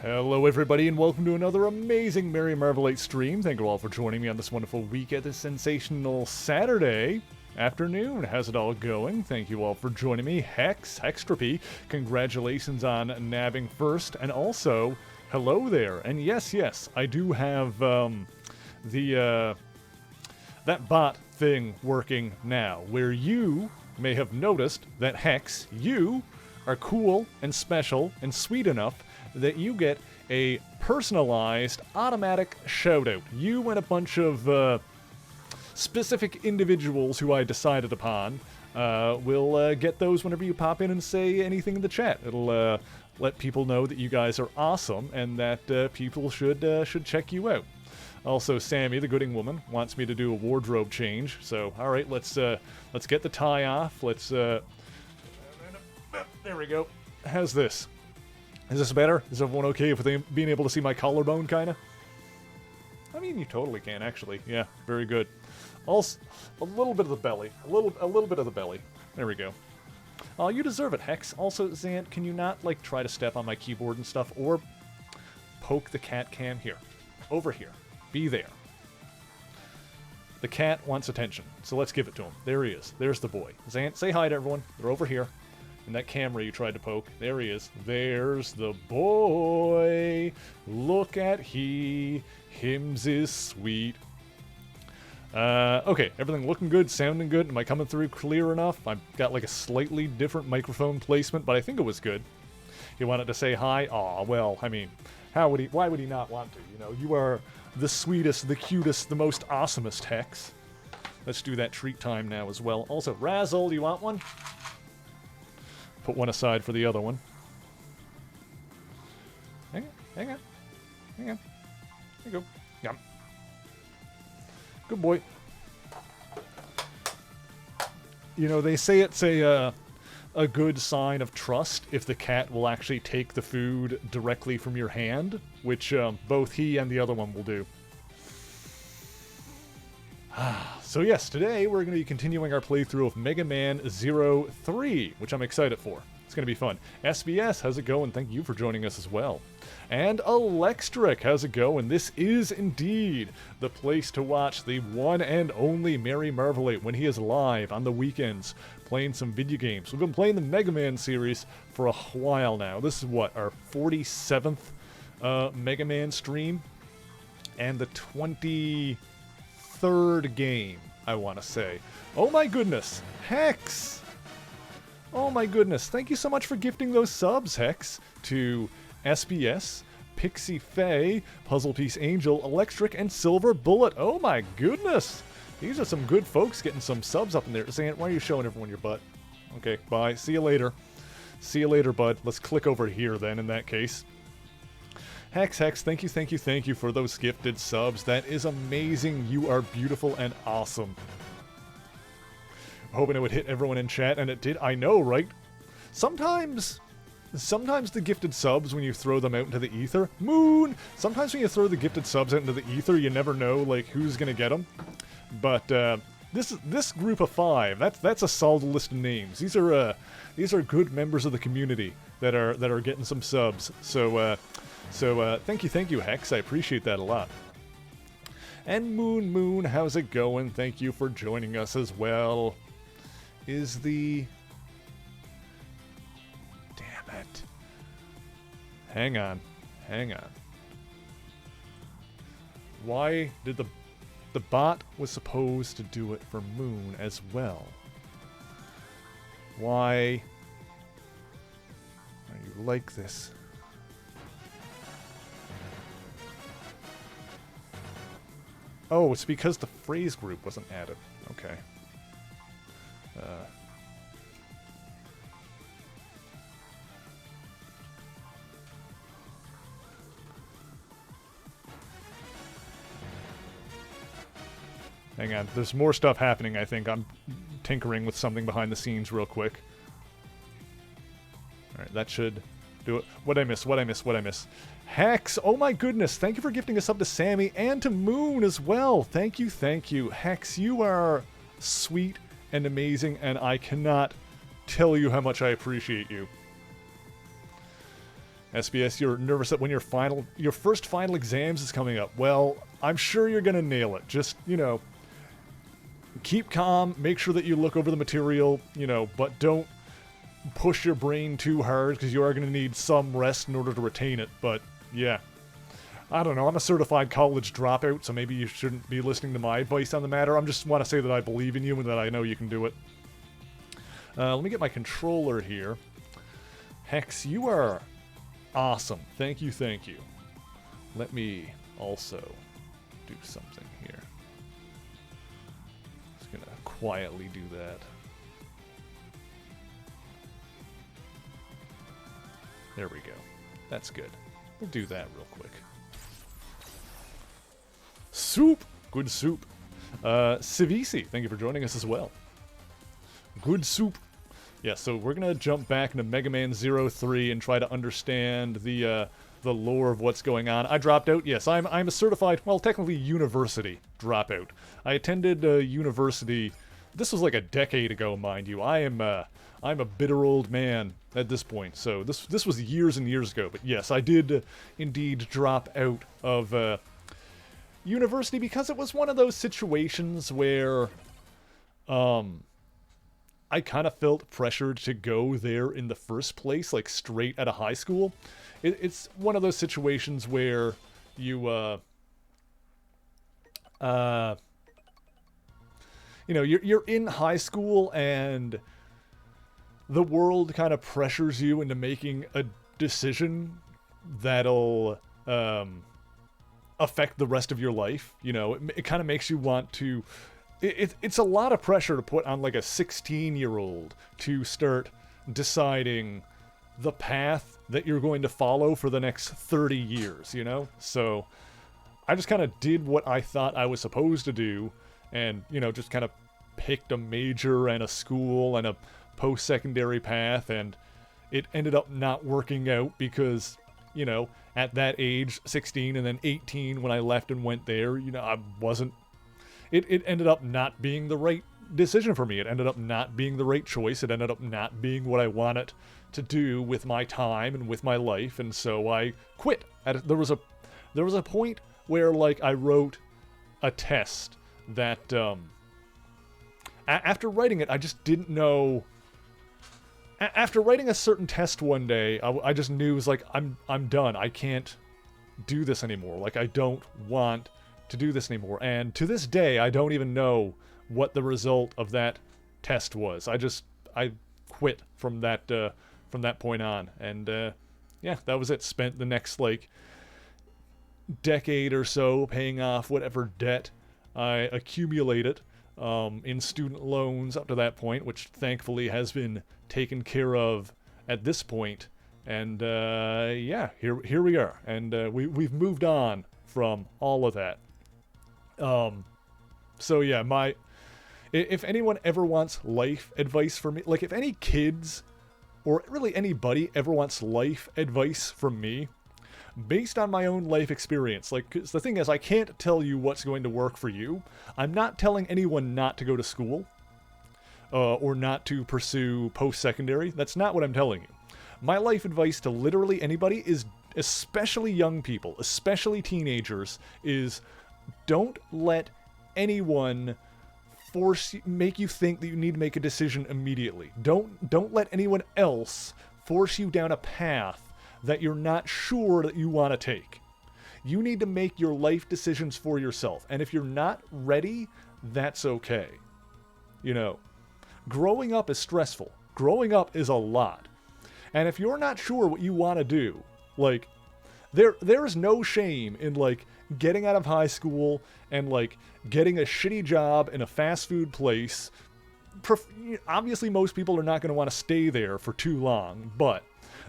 Hello everybody and welcome to another amazing Merry Marvelate stream. Thank you all for joining me on this wonderful week at this sensational Saturday afternoon. How's it all going? Thank you all for joining me. Hextropy, congratulations on nabbing first, and also, hello there. And yes, I do have that bot thing working now, where you may have noticed that Hex, you are cool and special and sweet enough that you get a personalized automatic shoutout. You and a bunch of specific individuals who I decided upon will get those whenever you pop in and say anything in the chat. It'll let people know that you guys are awesome and that people should check you out. Also, Sammy, the Gooding woman, wants me to do a wardrobe change. So, all right, let's get the tie off. There we go. How's this? Is this better? Is everyone okay with being able to see my collarbone, kinda? I mean, you totally can, actually. Yeah, very good. Also, a little bit of the belly. A little bit of the belly. There we go. Oh, you deserve it, Hex. Also, Zant, can you not, like, try to step on my keyboard and stuff? Or poke the cat cam here. Over here. Be there. The cat wants attention, so let's give it to him. There he is. There's the boy. Zant, say hi to everyone. They're over here. And that camera you tried to poke, there he is. There's the boy. Look at hims is sweet. Okay, everything looking good, sounding good. Am I coming through clear enough? I've got like a slightly different microphone placement, but I think it was good. He wanted to say hi. Aw, well, I mean, why would he not want to? You know, you are the sweetest, the cutest, the most awesomest, Hex. Let's do that treat time now as well. Also, Razzle, do you want one? Put one aside for the other one. Hang on. There you go. Yum. Good boy. You know, they say it's a good sign of trust if the cat will actually take the food directly from your hand, which both he and the other one will do. So yes, today we're going to be continuing our playthrough of Mega Man 03, which I'm excited for. It's going to be fun. SBS, how's it going? Thank you for joining us as well. And Alextric, how's it going? This is indeed the place to watch the one and only Merry Marvelate when he is live on the weekends playing some video games. We've been playing the Mega Man series for a while now. This is what, our 47th Mega Man stream? And the 23rd game, I want to say. Oh my goodness, Hex! Oh my goodness, thank you so much for gifting those subs, Hex, to SBS, Pixie Faye, Puzzle Piece Angel, Electric, and Silver Bullet. Oh my goodness! These are some good folks getting some subs up in there. Zant, why are you showing everyone your butt? Okay, bye. See you later. See you later, bud. Let's click over here then, in that case. Hex, thank you for those gifted subs. That is amazing. You are beautiful and awesome. Hoping it would hit everyone in chat, and it did. I know, right? Sometimes the gifted subs, when you throw them out into the ether, sometimes when you throw the gifted subs out into the ether, you never know, like, who's gonna get them. But, this group of 5, that's a solid list of names. These are good members of the community that are getting some subs. So thank you, Hex. I appreciate that a lot. And Moon, how's it going? Thank you for joining us as well. Damn it. Hang on. Why did the bot was supposed to do it for Moon as well? Why are you like this? Oh, it's because the phrase group wasn't added. Okay. Hang on. There's more stuff happening, I think. I'm tinkering with something behind the scenes real quick. Alright, that should do it. What'd I miss? Hex, oh my goodness, thank you for gifting us up to Sammy and to Moon as well. Thank you. Hex, you are sweet and amazing, and I cannot tell you how much I appreciate you. SBS, you're nervous that when your first final exams is coming up. Well, I'm sure you're gonna nail it. Just, keep calm, make sure that you look over the material, but don't push your brain too hard, because you are gonna need some rest in order to retain it. But, yeah. I don't know, I'm a certified college dropout, so maybe you shouldn't be listening to my advice on the matter. I just want to say that I believe in you and that I know you can do it. Let me get my controller here. Hex, you are awesome. Thank you, thank you. Let me also do something here. Just gonna quietly do that. There we go. That's good. We'll do that real quick. Soup! Good soup. Civisi, thank you for joining us as well. Good soup. Yeah, so we're gonna jump back into Mega Man 03 and try to understand the lore of what's going on. I dropped out. Yes, I'm a certified, well, technically university dropout. I attended university. This was like a decade ago, mind you. I'm a bitter old man at this point. So this was years and years ago. But yes, I did indeed drop out of university because it was one of those situations where I kind of felt pressured to go there in the first place, like straight out of high school. It's one of those situations where you're in high school and the world kind of pressures you into making a decision that'll affect the rest of your life. It kind of makes you want to. It's a lot of pressure to put on like a 16-year-old to start deciding the path that you're going to follow for the next 30 years, So I just kind of did what I thought I was supposed to do and, just kind of picked a major and a school and a post-secondary path, and it ended up not working out because, at that age, 16 and then 18 when I left and went there, I wasn't. It ended up not being the right decision for me. It ended up not being the right choice. It ended up not being what I wanted to do with my time and with my life, and so I quit. There was a point where, like, I wrote a test that after writing it, I just didn't know. After writing a certain test one day, I just knew it was like, I'm done. I can't do this anymore. Like, I don't want to do this anymore. And to this day, I don't even know what the result of that test was. I quit from that point on. And yeah, that was it. Spent the next like decade or so paying off whatever debt I accumulated in student loans up to that point, which thankfully has been taken care of at this point. And yeah, here we are, and we've moved on from all of that. So yeah, if anyone ever wants life advice from me, like if any kids or really anybody ever wants life advice from me, based on my own life experience, like, 'cause the thing is, I can't tell you what's going to work for you. I'm not telling anyone not to go to school, or not to pursue post-secondary. That's not what I'm telling you. My life advice to literally anybody is, especially young people, especially teenagers, is don't let anyone make you think that you need to make a decision immediately. Don't let anyone else force you down a path that you're not sure that you want to take. You need to make your life decisions for yourself. And if you're not ready, that's okay. Growing up is stressful. Growing up is a lot. And if you're not sure what you want to do, like, there's no shame in, like, getting out of high school and, like, getting a shitty job in a fast food place. Obviously, most people are not going to want to stay there for too long, but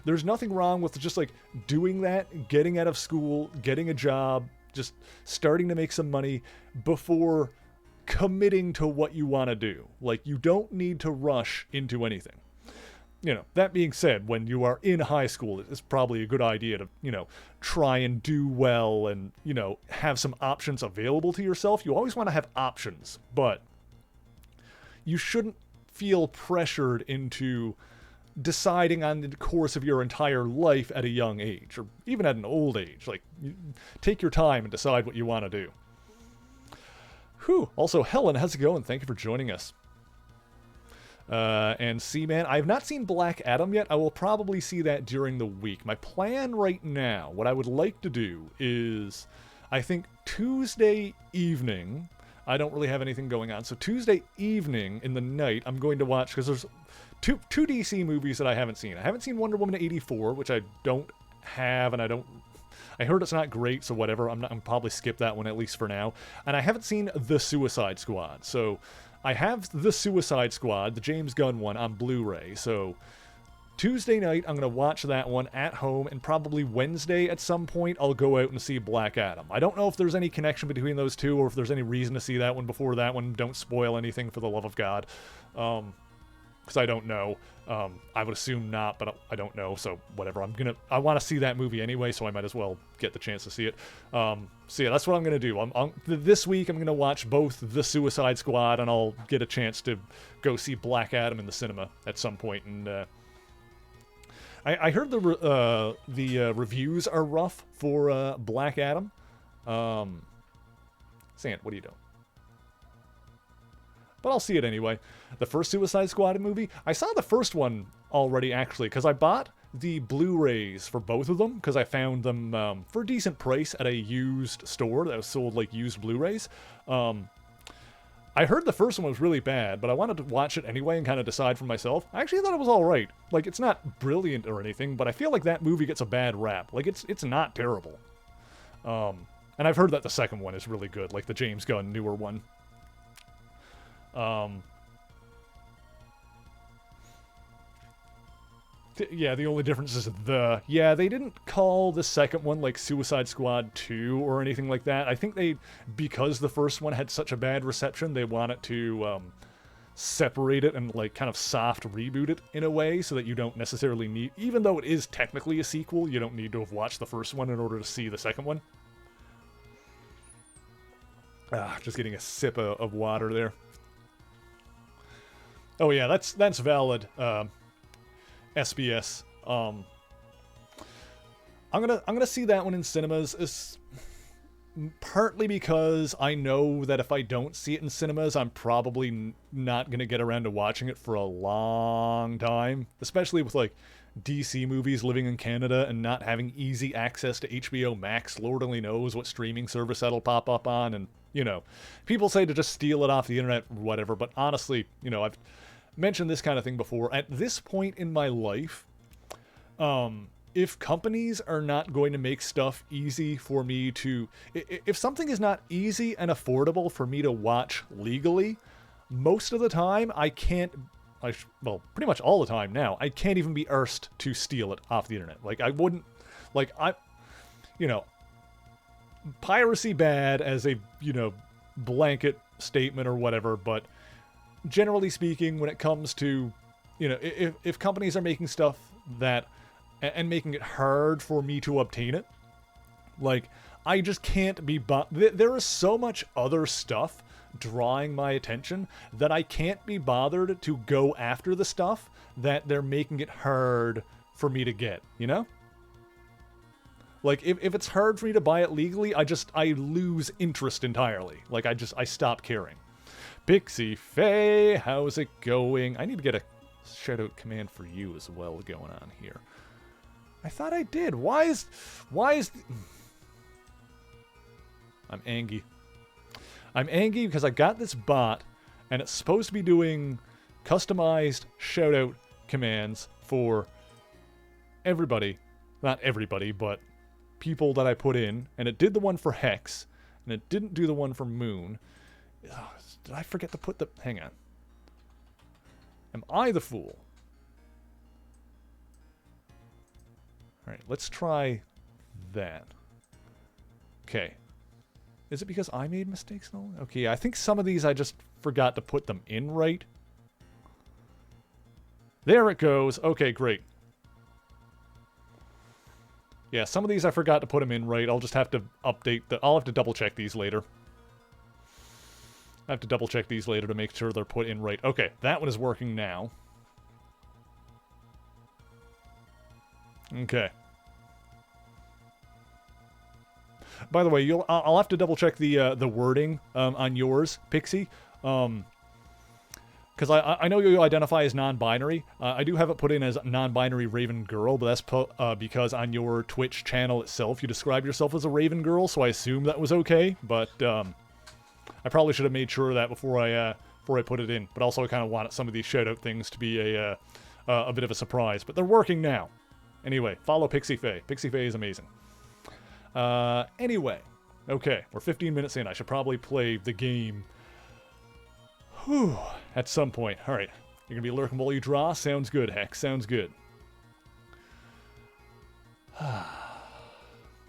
there's nothing wrong with just, like, doing that, getting out of school, getting a job, just starting to make some money before committing to what you want to do. Like, you don't need to rush into anything. That being said, when you are in high school, it's probably a good idea to, try and do well and, have some options available to yourself. You always want to have options, but you shouldn't feel pressured into deciding on the course of your entire life at a young age, or even at an old age. Like, take your time and decide what you want to do. Whew. Also, Helen, how's it going? Thank you for joining us. And C-Man, I have not seen Black Adam yet. I will probably see that during the week. My plan right now, what I would like to do is, I think Tuesday evening, I don't really have anything going on. So Tuesday evening in the night, I'm going to watch, because there's two DC movies that I haven't seen. I haven't seen Wonder Woman 84, which I don't have, and I heard it's not great, so whatever. I'm probably skip that one, at least for now. And I haven't seen The Suicide Squad. So I have The Suicide Squad, the James Gunn one, on Blu-ray. So Tuesday night, I'm going to watch that one at home, and probably Wednesday at some point, I'll go out and see Black Adam. I don't know if there's any connection between those two, or if there's any reason to see that one before that one. Don't spoil anything, for the love of God. Because I don't know. I would assume not, but I don't know, so whatever. I want to see that movie anyway, so I might as well get the chance to see it. So yeah, that's what I'm going to do. This week, I'm going to watch both The Suicide Squad, and I'll get a chance to go see Black Adam in the cinema at some point. And I heard the reviews are rough for Black Adam. Sant, what are you doing? But I'll see it anyway. The first Suicide Squad movie, I saw the first one already, actually, because I bought the Blu-rays for both of them, because I found them for a decent price at a used store that sold, like, used Blu-rays. I heard the first one was really bad, but I wanted to watch it anyway and kind of decide for myself. I actually thought it was alright. Like, it's not brilliant or anything, but I feel like that movie gets a bad rap. Like, it's not terrible. And I've heard that the second one is really good, like the James Gunn newer one. Yeah, the only difference is they didn't call the second one, like, Suicide Squad 2 or anything like that. I think because the first one had such a bad reception, they wanted to, separate it and, like, kind of soft reboot it in a way, so that you don't necessarily need, even though it is technically a sequel, you don't need to have watched the first one in order to see the second one. Just getting a sip of water there. Oh yeah, that's valid. SBS. I'm gonna see that one in cinemas. It's partly because I know that if I don't see it in cinemas, I'm probably not gonna get around to watching it for a long time. Especially with, like, DC movies living in Canada and not having easy access to HBO Max. Lord only knows what streaming service that'll pop up on, and, you know, people say to just steal it off the internet or whatever, but honestly, you know, I've mentioned this kind of thing before. At this point in my life, if companies are not going to make stuff easy for me to... If something is not easy and affordable for me to watch legally, most of the time I can't... well, pretty much all the time now, I can't even be arsed to steal it off the internet. Like, I wouldn't... Like, you know... Piracy bad as a, you know, blanket statement or whatever, but... Generally speaking, when it comes to, you know, if companies are making stuff that, and making it hard for me to obtain it, like, I just can't be, there is so much other stuff drawing my attention that I can't be bothered to go after the stuff that they're making it hard for me to get, you know? Like, if it's hard for me to buy it legally, I lose interest entirely. Like, I stop caring. Pixie Faye, how's it going? I need to get a shout-out command for you as well going on here. I thought I did. Why is... I'm angry. I'm angry because I got this bot, and it's supposed to be doing customized shout-out commands for everybody. Not everybody, but people that I put in. And it did the one for Hex, and it didn't do the one for Moon. Oh, did I forget to put the... Hang on. Am I the fool? Alright, let's try that. Okay. Is it because I made mistakes? No? Okay, I think some of these I just forgot to put them in right. There it goes. Okay, great. Yeah, some of these I forgot to put them in right. I'll just have to update I'll have to double check these later. I have to double check these later to make sure they're put in right. Okay, that one is working now. Okay. By the way, I'll have to double check the wording on yours, Pixie. Because I know you identify as non-binary. I do have it put in as non-binary Raven Girl, but that's because on your Twitch channel itself, you describe yourself as a Raven Girl, so I assume that was okay. But I probably should have made sure of that before I put it in. But also, I kind of wanted some of these shout-out things to be a bit of a surprise. But they're working now. Anyway, follow Pixie Faye. Pixie Faye is amazing. Anyway. Okay, we're 15 minutes in. I should probably play the game... Whew, at some point. Alright. You're gonna be lurking while you draw? Sounds good, Hex. Sounds good.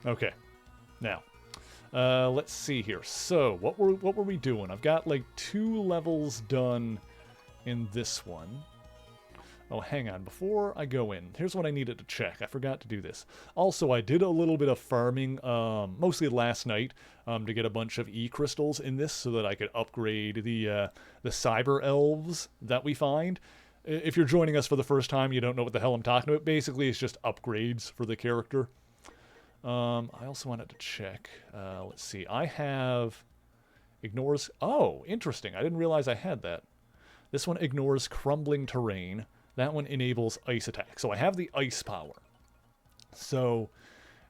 Okay. Now. Let's see here. So, what were we doing? I've got like 2 levels done in this one. Oh, hang on. Before I go in, here's what I needed to check. I forgot to do this. Also, I did a little bit of farming, mostly last night, to get a bunch of E-crystals in this so that I could upgrade the cyber elves that we find. If you're joining us for the first time, you don't know what the hell I'm talking about. Basically, it's just upgrades for the character. I also wanted to check. Let's see. I have... Ignores... Oh, interesting. I didn't realize I had that. This one ignores crumbling terrain. That one enables ice attack. So I have the ice power. So,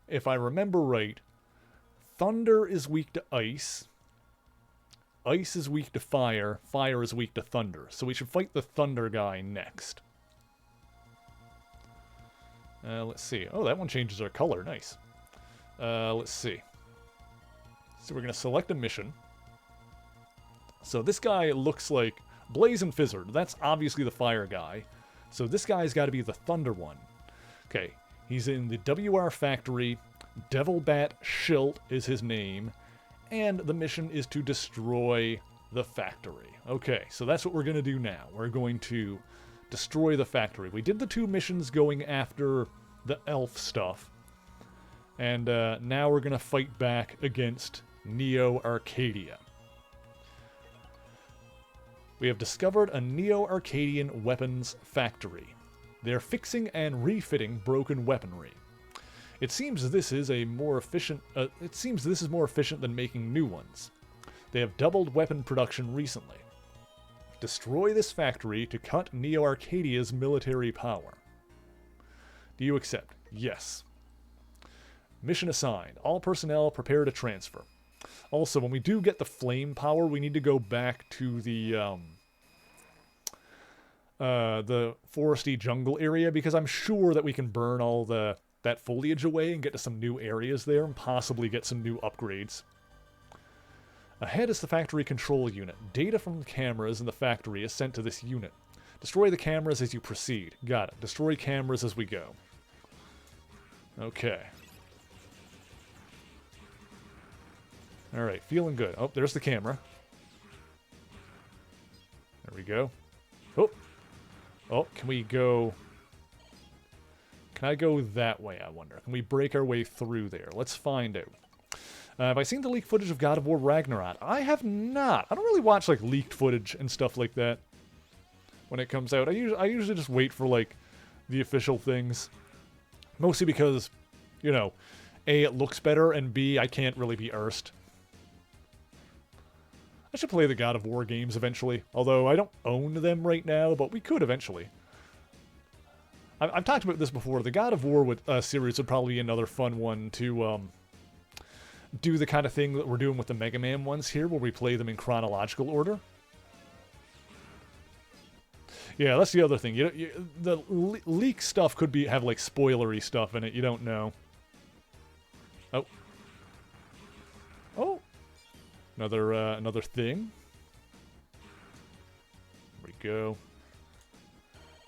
if I remember right, thunder is weak to ice. Ice is weak to fire. Fire is weak to thunder. So we should fight the thunder guy next. Let's see. Oh, that one changes our color. Nice. Let's see. So we're going to select a mission. So this guy looks like Blazing Fizzard. That's obviously the fire guy. So this guy's got to be the thunder one. Okay, he's in the WR factory. Devilbat Schilt is his name. And the mission is to destroy the factory. Okay, so that's what we're going to do now. We're going to destroy the factory. We did the 2 missions going after the elf stuff. And now we're going to fight back against Neo Arcadia. We have discovered a Neo-Arcadian weapons factory. They are fixing and refitting broken weaponry. It seems this is more efficient than making new ones. They have doubled weapon production recently. Destroy this factory to cut Neo-Arcadia's military power. Do you accept? Yes. Mission assigned. All personnel prepare to transfer. Also, when we do get the flame power, we need to go back to the foresty jungle area, because I'm sure that we can burn all that foliage away and get to some new areas there and possibly get some new upgrades. Ahead is the factory control unit. Data from the cameras in the factory is sent to this unit. Destroy the cameras as you proceed. Got it. Destroy cameras as we go. Okay. Alright, feeling good. Oh, there's the camera. There we go. Oh! Oh, can we go... Can I go that way, I wonder? Can we break our way through there? Let's find out. Have I seen the leaked footage of God of War Ragnarok? I have not. I don't really watch, like, leaked footage and stuff like that when it comes out. I usually just wait for, like, the official things. Mostly because, you know, A, it looks better, and B, I can't really be arsed. I should play the God of War games eventually, although I don't own them right now, but we could eventually. I've talked about this before. The God of War series would probably be another fun one to do the kind of thing that we're doing with the Mega Man ones here, where we play them in chronological order. Yeah, that's the other thing. The leak stuff could have like spoilery stuff in it. You don't know. Oh. Oh. Another thing. There we go.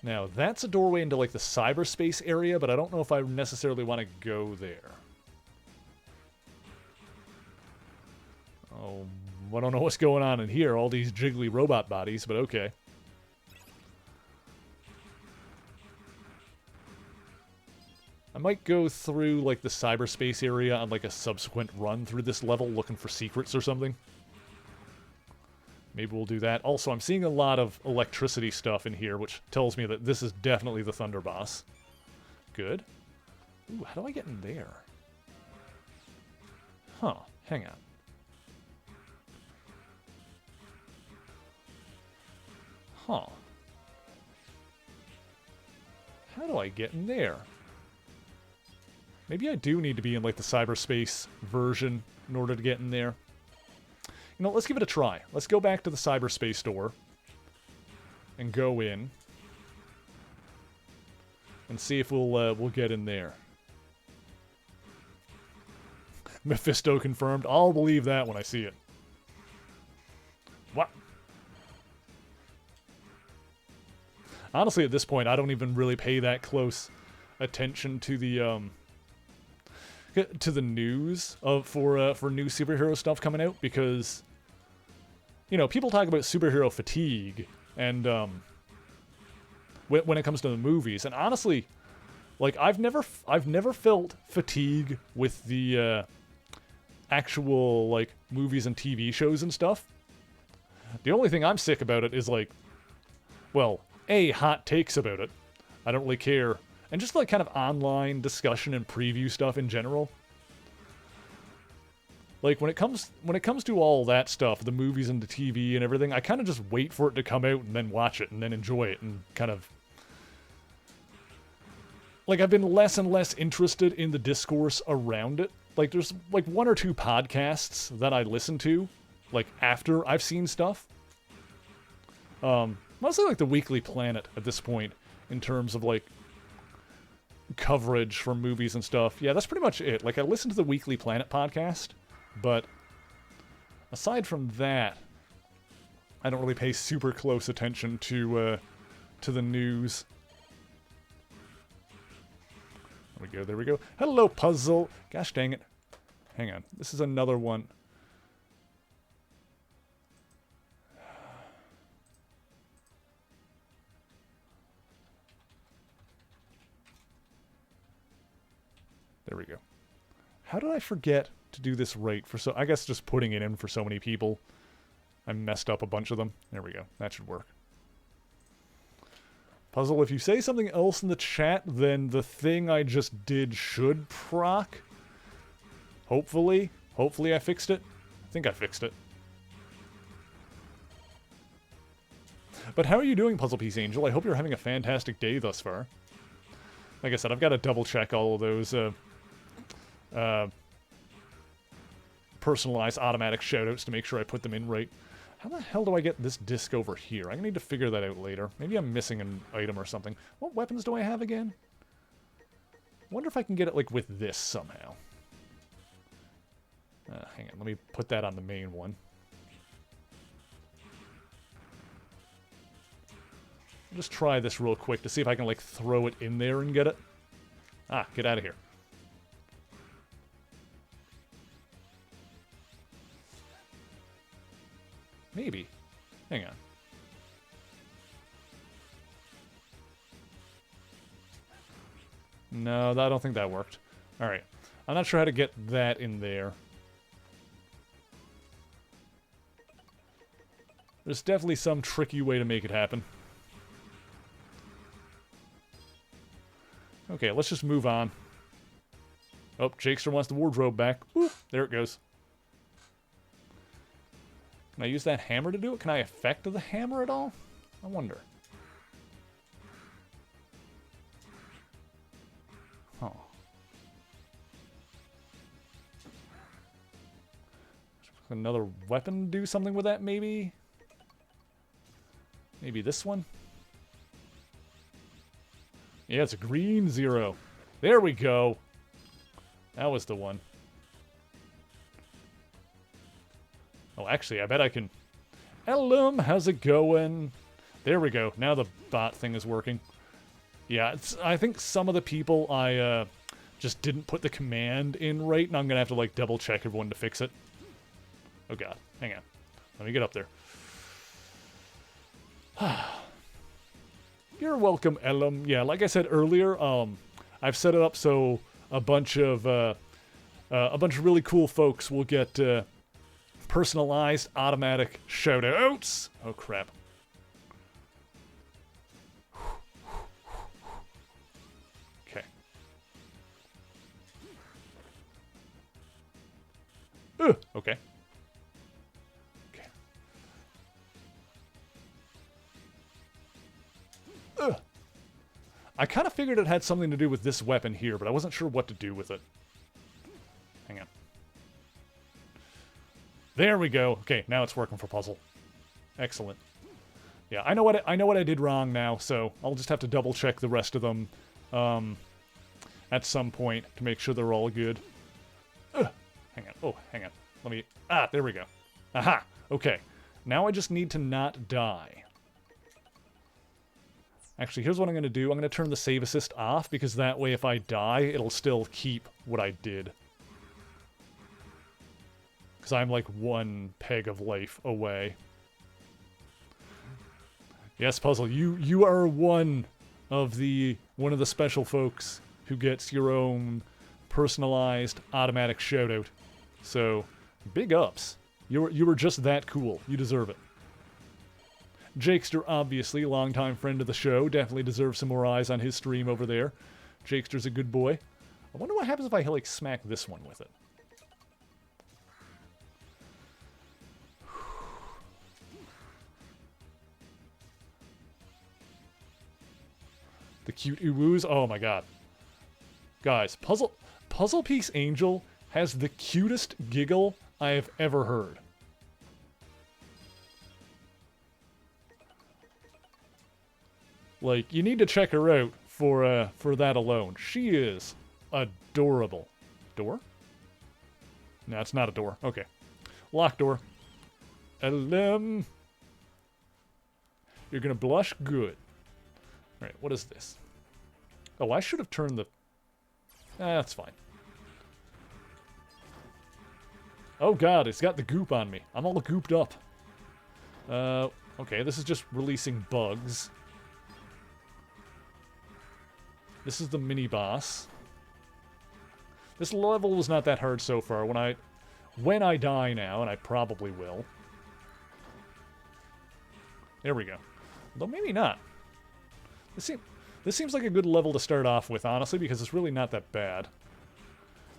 Now, that's a doorway into, like, the cyberspace area, but I don't know if I necessarily want to go there. Oh, I don't know what's going on in here. All these jiggly robot bodies, but okay. I might go through, like, the cyberspace area on, like, a subsequent run through this level looking for secrets or something. Maybe we'll do that. Also, I'm seeing a lot of electricity stuff in here, which tells me that this is definitely the Thunder Boss. Good. Ooh, how do I get in there? Huh, hang on. Huh. How do I get in there? Maybe I do need to be in, like, the cyberspace version in order to get in there. You know, let's give it a try. Let's go back to the cyberspace door. And go in. And see if we'll get in there. Mephisto confirmed. I'll believe that when I see it. What? Honestly, at this point, I don't even really pay that close attention to the news for new superhero stuff coming out, because, you know, people talk about superhero fatigue and when it comes to the movies, and honestly, like, I've never felt fatigue with the actual, like, movies and TV shows and stuff. The only thing I'm sick about it is, like, well, hot takes about it. I don't really care. And just, like, kind of online discussion and preview stuff in general. Like, when it comes to all that stuff, the movies and the TV and everything, I kind of just wait for it to come out and then watch it and then enjoy it and kind of... Like, I've been less and less interested in the discourse around it. Like, there's, like, 1 or 2 podcasts that I listen to, like, after I've seen stuff. Mostly, like, the Weekly Planet at this point, in terms of, like, coverage for movies and stuff. Yeah, that's pretty much it. Like, I listen to the Weekly Planet podcast, but aside from that, I don't really pay super close attention to the news. There we go. Hello, Puzzle. Gosh dang it. Hang on. This is another one. There we go. How did I forget to do this right for I guess just putting it in for so many people. I messed up a bunch of them. There we go. That should work. Puzzle, if you say something else in the chat, then the thing I just did should proc. Hopefully. Hopefully I fixed it. I think I fixed it. But how are you doing, Puzzle Piece Angel? I hope you're having a fantastic day thus far. Like I said, I've got to double check all of those personalized automatic shoutouts to make sure I put them in right. How the hell do I get this disc over here? I need to figure that out later. Maybe I'm missing an item or something. What weapons do I have again? Wonder if I can get it, like, with this somehow. Hang on, let me put that on the main one. I'll just try this real quick to see if I can, like, throw it in there and get it. Ah, get out of here. Maybe. Hang on. No, I don't think that worked. Alright. I'm not sure how to get that in there. There's definitely some tricky way to make it happen. Okay, let's just move on. Oh, Jakester wants the wardrobe back. Woo, there it goes. Can I use that hammer to do it? Can I affect the hammer at all? I wonder. Huh. Another weapon do something with that, maybe? Maybe this one? Yeah, it's a green 0. There we go. That was the one. Oh, actually, I bet I can... Ellum, how's it going? There we go. Now the bot thing is working. Yeah, I think some of the people I just didn't put the command in right, and I'm going to have to, like, double-check everyone to fix it. Oh, God. Hang on. Let me get up there. You're welcome, Ellum. Yeah, like I said earlier, I've set it up so a bunch of really cool folks will get... personalized automatic shoutouts. Oh crap. Okay. Okay. Okay. I kind of figured it had something to do with this weapon here, but I wasn't sure what to do with it. Hang on. There we go. Okay, now it's working for puzzle. Excellent. Yeah, I know what I did wrong now, so I'll just have to double check the rest of them at some point to make sure they're all good. Hang on. Oh, hang on. Let me... Ah, there we go. Aha! Okay. Now I just need to not die. Actually, here's what I'm going to do. I'm going to turn the save assist off, because that way if I die, it'll still keep what I did. Because I'm like one peg of life away. Yes, Puzzle, you are one of the special folks who gets your own personalized automatic shoutout. So, big ups. You were just that cool. You deserve it. Jakester, obviously, longtime friend of the show, definitely deserves some more eyes on his stream over there. Jakester's a good boy. I wonder what happens if I, like, smack this one with it. The cute uwoos. Oh my god. Guys, Puzzle Piece Angel has the cutest giggle I have ever heard. Like, you need to check her out for that alone. She is adorable. Door? No, it's not a door. Okay. Lock door. You're gonna blush? Good. Alright, what is this? Oh, I should have turned the... that's fine. Oh god, it's got the goop on me. I'm all gooped up. Okay, this is just releasing bugs. This is the mini-boss. This level was not that hard so far. When I die now, and I probably will. There we go. Though maybe not. This seems like a good level to start off with, honestly, because it's really not that bad.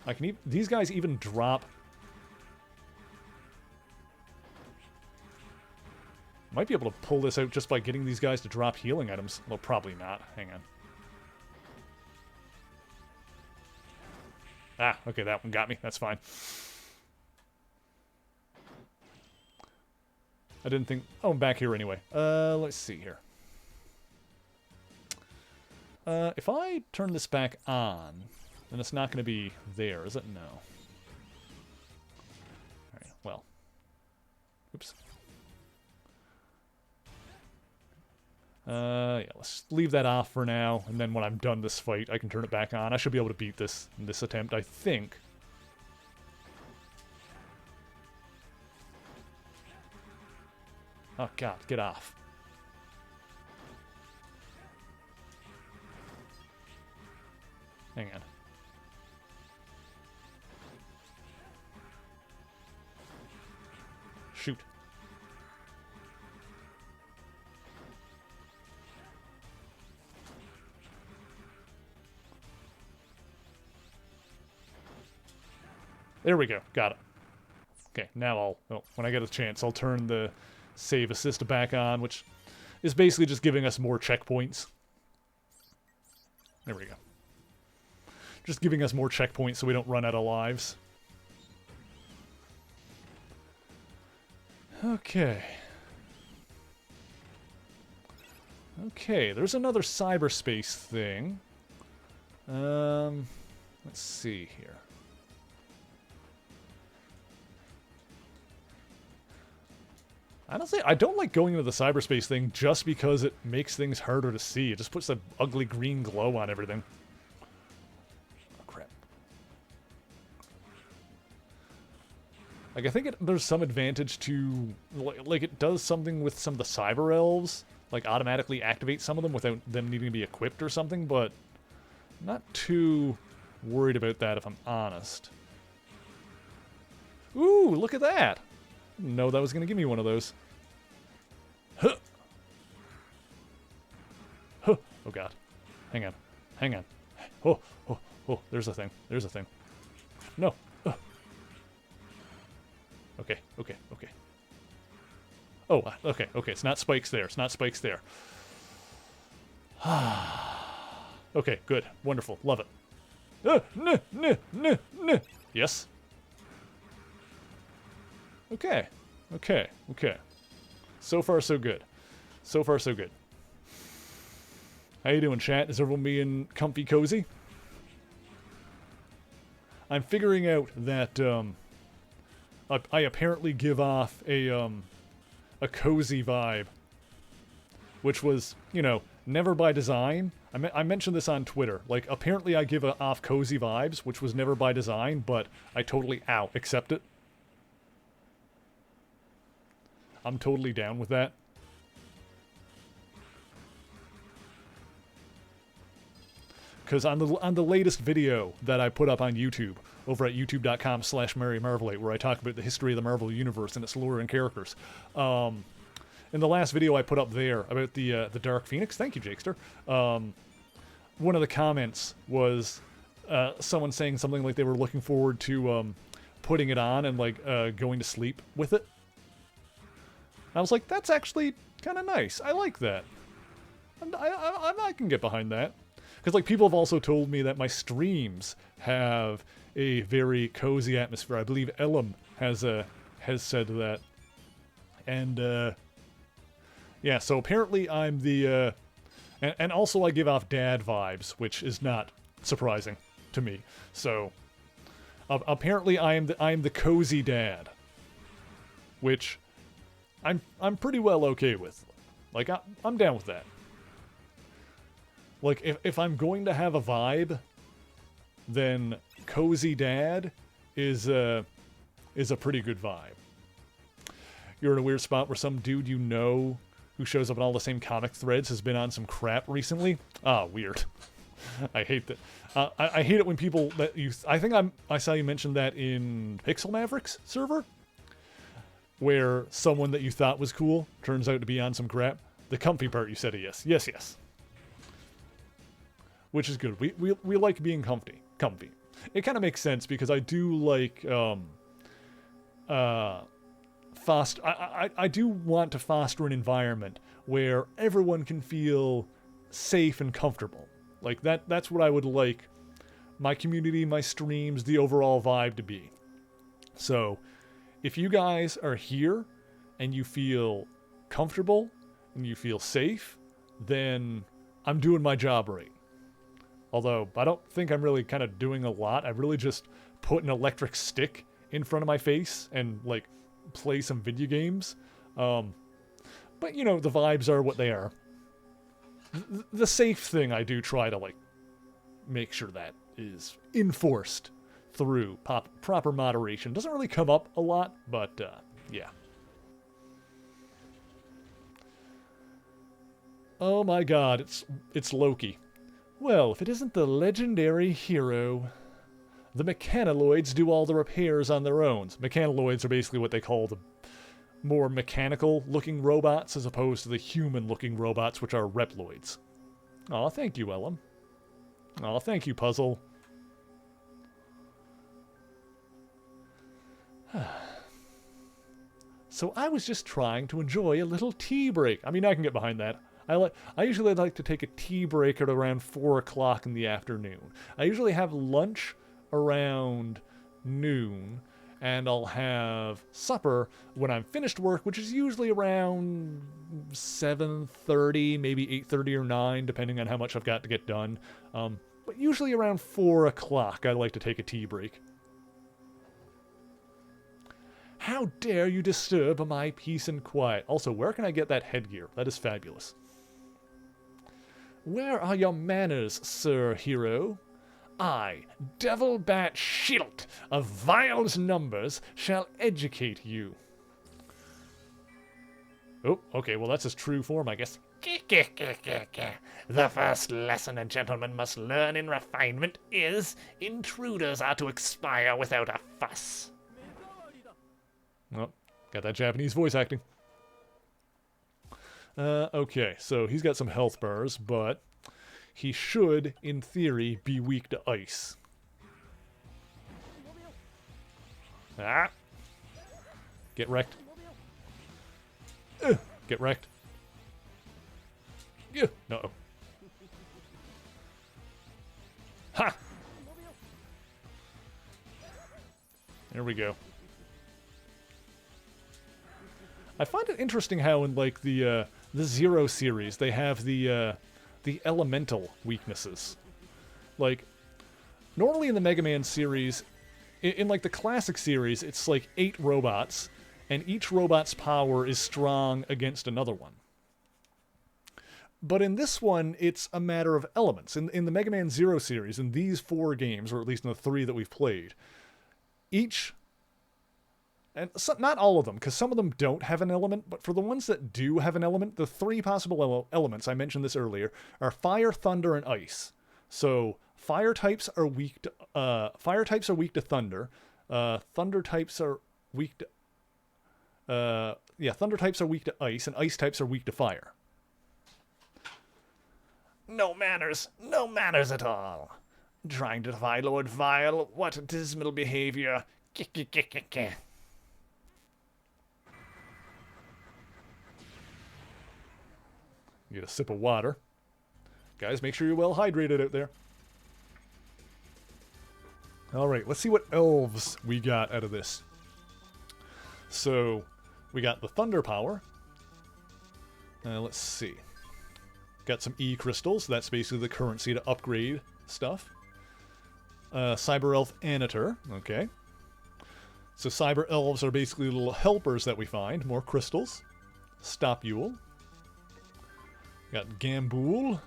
I can these guys even drop... Might be able to pull this out just by getting these guys to drop healing items. Well, probably not. Hang on. Ah, okay, that one got me. That's fine. I didn't think... Oh, I'm back here anyway. Let's see here. If I turn this back on, then it's not going to be there, is it? No. Alright, well. Oops. Yeah, let's leave that off for now, and then when I'm done this fight, I can turn it back on. I should be able to beat this in this attempt, I think. Oh god, get off. Hang on. Shoot. There we go. Got it. Okay, now when I get a chance, I'll turn the save assist back on, which is basically just giving us more checkpoints. There we go. Just giving us more checkpoints so we don't run out of lives. Okay. Okay, there's another cyberspace thing. Let's see here. Honestly, I don't like going into the cyberspace thing just because it makes things harder to see. It just puts that ugly green glow on everything. Oh, crap. Like, I think there's some advantage to... Like, it does something with some of the cyber elves. Like, automatically activate some of them without them needing to be equipped or something, but... I'm not too worried about that, if I'm honest. Ooh, look at that! Didn't know that was going to give me one of those. Huh. Huh. Oh god. Hang on. Hang on. Oh, oh, oh, there's a thing. There's a thing. No. Okay, okay, okay. Oh, okay, okay. It's not spikes there. It's not spikes there. Okay, good. Wonderful. Love it. Yes. Okay. Okay. Okay. So far, so good. So far, so good. How you doing, chat? Is everyone being comfy cozy? I'm figuring out that I apparently give off a cozy vibe, which was, you know, never by design. I mentioned this on Twitter. Like, apparently I give off cozy vibes, which was never by design, but I totally, accept it. I'm totally down with that. Because on the latest video that I put up on YouTube, over at youtube.com/MarryMarvelate, where I talk about the history of the Marvel Universe and its lore and characters, in the last video I put up there about the Dark Phoenix, thank you, Jakester, one of the comments was someone saying something like they were looking forward to putting it on and like going to sleep with it. I was like, that's actually kind of nice. I like that. I can get behind that. Because, like, people have also told me that my streams have a very cozy atmosphere. I believe Elam has said that. And, yeah, so apparently I'm the, and also I give off dad vibes, which is not surprising to me. So, apparently I am the cozy dad. Which I'm pretty well okay with. Like, I'm down with that. Like, if I'm going to have a vibe, then cozy dad is a pretty good vibe. You're in a weird spot where some dude you know who shows up in all the same comic threads has been on some crap recently. Ah, weird. I hate that. I hate it when people that you. I think I saw you mention that in Pixel Mavericks server, where someone that you thought was cool turns out to be on some crap. The comfy part, you said a yes. Yes, yes. Which is good. We like being comfy. It kind of makes sense because I do like foster. I do want to foster an environment where everyone can feel safe and comfortable. Like that's what I would like my community, my streams, the overall vibe to be. So, if you guys are here and you feel comfortable and you feel safe, then I'm doing my job right. Although, I don't think I'm really kind of doing a lot. I really just put an electric stick in front of my face and, like, play some video games. But, you know, the vibes are what they are. The safe thing I do try to, like, make sure that is enforced through proper moderation. Doesn't really come up a lot, but, yeah. Oh my god, it's Loki. Well, if it isn't the legendary hero. The mechanoloids do all the repairs on their own. Mechanoloids are basically what they call the more mechanical-looking robots as opposed to the human-looking robots, which are Reploids. Aw, thank you, Ellum. Aw, thank you, Puzzle. So I was just trying to enjoy a little tea break. I mean, I can get behind that. I usually like to take a tea break at around 4 o'clock in the afternoon. I usually have lunch around noon, and I'll have supper when I'm finished work, which is usually around 7:30, maybe 8:30 or 9, depending on how much I've got to get done. But usually around 4 o'clock, I like to take a tea break. How dare you disturb my peace and quiet? Also, where can I get that headgear? That is fabulous. Where are your manners, Sir Hero? I, Devil Bat Shield of Vile's numbers, shall educate you. Oh, okay, well that's his true form, I guess. The first lesson a gentleman must learn in refinement is intruders are to expire without a fuss. Oh, got that Japanese voice acting. Okay, so he's got some health bars, but he should, in theory, be weak to ice. Ah! Get wrecked. Get wrecked. Yeah. No. Ha! There we go. I find it interesting how in like the Zero series they have the elemental weaknesses. Like normally in the Mega Man series, in like the classic series, it's like 8 robots, and each robot's power is strong against another one. But in this one, it's a matter of elements. In the Mega Man Zero series, in these 4 games, or at least in the 3 that we've played, each, and not all of them, because some of them don't have an element, but for the ones that do have an element, the 3 possible elements, I mentioned this earlier, are fire, thunder, and ice. So fire types are weak to thunder. Thunder types are weak to thunder types are weak to ice, and ice types are weak to fire. No manners at all. Trying to defy Lord Vile, what dismal behavior. Get a sip of water. Guys, make sure you're well hydrated out there. Alright, let's see what elves we got out of this. So, we got the thunder power. Let's see. Got some E crystals. That's basically the currency to upgrade stuff. Cyber Elf Anator. Okay. So Cyber Elves are basically little helpers that we find. More crystals. Stopule. Got Gambool.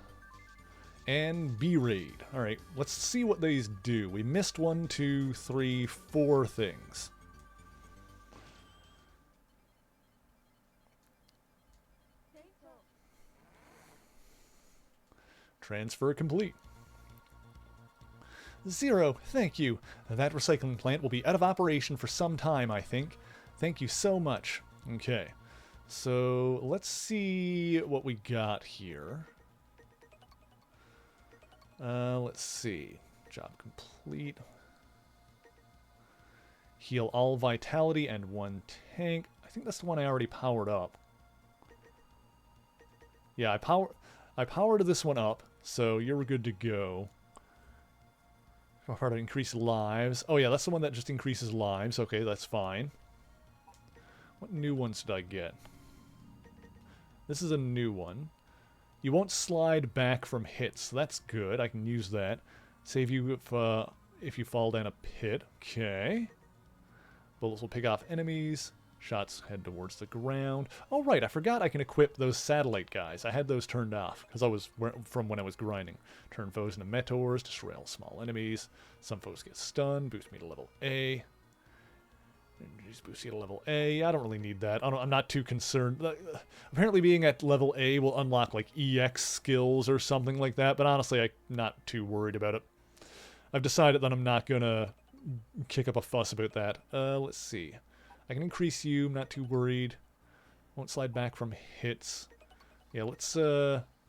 And B-Raid. Alright, let's see what these do. We missed 1, 2, 3, 4 things. Transfer complete. Zero, thank you. That recycling plant will be out of operation for some time, I think. Thank you so much. Okay, so let's see what we got here. Let's see. Job complete. Heal all vitality and 1 tank. I think that's the one I already powered up. Yeah, I powered this one up, so you're good to go. How to increase lives. Oh yeah, that's the one that just increases lives. Okay, that's fine. What new ones did I get? This is a new one. You won't slide back from hits, so that's good. I can use that. Save you if you fall down a pit. Okay. Bullets will pick off enemies. Shots head towards the ground. Oh right, I forgot I can equip those satellite guys. I had those turned off because I was from when I was grinding. Turn foes into meteors, destroy all small enemies. Some foes get stunned. Boost me to level A. Just boost you to level A. I don't really need that. I'm not too concerned. Apparently being at level A will unlock like EX skills or something like that, but honestly I'm not too worried about it. I've decided that I'm not gonna kick up a fuss about that. Let's see. I can increase you, I'm not too worried. Won't slide back from hits. Yeah, let's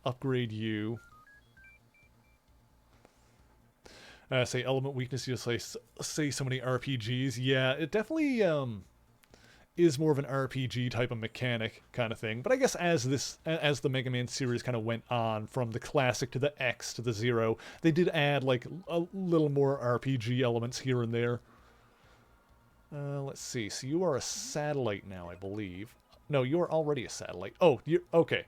upgrade you. Say element weakness, you just say so many RPGs. Yeah, it definitely is more of an RPG type of mechanic kind of thing. But I guess as the Mega Man series kind of went on from the classic to the X to the Zero, they did add like a little more RPG elements here and there. Let's see. So you are a satellite now, I believe. No, you are already a satellite. Oh, you're okay.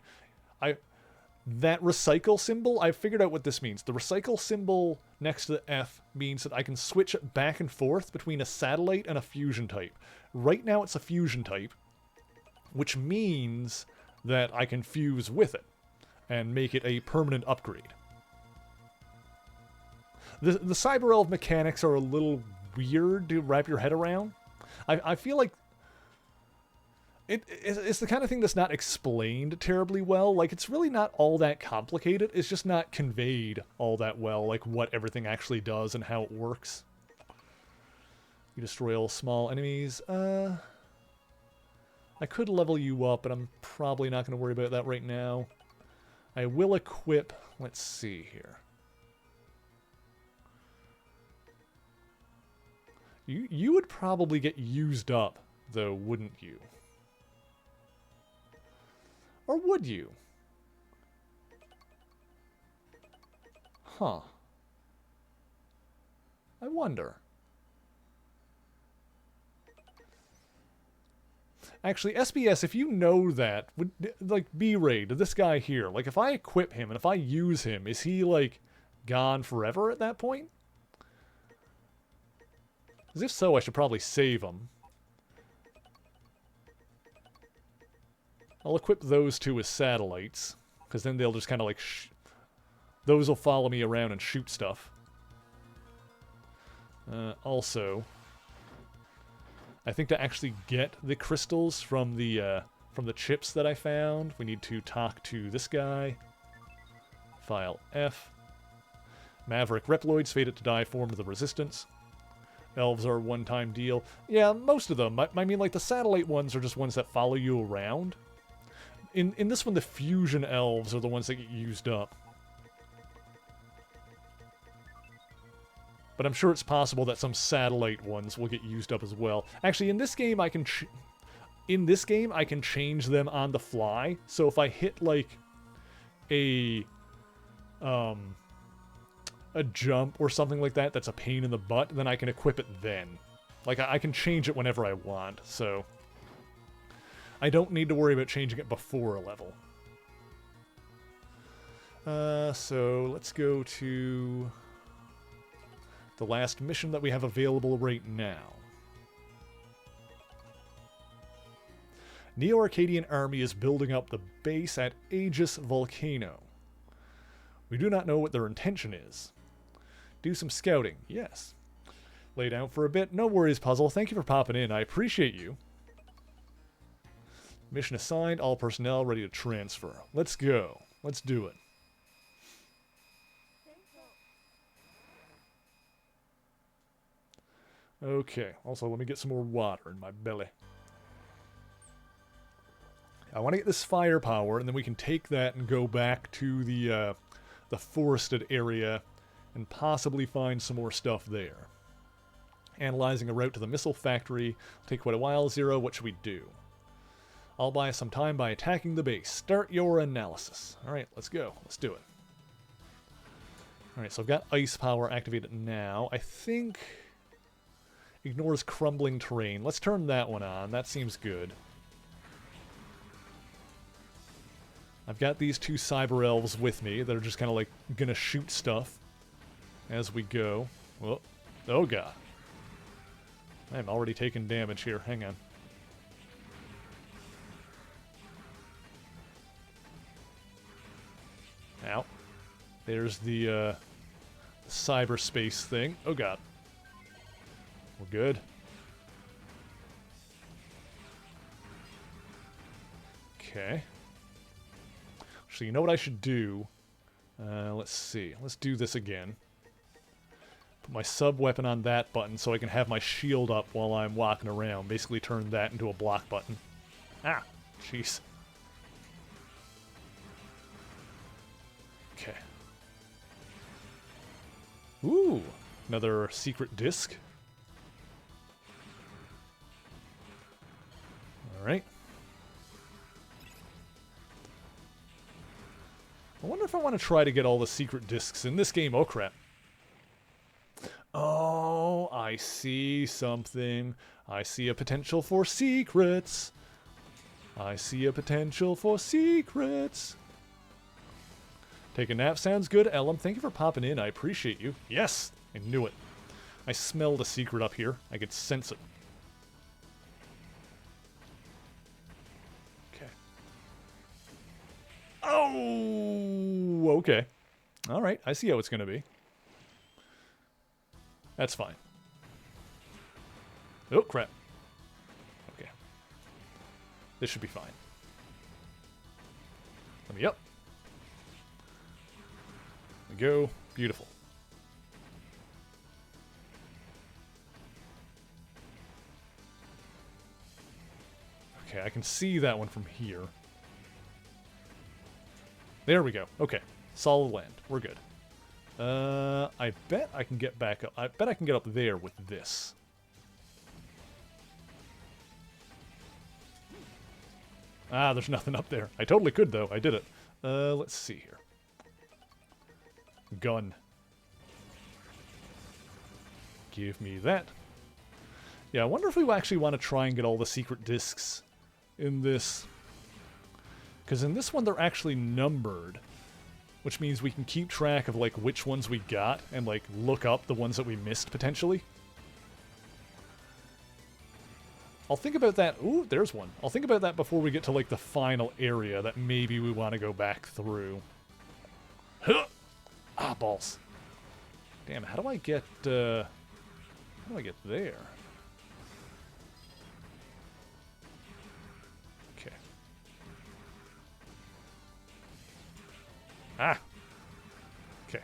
That recycle symbol, I figured out what this means. The recycle symbol next to the F means that I can switch it back and forth between a satellite and a fusion type. Right now it's a fusion type, which means that I can fuse with it and make it a permanent upgrade. The Cyber Elf mechanics are a little weird to wrap your head around. I feel like it's the kind of thing that's not explained terribly well. Like, it's really not all that complicated. It's just not conveyed all that well, like what everything actually does and how it works. You destroy all small enemies. I could level you up, but I'm probably not going to worry about that right now. I will equip... Let's see here. You would probably get used up though, wouldn't you? Or would you? Huh. I wonder. Actually, SBS, if you know that, would, like, B-Raid, this guy here, like, if I equip him and if I use him, is he, like, gone forever at that point? Because if so, I should probably save him. I'll equip those two as satellites, because then they'll just kind of, like, those will follow me around and shoot stuff. Also, I think to actually get the crystals from the chips that I found, we need to talk to this guy. File F. Maverick Reploids, fated to die, form of the Resistance. Elves are a one-time deal. Yeah, most of them. I mean, like, the satellite ones are just ones that follow you around. In this one, the fusion elves are the ones that get used up. But I'm sure it's possible that some satellite ones will get used up as well. Actually, in this game, I can change them on the fly. So if I hit like a jump or something like that that's a pain in the butt, then I can equip it then. Like, I can change it whenever I want, so I don't need to worry about changing it before a level. So let's go to the last mission that we have available right now. Neo-Arcadian army is building up the base at Aegis Volcano. We do not know what their intention is. Do some scouting, yes. Lay down for a bit. No worries, Puzzle. Thank you for popping in. I appreciate you. Mission assigned. All personnel ready to transfer. Let's go. Let's do it. Okay. Also, let me get some more water in my belly. I want to get this firepower, and then we can take that and go back to the forested area and possibly find some more stuff there. Analyzing a route to the missile factory will take quite a while. Zero, what should we do? I'll buy some time by attacking the base. Start your analysis. Alright, let's go. Let's do it. Alright, so I've got ice power activated now. I think ignores crumbling terrain. Let's turn that one on. That seems good. I've got these two cyber elves with me that are just kind of like gonna shoot stuff as we go. Whoa. Oh god. I'm already taking damage here. Hang on. Ow. There's the cyberspace thing. Oh god. We're good. Okay. So you know what I should do? Let's see. Let's do this again. Put my sub-weapon on that button so I can have my shield up while I'm walking around. Basically turn that into a block button. Ah! Jeez. Okay. Ooh! Another secret disc. Alright. I wonder if I want to try to get all the secret discs in this game. Oh, crap. Oh, I see something. I see a potential for secrets. I see a potential for secrets. Take a nap sounds good. Ellum, thank you for popping in. I appreciate you. Yes, I knew it. I smelled a secret up here. I could sense it. Oh, okay. All right, I see how it's going to be. That's fine. Oh, crap. Okay. This should be fine. Let me up. There we go. Beautiful. Okay, I can see that one from here. There we go. Okay. Solid land. We're good. I bet I can get back up. I bet I can get up there with this. Ah, there's nothing up there. I totally could, though. I did it. Let's see here. Gun. Give me that. Yeah, I wonder if we actually want to try and get all the secret discs in this. Because in this one, they're actually numbered. Which means we can keep track of, like, which ones we got and, like, look up the ones that we missed, potentially. I'll think about that. Ooh, there's one. I'll think about that before we get to, like, the final area that maybe we want to go back through. Huh! Ah, balls. Damn, how do I get, how do I get there? Okay. Ah! Okay.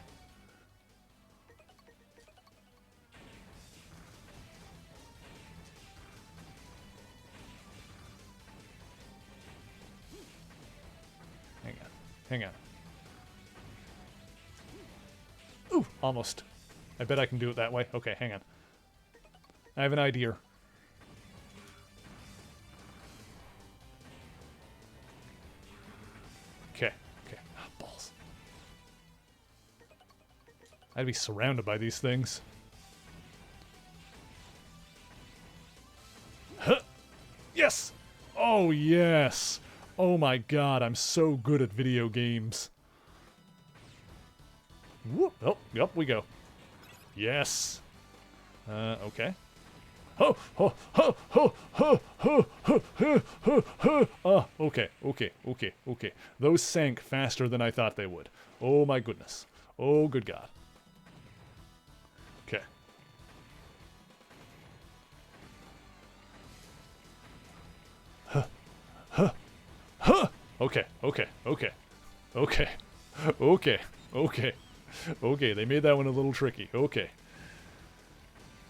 Hang on. Hang on. Ooh, almost. I bet I can do it that way. Okay, hang on. I have an idea. Okay, okay. Ah, balls. I'd be surrounded by these things. Huh! Yes! Oh, yes! Oh my god, I'm so good at video games. Whoop! Oh, up we go. Yes. Okay. Oh, oh, oh, oh, oh, oh, oh, oh, oh, oh. Oh, okay, okay, okay, okay. Those sank faster than I thought they would. Oh my goodness. Oh, good God. Okay. Huh, huh, huh. Okay, okay, okay, okay, okay, okay. Okay, they made that one a little tricky. Okay.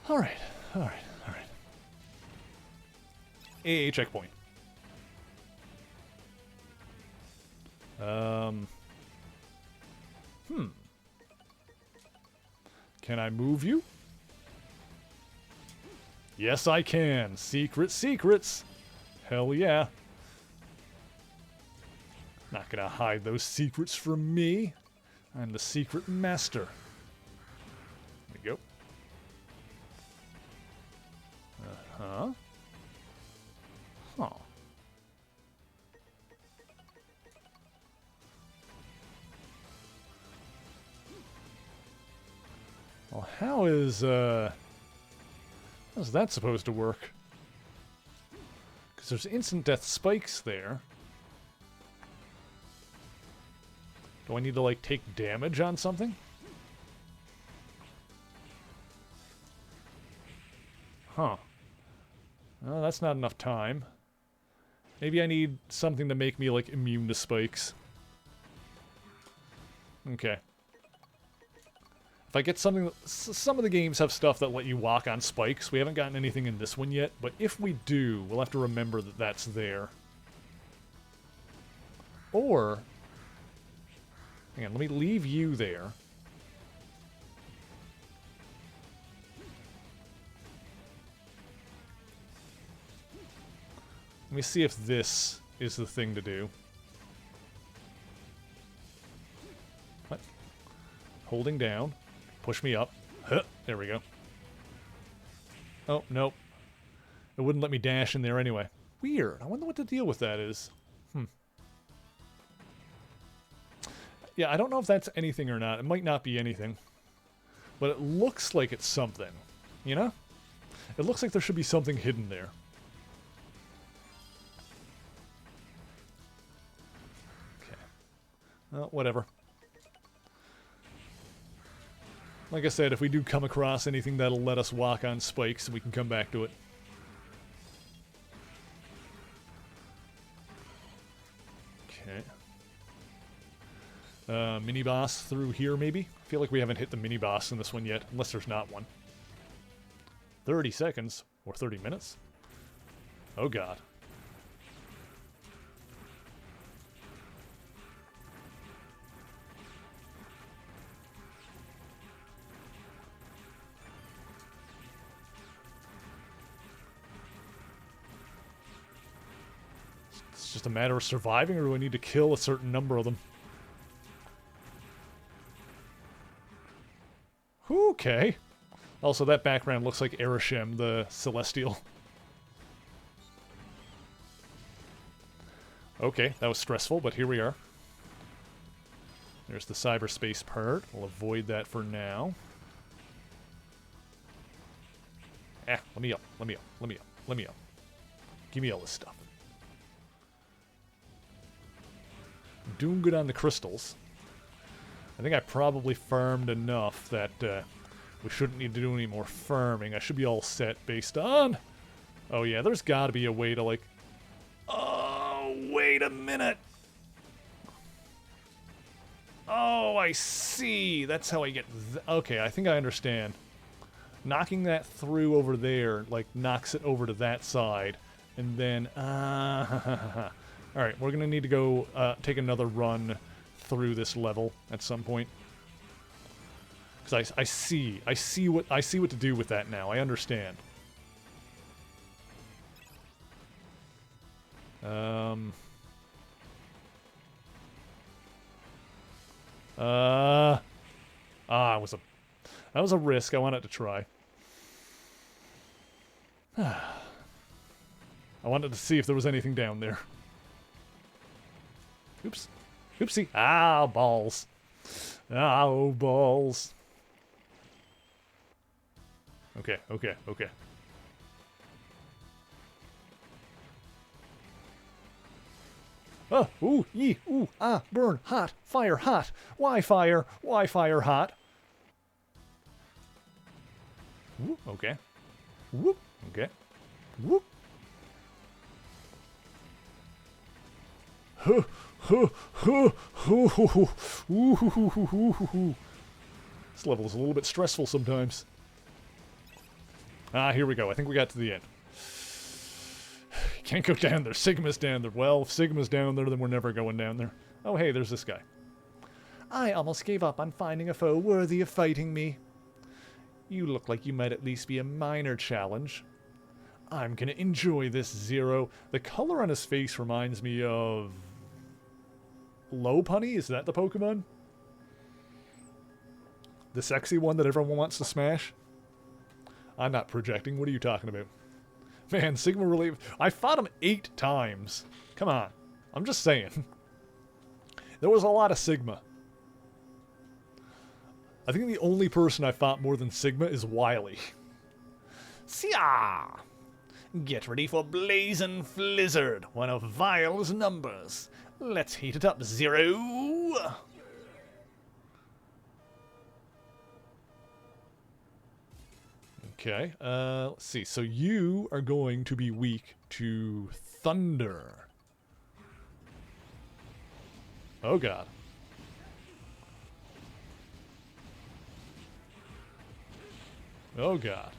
Alright, alright, alright. AA checkpoint. Can I move you? Yes, I can. Secret secrets. Hell yeah. Not gonna hide those secrets from me. I'm the secret master. There we go. Uh-huh. Huh. Well, how's that supposed to work? Because there's instant death spikes there. Do I need to, like, take damage on something? Huh. Well, that's not enough time. Maybe I need something to make me, like, immune to spikes. Okay. If I get something... Some of the games have stuff that let you walk on spikes. We haven't gotten anything in this one yet, but if we do, we'll have to remember that that's there. Or... Hang on, let me leave you there. Let me see if this is the thing to do. What? Holding down. Push me up. Huh, there we go. Oh, nope. It wouldn't let me dash in there anyway. Weird. I wonder what the deal with that is. Yeah, I don't know if that's anything or not. It might not be anything. But it looks like it's something. You know? It looks like there should be something hidden there. Okay. Well, whatever. Like I said, if we do come across anything that'll let us walk on spikes, we can come back to it. Okay. Mini-boss through here, maybe? I feel like we haven't hit the mini-boss in this one yet, unless there's not one. 30 seconds? Or 30 minutes? Oh god. It's just a matter of surviving, or do I need to kill a certain number of them? Okay. Also, that background looks like Ereshkigal, the Celestial. Okay, that was stressful, but here we are. There's the cyberspace part. We'll avoid that for now. Let me up, let me up, let me up, let me up. Give me all this stuff. Doing good on the crystals. I think I probably farmed enough that we shouldn't need to do any more farming. I should be all set based on... Oh yeah, there's got to be a way to like... Oh, wait a minute! Oh, I see! That's how I get... Okay, I think I understand. Knocking that through over there, like, knocks it over to that side. And then... Alright, we're gonna need to go take another run through this level at some point. Because I see what to do with that now. I understand. That was a risk. I wanted to try. I wanted to see if there was anything down there. Oops. Oopsie. Ah, balls. Oh, balls. Okay, okay, okay. Oh, ooh, yee, ooh, ah, burn, hot, fire, hot. Why fire? Why fire hot? Whoop, okay. Whoop, okay. Whoop. Huh, huh, huh, huh, huh, huh. Ooh, hoo, hoo, hoo, hoo, hoo, hoo. This level is a little bit stressful sometimes. Ah, here we go. I think we got to the end. Can't go down there. Sigma's down there. Well, if Sigma's down there, then we're never going down there. Oh, hey, there's this guy. I almost gave up on finding a foe worthy of fighting me. You look like you might at least be a minor challenge. I'm gonna enjoy this, Zero. The color on his face reminds me of... Lopunny? Is that the Pokemon? The sexy one that everyone wants to smash? I'm not projecting. What are you talking about? Man, Sigma really... I fought him 8 times. Come on. I'm just saying. There was a lot of Sigma. I think the only person I fought more than Sigma is Wily. Sia! Get ready for Blazin' Flizzard, one of Vile's numbers. Let's heat it up, Zero! Okay, let's see. So you are going to be weak to thunder. Oh god. Oh god.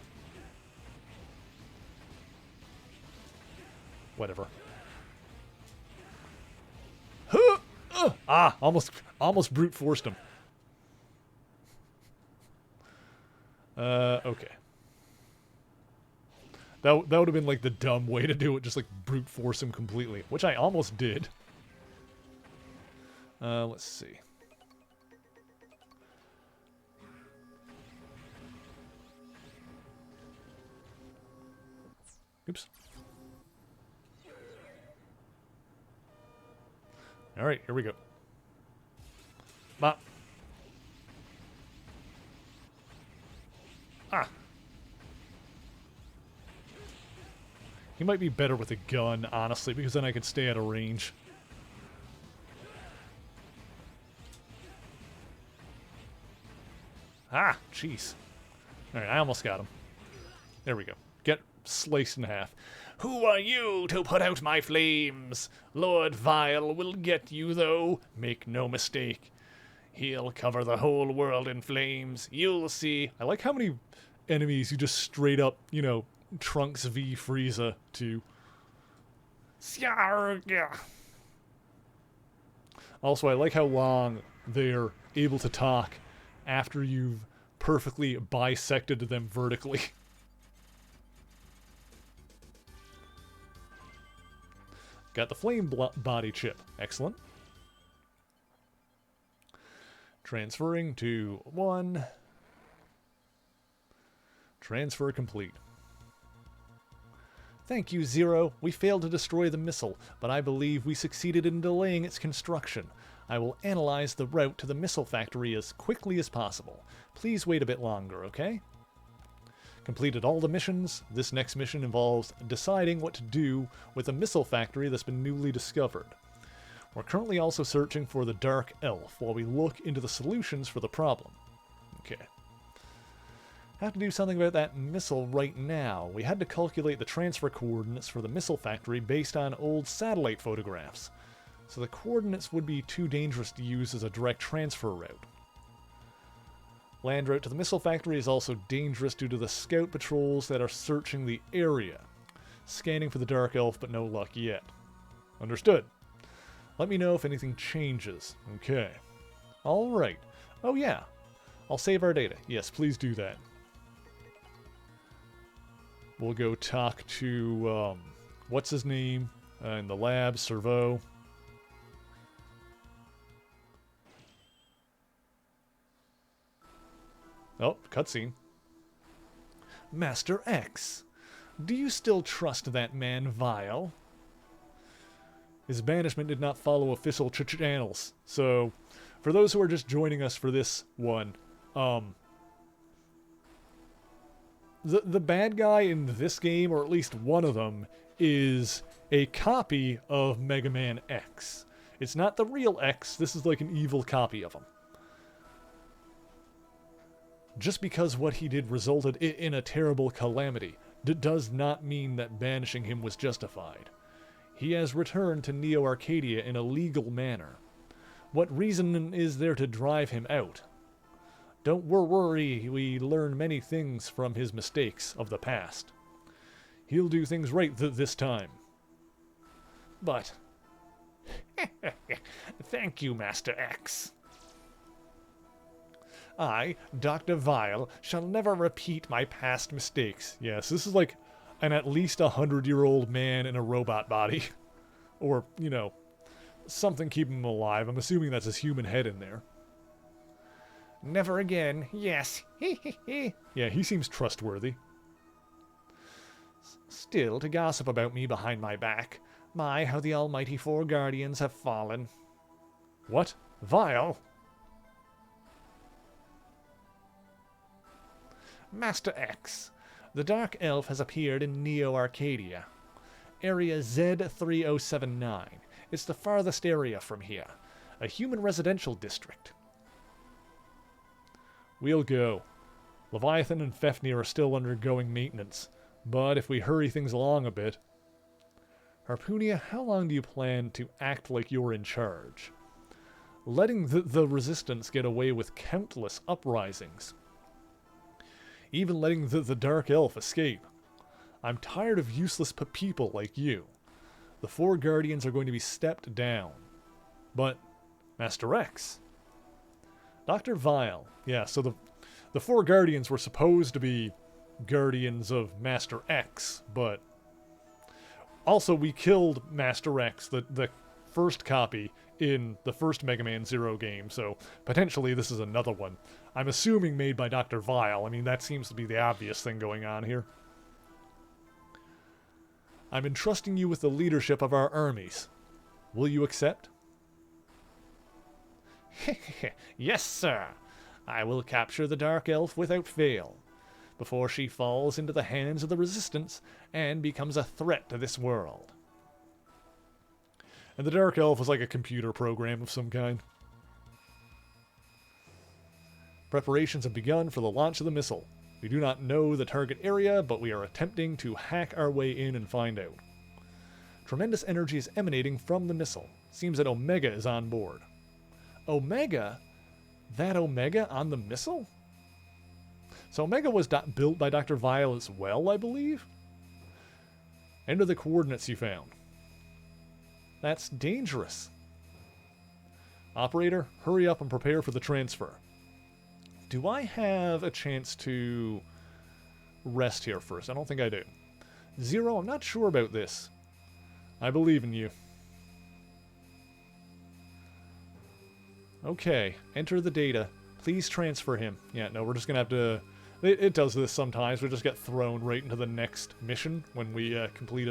Whatever. Ah, almost brute forced him. Okay. That would have been like the dumb way to do it, just like brute force him completely, which I almost did. Let's see. Oops. All right, here we go. Bop. Ah. He might be better with a gun, honestly, because then I could stay out of range. Ah, jeez. Alright, I almost got him. There we go. Get sliced in half. Who are you to put out my flames? Lord Vile will get you, though. Make no mistake. He'll cover the whole world in flames. You'll see. I like how many enemies you just straight up, you know, Trunks v Frieza to. Also, I like how long they're able to talk after you've perfectly bisected them vertically. Got the flame body chip. Excellent. Transferring to 1. Transfer complete. Thank you, Zero. We failed to destroy the missile, but I believe we succeeded in delaying its construction. I will analyze the route to the missile factory as quickly as possible. Please wait a bit longer, okay? Completed all the missions. This next mission involves deciding what to do with the missile factory that's been newly discovered. We're currently also searching for the Dark Elf while we look into the solutions for the problem. Okay. Have to do something about that missile right now. We had to calculate the transfer coordinates for the missile factory based on old satellite photographs. So the coordinates would be too dangerous to use as a direct transfer route. Land route to the missile factory is also dangerous due to the scout patrols that are searching the area. Scanning for the Dark Elf, but no luck yet. Understood. Let me know if anything changes. Okay. Alright. Oh yeah. I'll save our data. Yes, please do that. We'll go talk to, what's his name? In the lab, Servo. Oh, cutscene. Master X, do you still trust that man Vile? His banishment did not follow official channels, so for those who are just joining us for this one, the bad guy in this game, or at least one of them, is a copy of Mega Man X. It's not the real X, this is like an evil copy of him. Just because what he did resulted in a terrible calamity does not mean that banishing him was justified. He has returned to Neo Arcadia in a legal manner. What reason is there to drive him out? Don't worry, we learn many things from his mistakes of the past. He'll do things right this time. But... Thank you, Master X. I, Dr. Vile, shall never repeat my past mistakes. Yes, this is like an at least 100-year-old man in a robot body. Or, you know, something keeping him alive. I'm assuming that's his human head in there. Never again, yes. Yeah, he seems trustworthy. Still to gossip about me behind my back. My, how the almighty 4 guardians have fallen. What? Vile? Master X, the Dark Elf has appeared in Neo Arcadia. Area Z3079. It's the farthest area from here. A human residential district. We'll go. Leviathan and Fafnir are still undergoing maintenance, but if we hurry things along a bit... Harpunia, how long do you plan to act like you're in charge? Letting the Resistance get away with countless uprisings. Even letting the Dark Elf escape. I'm tired of useless people like you. The 4 Guardians are going to be stepped down. But, Master X... Dr. Vile. Yeah, so the 4 Guardians were supposed to be Guardians of Master X, but... Also, we killed Master X, the first copy, in the first Mega Man Zero game, so potentially this is another one. I'm assuming made by Dr. Vile. I mean, that seems to be the obvious thing going on here. I'm entrusting you with the leadership of our armies. Will you accept? Yes, sir. I will capture the Dark Elf without fail, before she falls into the hands of the Resistance and becomes a threat to this world. And the Dark Elf is like a computer program of some kind. Preparations have begun for the launch of the missile. We do not know the target area, but we are attempting to hack our way in and find out. Tremendous energy is emanating from the missile. Seems that Omega is on board. Omega? That Omega on the missile? So Omega was built by Dr. Vile as well, I believe? Enter the coordinates you found. That's dangerous. Operator, hurry up and prepare for the transfer. Do I have a chance to rest here first? I don't think I do. Zero, I'm not sure about this. I believe in you. Okay, enter the data. Please transfer him. Yeah, no, we're just gonna have to... It does this sometimes. We just get thrown right into the next mission when we complete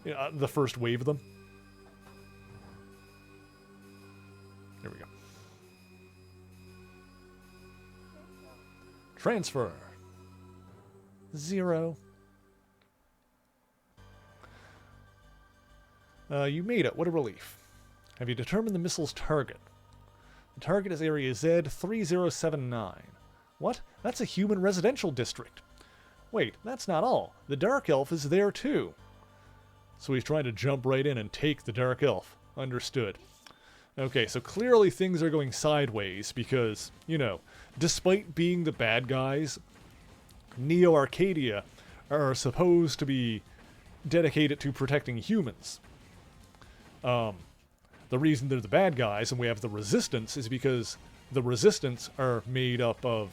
the first wave of them. Here we go. Transfer. 0. You made it. What a relief. Have you determined the missile's target? The target is Area Z3079. What? That's a human residential district. Wait, that's not all. The Dark Elf is there too. So he's trying to jump right in and take the Dark Elf. Understood. Okay, so clearly things are going sideways because, you know, despite being the bad guys, Neo Arcadia are supposed to be dedicated to protecting humans. The reason they're the bad guys and we have the Resistance is because the Resistance are made up of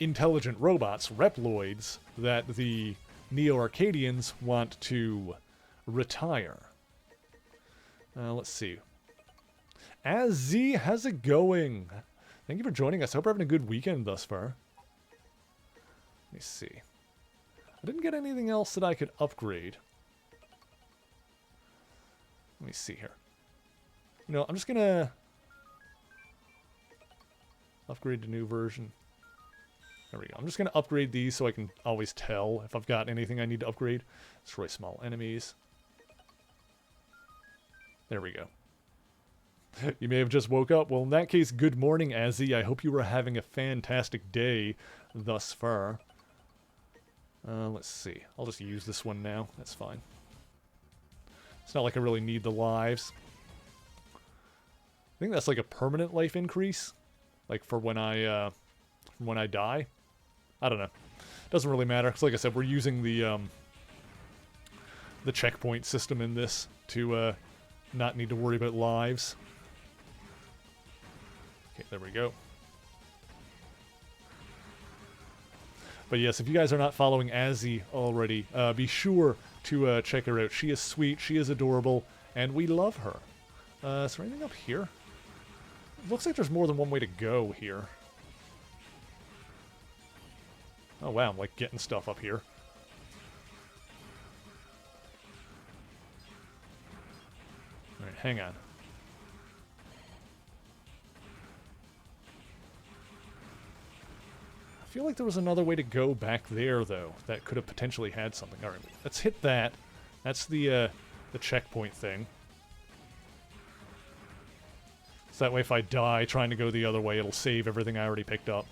intelligent robots, Reploids, that the Neo-Arcadians want to retire. Let's see. Az, how's it going? Thank you for joining us. Hope you're having a good weekend thus far. Let me see. I didn't get anything else that I could upgrade. Let me see here. You know, I'm just gonna upgrade to new version. There we go. I'm just gonna upgrade these so I can always tell if I've got anything I need to upgrade. Destroy small enemies. There we go. You may have just woke up. Well, in that case, good morning, Azzy. I hope you were having a fantastic day thus far. Let's see. I'll just use this one now. That's fine. It's not like I really need the lives. I think that's like a permanent life increase. Like for when I die. I don't know. Doesn't really matter. Because like I said, we're using the checkpoint system in this to not need to worry about lives. Okay, there we go. But yes, if you guys are not following Azzy already, be sure to check her out. She is sweet, she is adorable, and we love her. Is there anything up here? It looks like there's more than one way to go here. Oh wow, I'm like getting stuff up here. Alright, hang on. I feel like there was another way to go back there, though, that could have potentially had something. Alright, let's hit that. That's the checkpoint thing. So that way if I die trying to go the other way, it'll save everything I already picked up.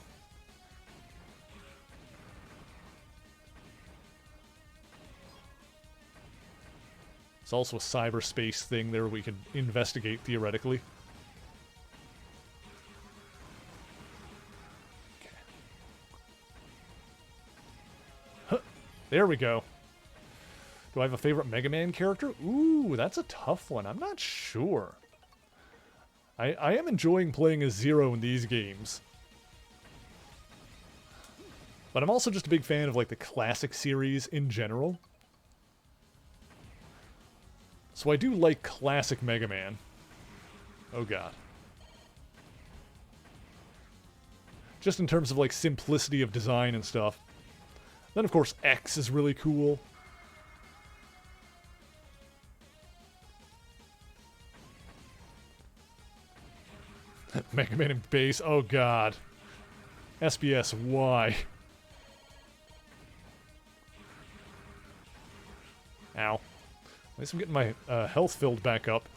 It's also a cyberspace thing there we can investigate, theoretically. Okay. Huh. There we go. Do I have a favorite Mega Man character? Ooh, that's a tough one. I'm not sure. I am enjoying playing as Zero in these games. But I'm also just a big fan of like the classic series in general. So I do like classic Mega Man. Oh god. Just in terms of like simplicity of design and stuff. Then of course X is really cool. Mega Man and base, oh god. SBS, why? Ow. At least I'm getting my health filled back up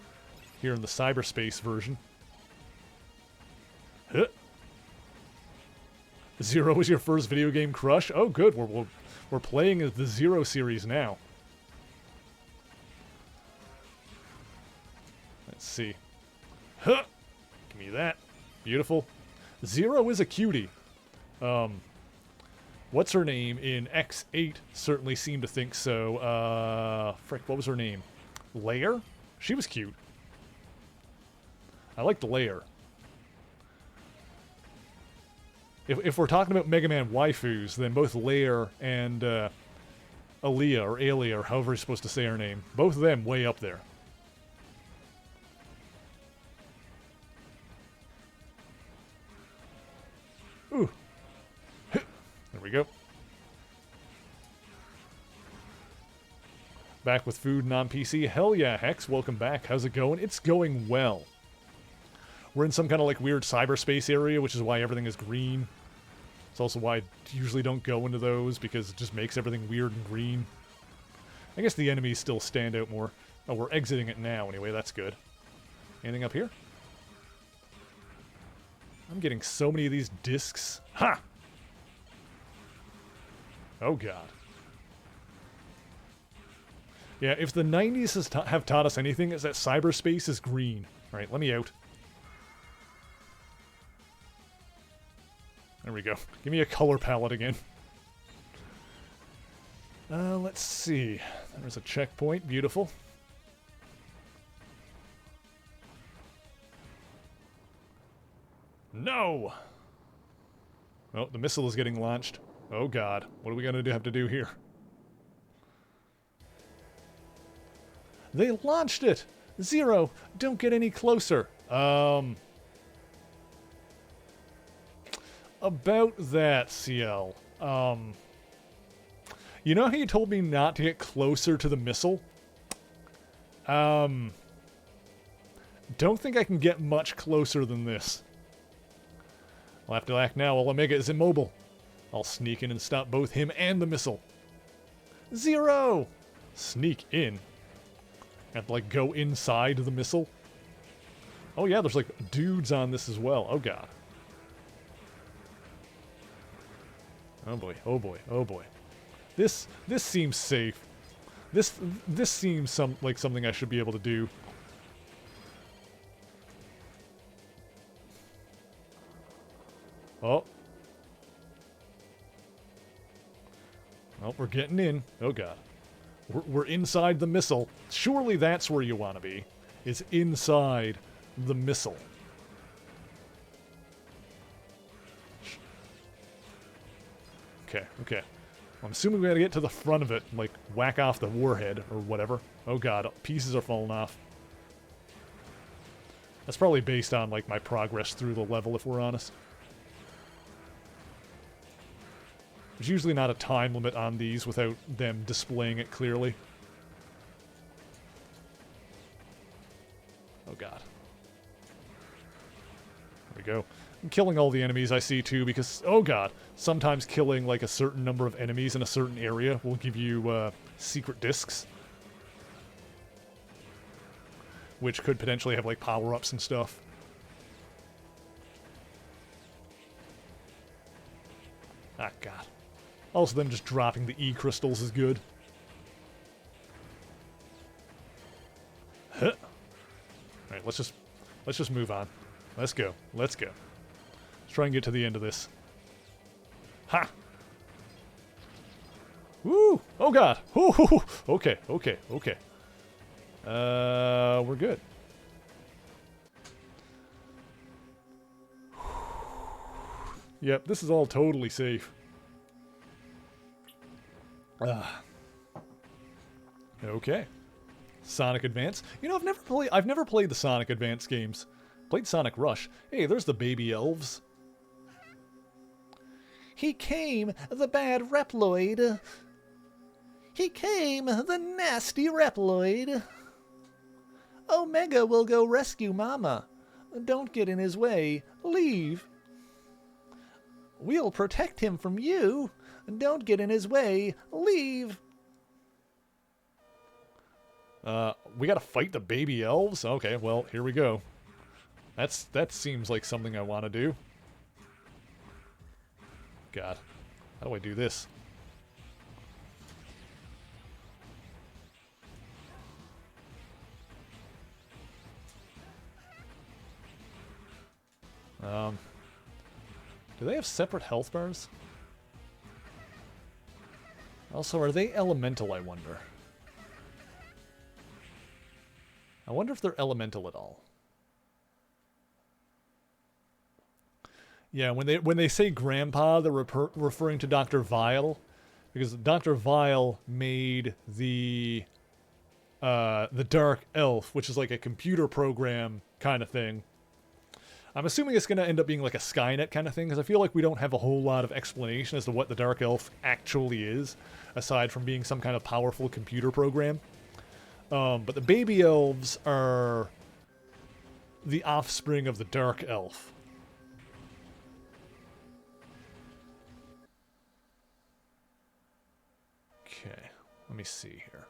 here in the cyberspace version. Huh. Zero was your first video game crush? Oh good, we're playing as the Zero series now. Let's see. Huh. Give me that. Beautiful. Zero is a cutie. What's her name in X8 certainly seemed to think so. Frick, what was her name? Lair? She was cute. I liked Lair. If we're talking about Mega Man waifus, then both Lair and Aaliyah, or Alia, or however you're supposed to say her name, both of them way up there. Back with food and on PC. Hell yeah, Hex. Welcome back. How's it going? It's going well. We're in some kind of like weird cyberspace area, which is why everything is green. It's also why I usually don't go into those, because it just makes everything weird and green. I guess the enemies still stand out more. Oh, we're exiting it now anyway. That's good. Anything up here? I'm getting so many of these discs. Ha! Oh, God. Yeah, if the 90s have taught us anything, it's that cyberspace is green. Alright, let me out. There we go. Give me a color palette again. Let's see. There's a checkpoint. Beautiful. No! Oh, the missile is getting launched. Oh, God. What are we going to have to do here? They launched it! Zero! Don't get any closer. About that, CL. You know how you told me not to get closer to the missile? Don't think I can get much closer than this. I'll have to act now while Omega is immobile. I'll sneak in and stop both him and the missile. Zero! Sneak in? Have to, like, go inside the missile? Oh yeah, there's, like, dudes on this as well. Oh, God. Oh, boy. Oh, boy. Oh, boy. This seems safe. This seems like something I should be able to do. Oh. Oh, we're getting in. Oh, God. We're inside the missile. Surely that's where you want to be. Is inside the missile. Okay, okay. I'm assuming we gotta get to the front of it, like, whack off the warhead, or whatever. Oh, God. Pieces are falling off. That's probably based on, like, my progress through the level, if we're honest. There's usually not a time limit on these without them displaying it clearly. Oh, God. There we go. I'm killing all the enemies I see, too, because, oh, God, sometimes killing, like, a certain number of enemies in a certain area will give you, secret discs. Which could potentially have, like, power-ups and stuff. Ah, God. Also, them just dropping the E-crystals is good. Huh. Alright, let's just move on. Let's go. Let's go. Let's try and get to the end of this. Ha! Woo! Oh, God! Ooh, okay, okay, okay. We're good. Yep, this is all totally safe. Okay. Sonic Advance. You know, I've never played the Sonic Advance games. Played Sonic Rush. Hey, there's the baby elves. He came, the bad Reploid. He came, the nasty Reploid. Omega will go rescue Mama. Don't get in his way. Leave. We'll protect him from you. Don't get in his way. Leave. We gotta fight the baby elves? Okay, well, here we go. That seems like something I want to do. God. How do I do this? Do they have separate health bars? Also, are they elemental, I wonder? I wonder if they're elemental at all. Yeah, when they say Grandpa, they're referring to Dr. Vile, because Dr. Vile made the Dark Elf, which is like a computer program kind of thing. I'm assuming it's going to end up being like a Skynet kind of thing, because I feel like we don't have a whole lot of explanation as to what the Dark Elf actually is, aside from being some kind of powerful computer program. But the baby elves are the offspring of the Dark Elf. Okay, let me see here.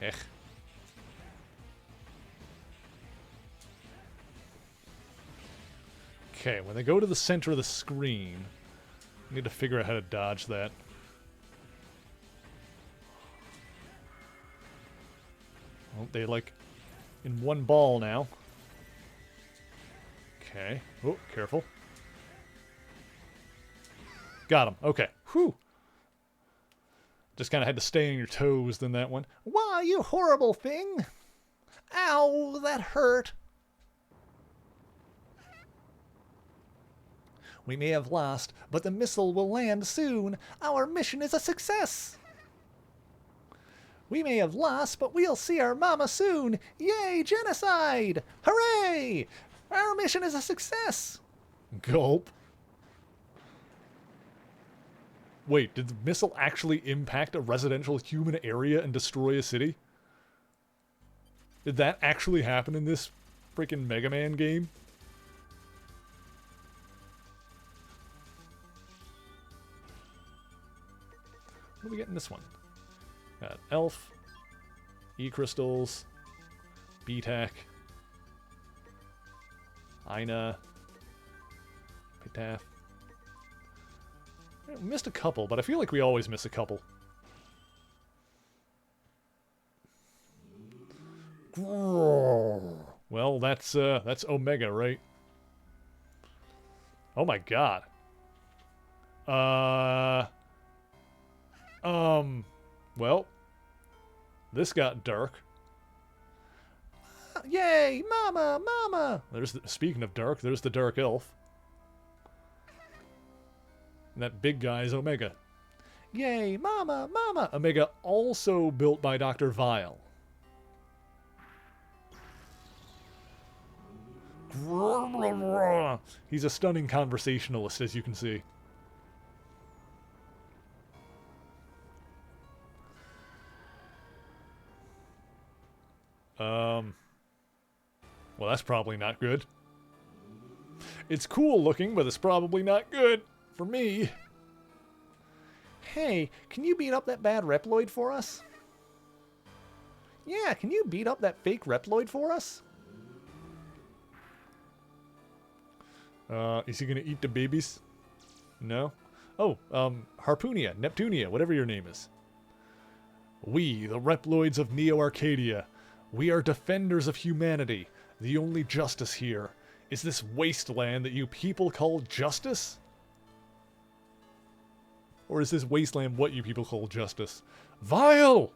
Ech. Okay, when they go to the center of the screen, I need to figure out how to dodge that. Well, they like in one ball now. Okay. Oh, careful. Got him. Okay. Whew. Just kind of had to stay on your toes than that one. Why, you horrible thing! Ow, that hurt! We may have lost, but the missile will land soon. Our mission is a success! We may have lost, but we'll see our mama soon. Yay, genocide! Hooray! Our mission is a success! Gulp. Wait, did the missile actually impact a residential human area and destroy a city? Did that actually happen in this freaking Mega Man game? What do we get in this one? Got Elf, E-Crystals, B-Tac, Ina, Pitaf. We missed a couple, but I feel like we always miss a couple. Well, that's Omega, right? Oh my god. Well, this got dark. Yay, mama, mama! Speaking of dark, there's the Dark Elf. And that big guy is Omega. Yay, mama, mama! Omega also built by Dr. Vile. He's a stunning conversationalist, as you can see. Well, that's probably not good. It's cool looking, but it's probably not good. For me. Hey, can you beat up that bad Reploid for us? Yeah, can you beat up that fake Reploid for us? Is he gonna eat the babies? No? Oh, Harpunia, Neptunia, whatever your name is. We, the Reploids of Neo Arcadia, we are defenders of humanity. The only justice here is this wasteland that you people call justice? Or is this wasteland what you people call justice? Vile!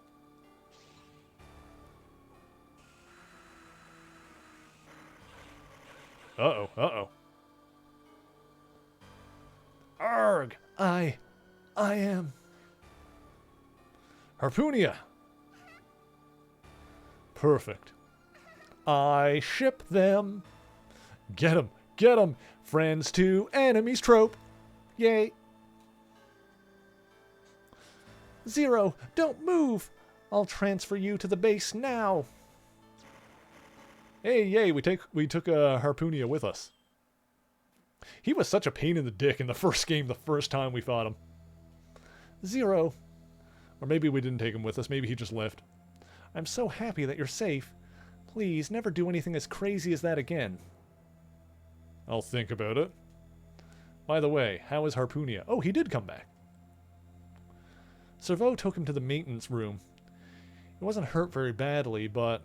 Uh-oh, uh-oh. Arg! I am... Harpunia! Perfect. I ship them. Get 'em, get 'em! Friends to enemies trope. Yay! Zero, don't move! I'll transfer you to the base now. Hey, yay, we took Harpunia with us. He was such a pain in the dick in the first game the first time we fought him. Zero. Or maybe we didn't take him with us, maybe he just left. I'm so happy that you're safe. Please, never do anything as crazy as that again. I'll think about it. By the way, how is Harpunia? Oh, he did come back. Servo took him to the maintenance room. He wasn't hurt very badly, but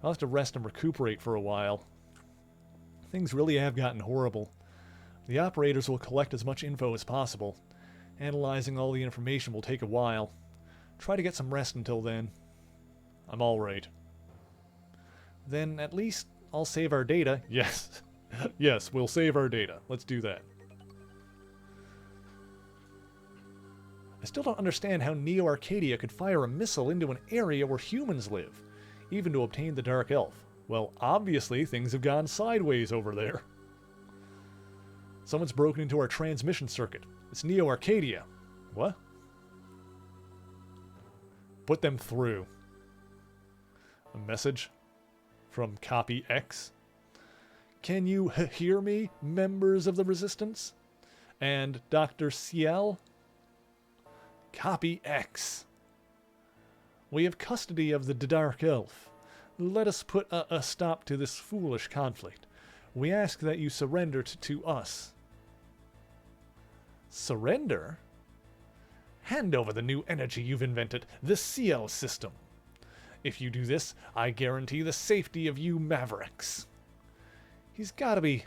I'll have to rest and recuperate for a while. Things really have gotten horrible. The operators will collect as much info as possible. Analyzing all the information will take a while. Try to get some rest until then. I'm alright. Then at least I'll save our data. Yes. Yes, we'll save our data. Let's do that. I still don't understand how Neo Arcadia could fire a missile into an area where humans live, even to obtain the Dark Elf. Well, obviously things have gone sideways over there. Someone's broken into our transmission circuit. It's Neo Arcadia. What? Put them through. A message from Copy X. Can you hear me, members of the Resistance? And Dr. Ciel? Copy X. We have custody of the Dark Elf. Let us put a stop to this foolish conflict. We ask that you surrender to us. Surrender? Hand over the new energy you've invented, the Ciel system. If you do this, I guarantee the safety of you Mavericks. He's gotta be.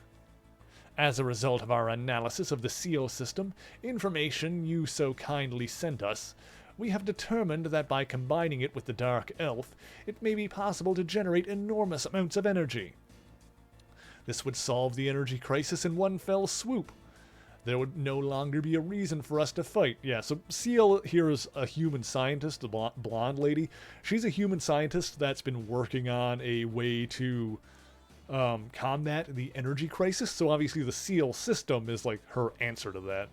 As a result of our analysis of the Ciel system, information you so kindly sent us, we have determined that by combining it with the Dark Elf, it may be possible to generate enormous amounts of energy. This would solve the energy crisis in one fell swoop. There would no longer be a reason for us to fight. Yeah, so Ciel here is a human scientist, a blonde lady. She's a human scientist that's been working on a way to combat the energy crisis. So obviously the Ciel system is like her answer to that.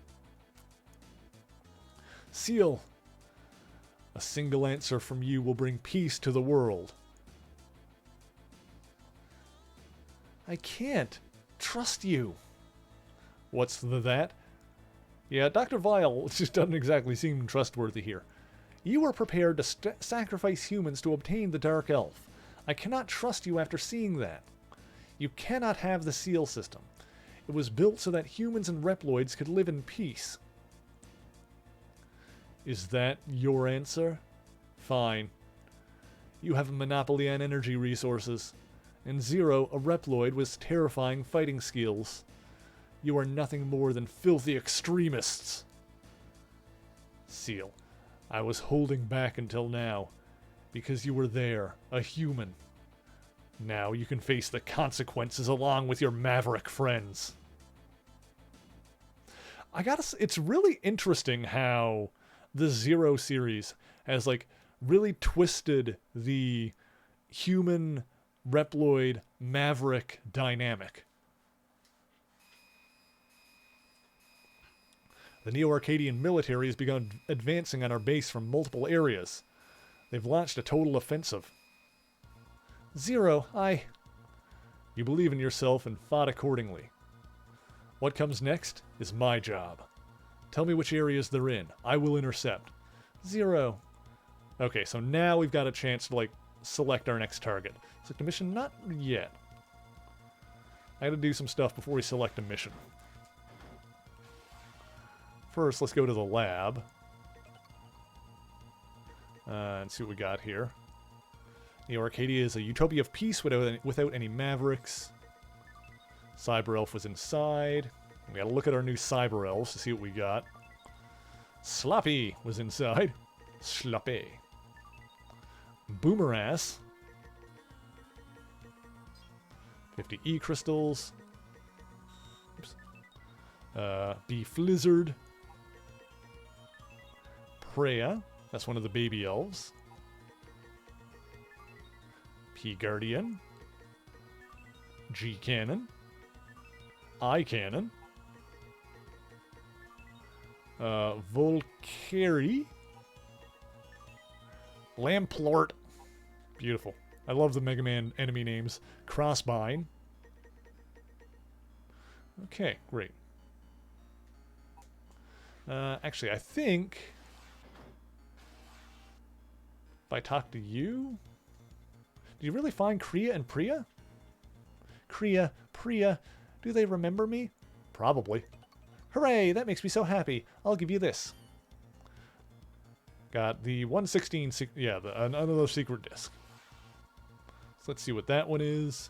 Ciel, a single answer from you will bring peace to the world. I can't trust you. What's that? Yeah, Dr. Vile just doesn't exactly seem trustworthy here. You are prepared to sacrifice humans to obtain the Dark Elf. I cannot trust you after seeing that. You cannot have the Ciel system. It was built so that humans and Reploids could live in peace. Is that your answer? Fine. You have a monopoly on energy resources. And Zero, a Reploid with terrifying fighting skills. You are nothing more than filthy extremists. Ciel, I was holding back until now, because you were there, a human. Now you can face the consequences along with your maverick friends. I gotta say, it's really interesting how the Zero series has, like, really twisted the human Reploid maverick dynamic. The Neo-Arcadian military has begun advancing on our base from multiple areas. They've launched a total offensive. Zero, You believe in yourself and fought accordingly. What comes next is my job. Tell me which areas they're in. I will intercept. Zero. Okay, so now we've got a chance to, like, select our next target. Select a mission? Not yet. I gotta do some stuff before we select a mission. First, let's go to the lab. And see what we got here. Neo Arcadia is a utopia of peace without any mavericks. Cyber Elf was inside. We gotta look at our new Cyber Elves to see what we got. Sloppy was inside. Sloppy. Boomerass. 50 E crystals. Oops. Beef Lizard. Freya, that's one of the baby elves. P Guardian. G Cannon. I Cannon. Volkeri. Lamplort. Beautiful. I love the Mega Man enemy names. Crossbine. Okay, great. Actually, I think if I talk to you... Do you really find Kriya and Priya? Kriya, Priya, do they remember me? Probably. Hooray, that makes me so happy. I'll give you this. Got the 116, yeah, another secret disc. So let's see what that one is.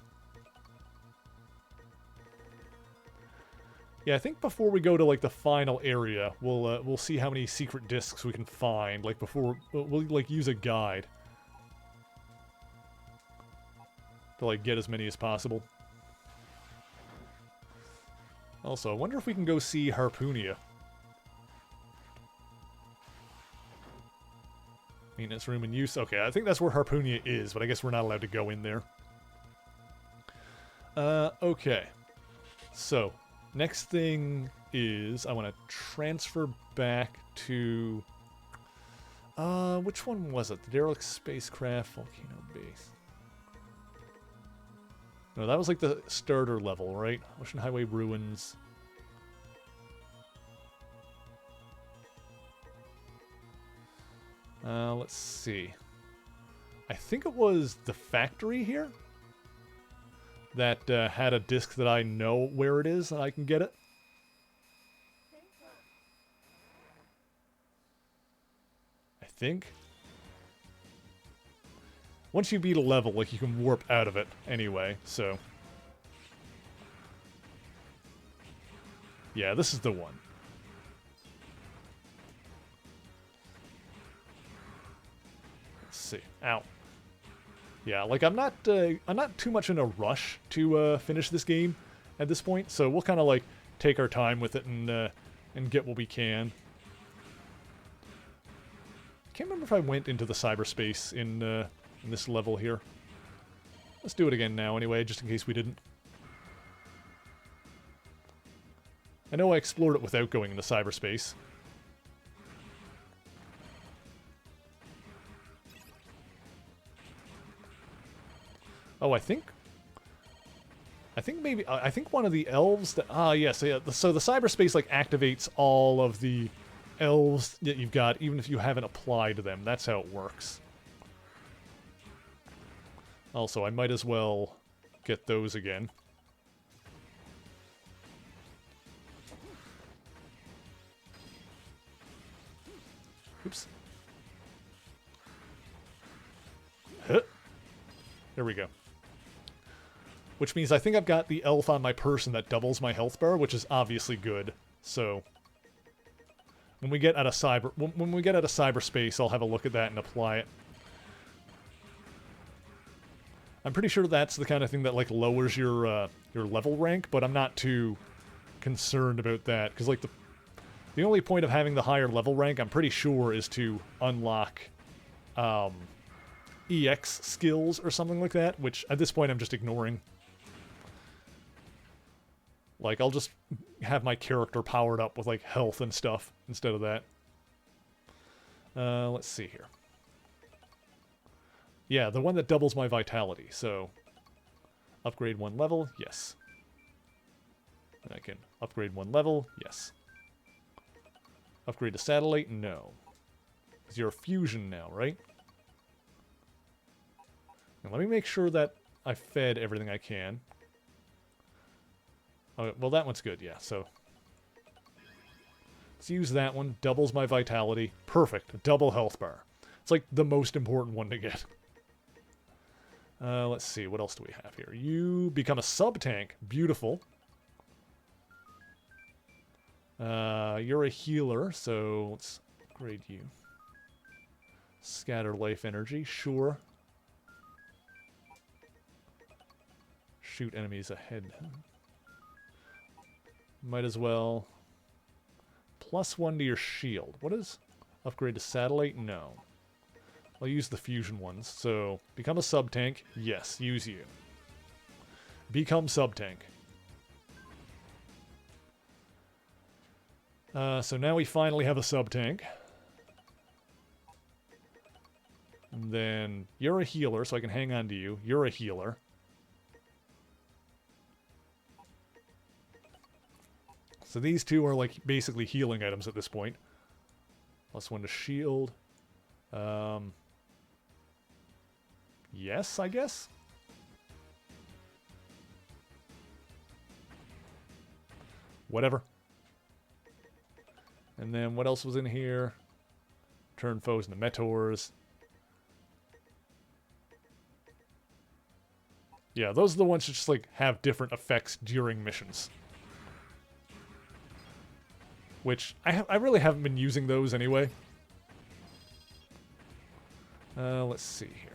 Yeah, I think before we go to, like, the final area, we'll see how many secret discs we can find. Like, before we'll like use a guide. to like get as many as possible. Also, I wonder if we can go see Harpoonia. Maintenance room in use. Okay, I think that's where Harpoonia is, but I guess we're not allowed to go in there. Okay. So, next thing is I want to transfer back to... which one was it? The derelict spacecraft, volcano base. No, that was like the starter level, right? Ocean Highway ruins. Let's see. I think it was the factory here that had a disc that I know where it is and I can get it. I think. Once you beat a level, like, you can warp out of it anyway, so. Yeah, this is the one. Let's see. Ow. Yeah, like, I'm not too much in a rush to finish this game at this point, so we'll kind of, like, take our time with it and get what we can. I can't remember if I went into the cyberspace in this level here. Let's do it again now anyway, just in case we didn't. I know I explored it without going into cyberspace. Oh, I think maybe... I think one of the elves that... Ah, yes. Yeah, so the cyberspace, like, activates all of the elves that you've got, even if you haven't applied them. That's how it works. Also, I might as well get those again. Oops. Huh. There we go. Which means I think I've got the elf on my person that doubles my health bar, which is obviously good. So when we get out of cyberspace, I'll have a look at that and apply it. I'm pretty sure that's the kind of thing that, like, lowers your level rank, but I'm not too concerned about that, because, like, the only point of having the higher level rank, I'm pretty sure, is to unlock EX skills or something like that, which at this point I'm just ignoring. Like, I'll just have my character powered up with, like, health and stuff instead of that. Let's see here. Yeah, the one that doubles my vitality, so... Upgrade one level, yes. And I can upgrade one level, yes. Upgrade to satellite, no. Because you're a fusion now, right? And let me make sure that I fed everything I can. Oh, well, that one's good, yeah, so... Let's use that one, doubles my vitality. Perfect, double health bar. It's like the most important one to get. Let's see, what else do we have here? You become a sub-tank. Beautiful. You're a healer, so let's upgrade you. Scatter life energy, sure. Shoot enemies ahead. Might as well. +1 to your shield. What is... Upgrade to satellite? No. I'll use the fusion ones. So, become a sub-tank. Yes, use you. Become sub-tank. So now we finally have a sub-tank. And then, you're a healer, so I can hang on to you. You're a healer. So these two are, like, basically healing items at this point. +1 to shield. Yes, I guess? Whatever. And then what else was in here? Turn foes into Meteors. Yeah, those are the ones that just, like, have different effects during missions. Which, I really haven't been using those anyway. Let's see here.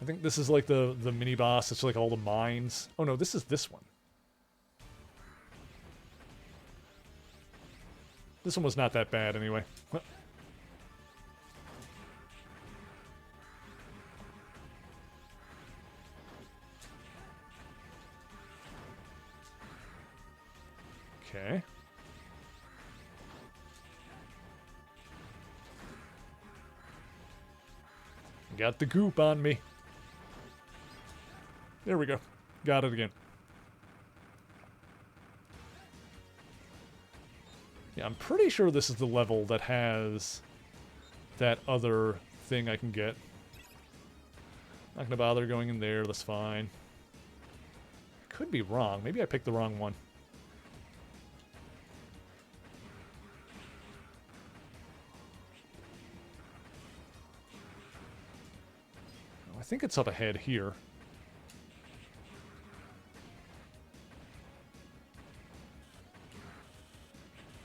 I think this is like the mini boss. It's like all the mines. Oh no, this is this one. This one was not that bad anyway. Okay. Got the goop on me. There we go. Got it again. Yeah, I'm pretty sure this is the level that has that other thing I can get. Not gonna bother going in there, that's fine. Could be wrong. Maybe I picked the wrong one. Oh, I think it's up ahead here.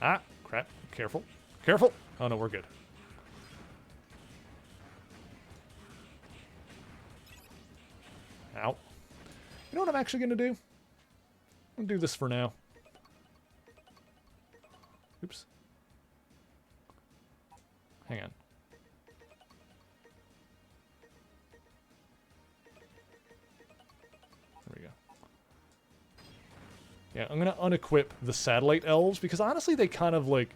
Ah, crap. Careful. Careful! Oh no, we're good. Ow. You know what I'm actually going to do? I'm going to do this for now. Oops. Hang on. There we go. Yeah, I'm going to unequip the satellite elves because honestly they kind of like...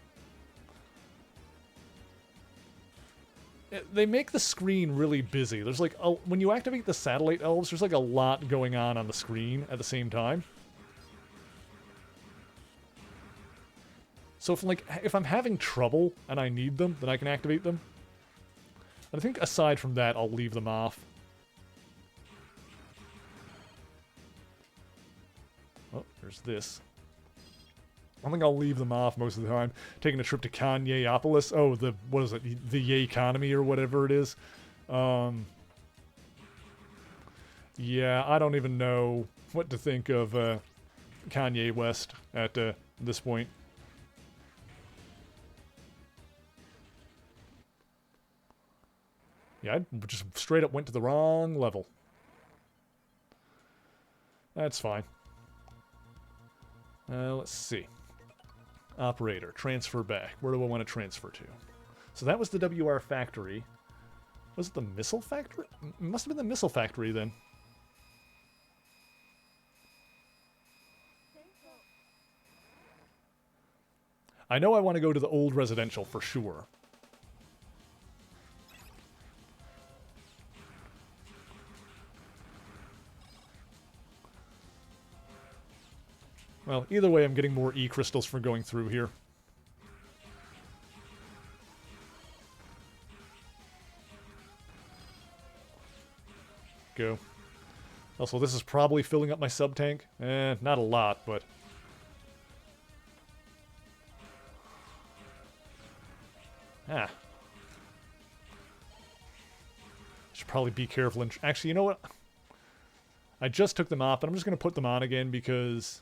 They make the screen really busy. There's like, when you activate the satellite elves, there's like a lot going on the screen at the same time. So if I'm having trouble and I need them, then I can activate them. But I think aside from that, I'll leave them off. Oh, there's this. I think I'll leave them off most of the time. Taking a trip to Kanyeopolis. Oh, what is it? The Ye economy or whatever it is. Yeah, I don't even know what to think of Kanye West at this point. Yeah, I just straight up went to the wrong level. That's fine. Let's see. Operator, transfer back. Where do I want to transfer to? So that was the WR factory. Was it the missile factory? Must have been the missile factory then. I know I want to go to the old residential for sure. Well, either way, I'm getting more E-crystals for going through here. Go. Also, this is probably filling up my sub-tank. Not a lot, but... Ah. Should probably be careful and... Actually, you know what? I just took them off, but I'm just going to put them on again because...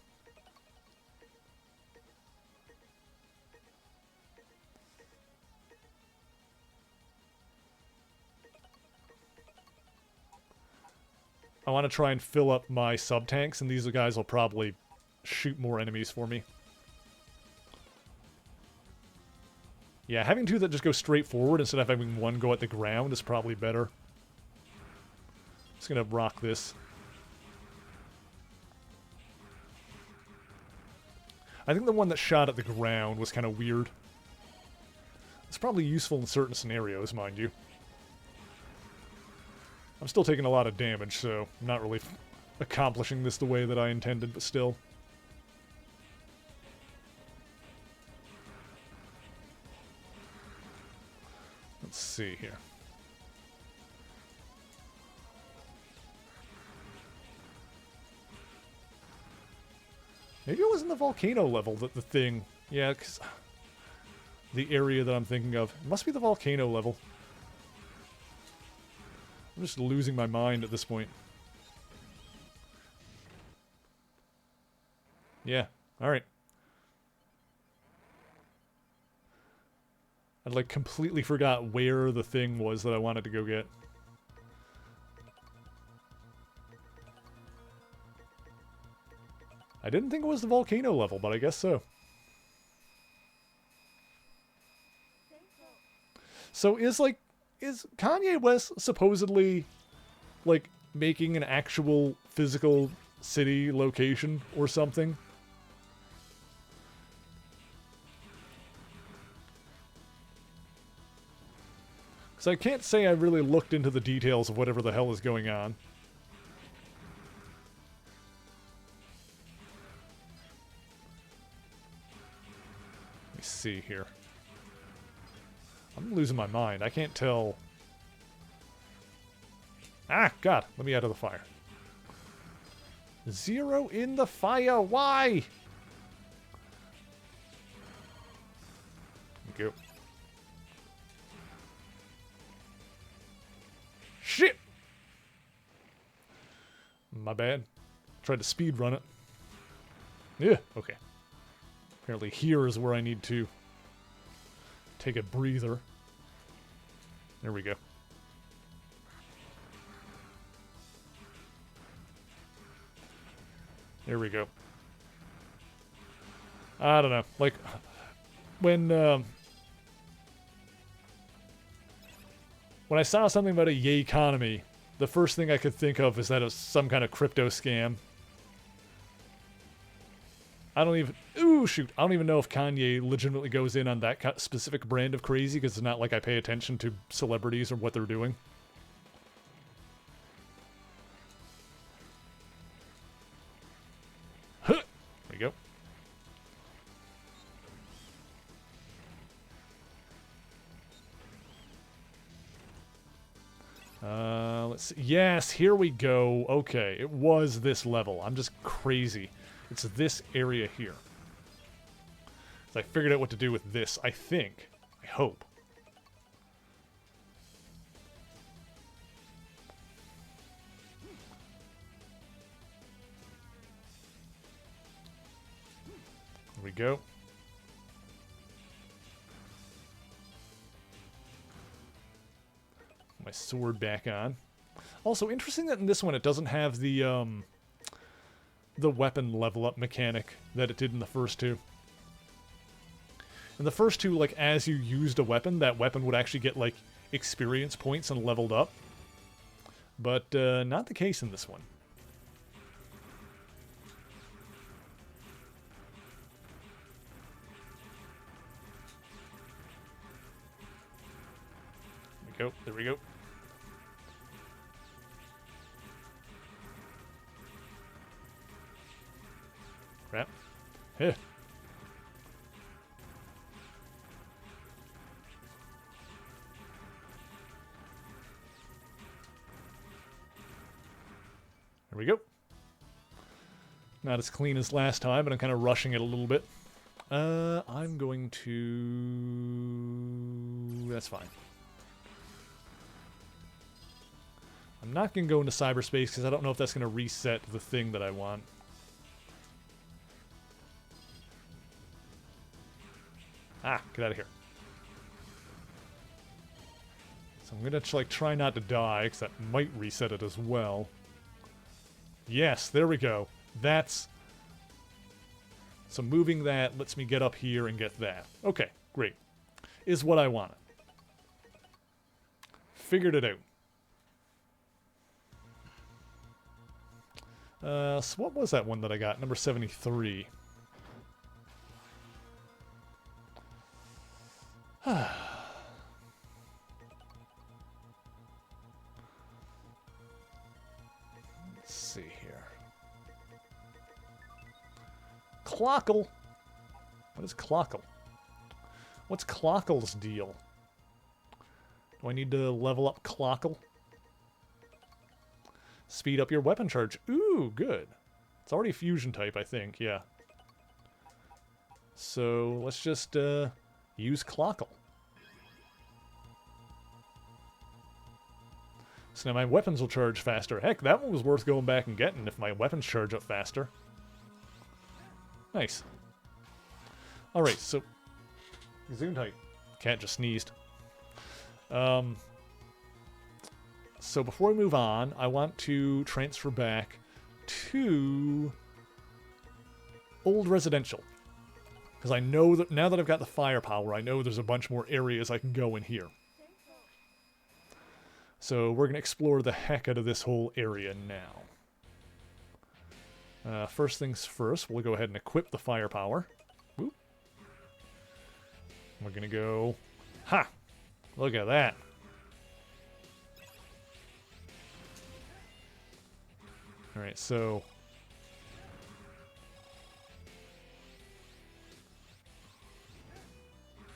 I want to try and fill up my sub-tanks, and these guys will probably shoot more enemies for me. Yeah, having two that just go straight forward instead of having one go at the ground is probably better. Just gonna rock this. I think the one that shot at the ground was kind of weird. It's probably useful in certain scenarios, mind you. I'm still taking a lot of damage, so I'm not really accomplishing this the way that I intended, but still. Let's see here. Maybe it was in the volcano level that the thing... Yeah, because... The area that I'm thinking of. It must be the volcano level. I'm just losing my mind at this point. Yeah, alright. I'd like completely forgot where the thing was that I wanted to go get. I didn't think it was the volcano level, but I guess so. So is Kanye West supposedly like making an actual physical city location or something? Because I can't say I really looked into the details of whatever the hell is going on. Let me see here. I'm losing my mind. I can't tell. Ah, God. Let me out of the fire. 0 in the fire. Why? Go. Shit! My bad. Tried to speed run it. Yeah, okay. Apparently here is where I need to take a breather. There we go. There we go. I don't know. Like, when I saw something about a yay economy, the first thing I could think of is that it was some kind of crypto scam. I don't even... Ooh, shoot. I don't even know if Kanye legitimately goes in on that specific brand of crazy, because it's not like I pay attention to celebrities or what they're doing. Huh. There we go. Let's see. Yes, here we go. Okay, it was this level. I'm just crazy. It's this area here. So I figured out what to do with this, I think. I hope. There we go. My sword back on. Also, interesting that in this one it doesn't have the weapon level up mechanic that it did in the first two. In the first two, like, as you used a weapon, that weapon would actually get, like, experience points and leveled up. But not the case in this one. There we go. There we go. Crap. Heh. There we go. Not as clean as last time, but I'm kind of rushing it a little bit. I'm going to... That's fine. I'm not going to go into cyberspace because I don't know if that's going to reset the thing that I want. Ah, get out of here. So I'm going to like try not to die because that might reset it as well. Yes, there we go. That's... So moving that lets me get up here and get that. Okay, great. Is what I wanted. Figured it out. So what was that one that I got? Number 73. Let's see here. Clockle. What is Clockle? What's Clockle's deal? Do I need to level up Clockle? Speed up your weapon charge. Ooh, good. It's already fusion type, I think, yeah. So let's just use Clockle. So now my weapons will charge faster. Heck, that one was worth going back and getting if my weapons charge up faster. Nice. Alright, so... Zoom tight. Cat just sneezed. So before we move on, I want to transfer back to old residential. Because I know that now that I've got the firepower, I know there's a bunch more areas I can go in here. So we're going to explore the heck out of this whole area now. First things first, we'll go ahead and equip the firepower. Whoop. We're going to go... Ha! Look at that. Alright, so...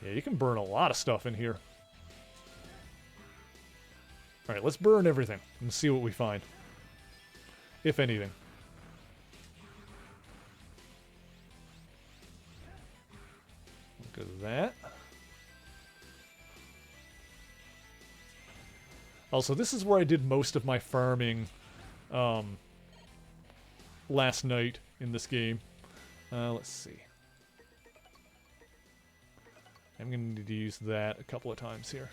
yeah, you can burn a lot of stuff in here. Alright, let's burn everything and see what we find. If anything. Look at that. Also, this is where I did most of my farming last night in this game. Let's see. I'm going to need to use that a couple of times here.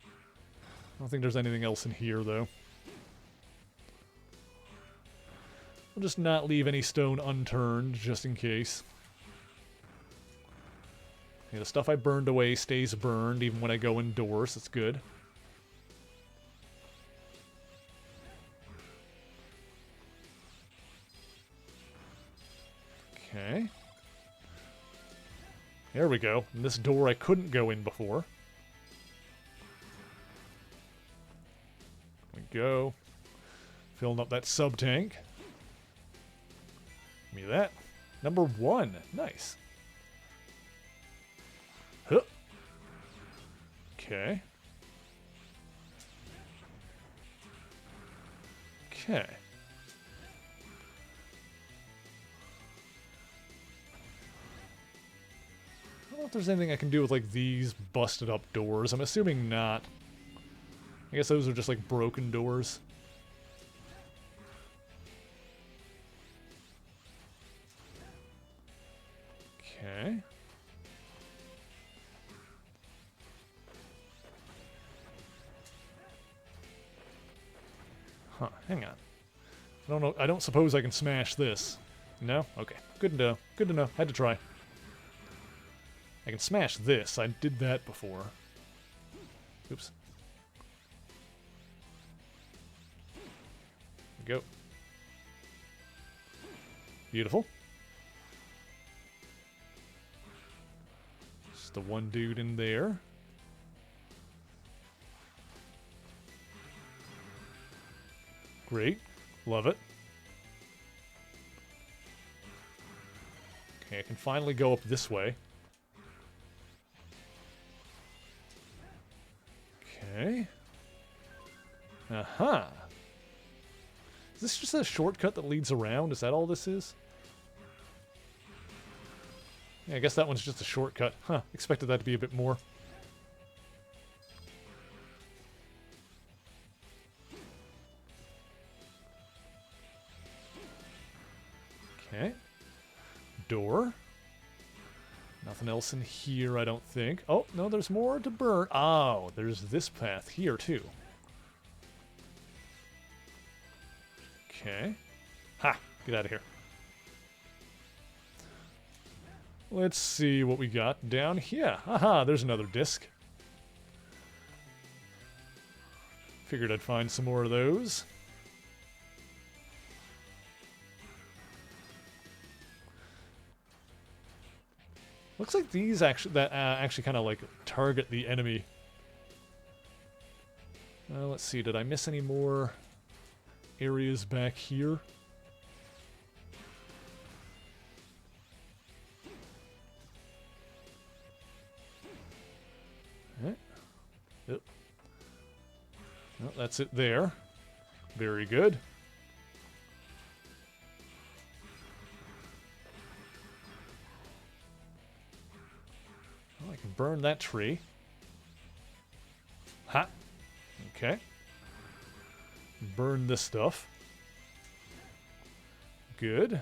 I don't think there's anything else in here, though. I'll just not leave any stone unturned, just in case. Yeah, the stuff I burned away stays burned, even when I go indoors. That's good. Okay. There we go. And this door I couldn't go in before. There we go. Filling up that sub-tank. Give me that. Number 1. Nice. Huh. Okay. Okay. I don't know if there's anything I can do with, like, these busted up doors. I'm assuming not. I guess those are just, like, broken doors. Okay. Huh, hang on. I don't know. I don't suppose I can smash this. No? Okay. Good to know. Good to know. Had to try. I can smash this. I did that before. Oops. There we go. Beautiful. Just the one dude in there. Great. Love it. Okay, I can finally go up this way. Okay. Aha. Is this just a shortcut that leads around? Is that all this is? Yeah, I guess that one's just a shortcut. Huh, expected that to be a bit more. Okay. Door. Nothing else in here, I don't think. Oh, no, there's more to burn. Oh, there's this path here, too. Okay. Ha! Get out of here. Let's see what we got down here. Aha, there's another disc. Figured I'd find some more of those. Looks like these actually kind of like target the enemy. Let's see, did I miss any more areas back here? Okay. Yep. Well, that's it there. Very good. Well, I can burn that tree. Ha! Okay. Burn this stuff. Good.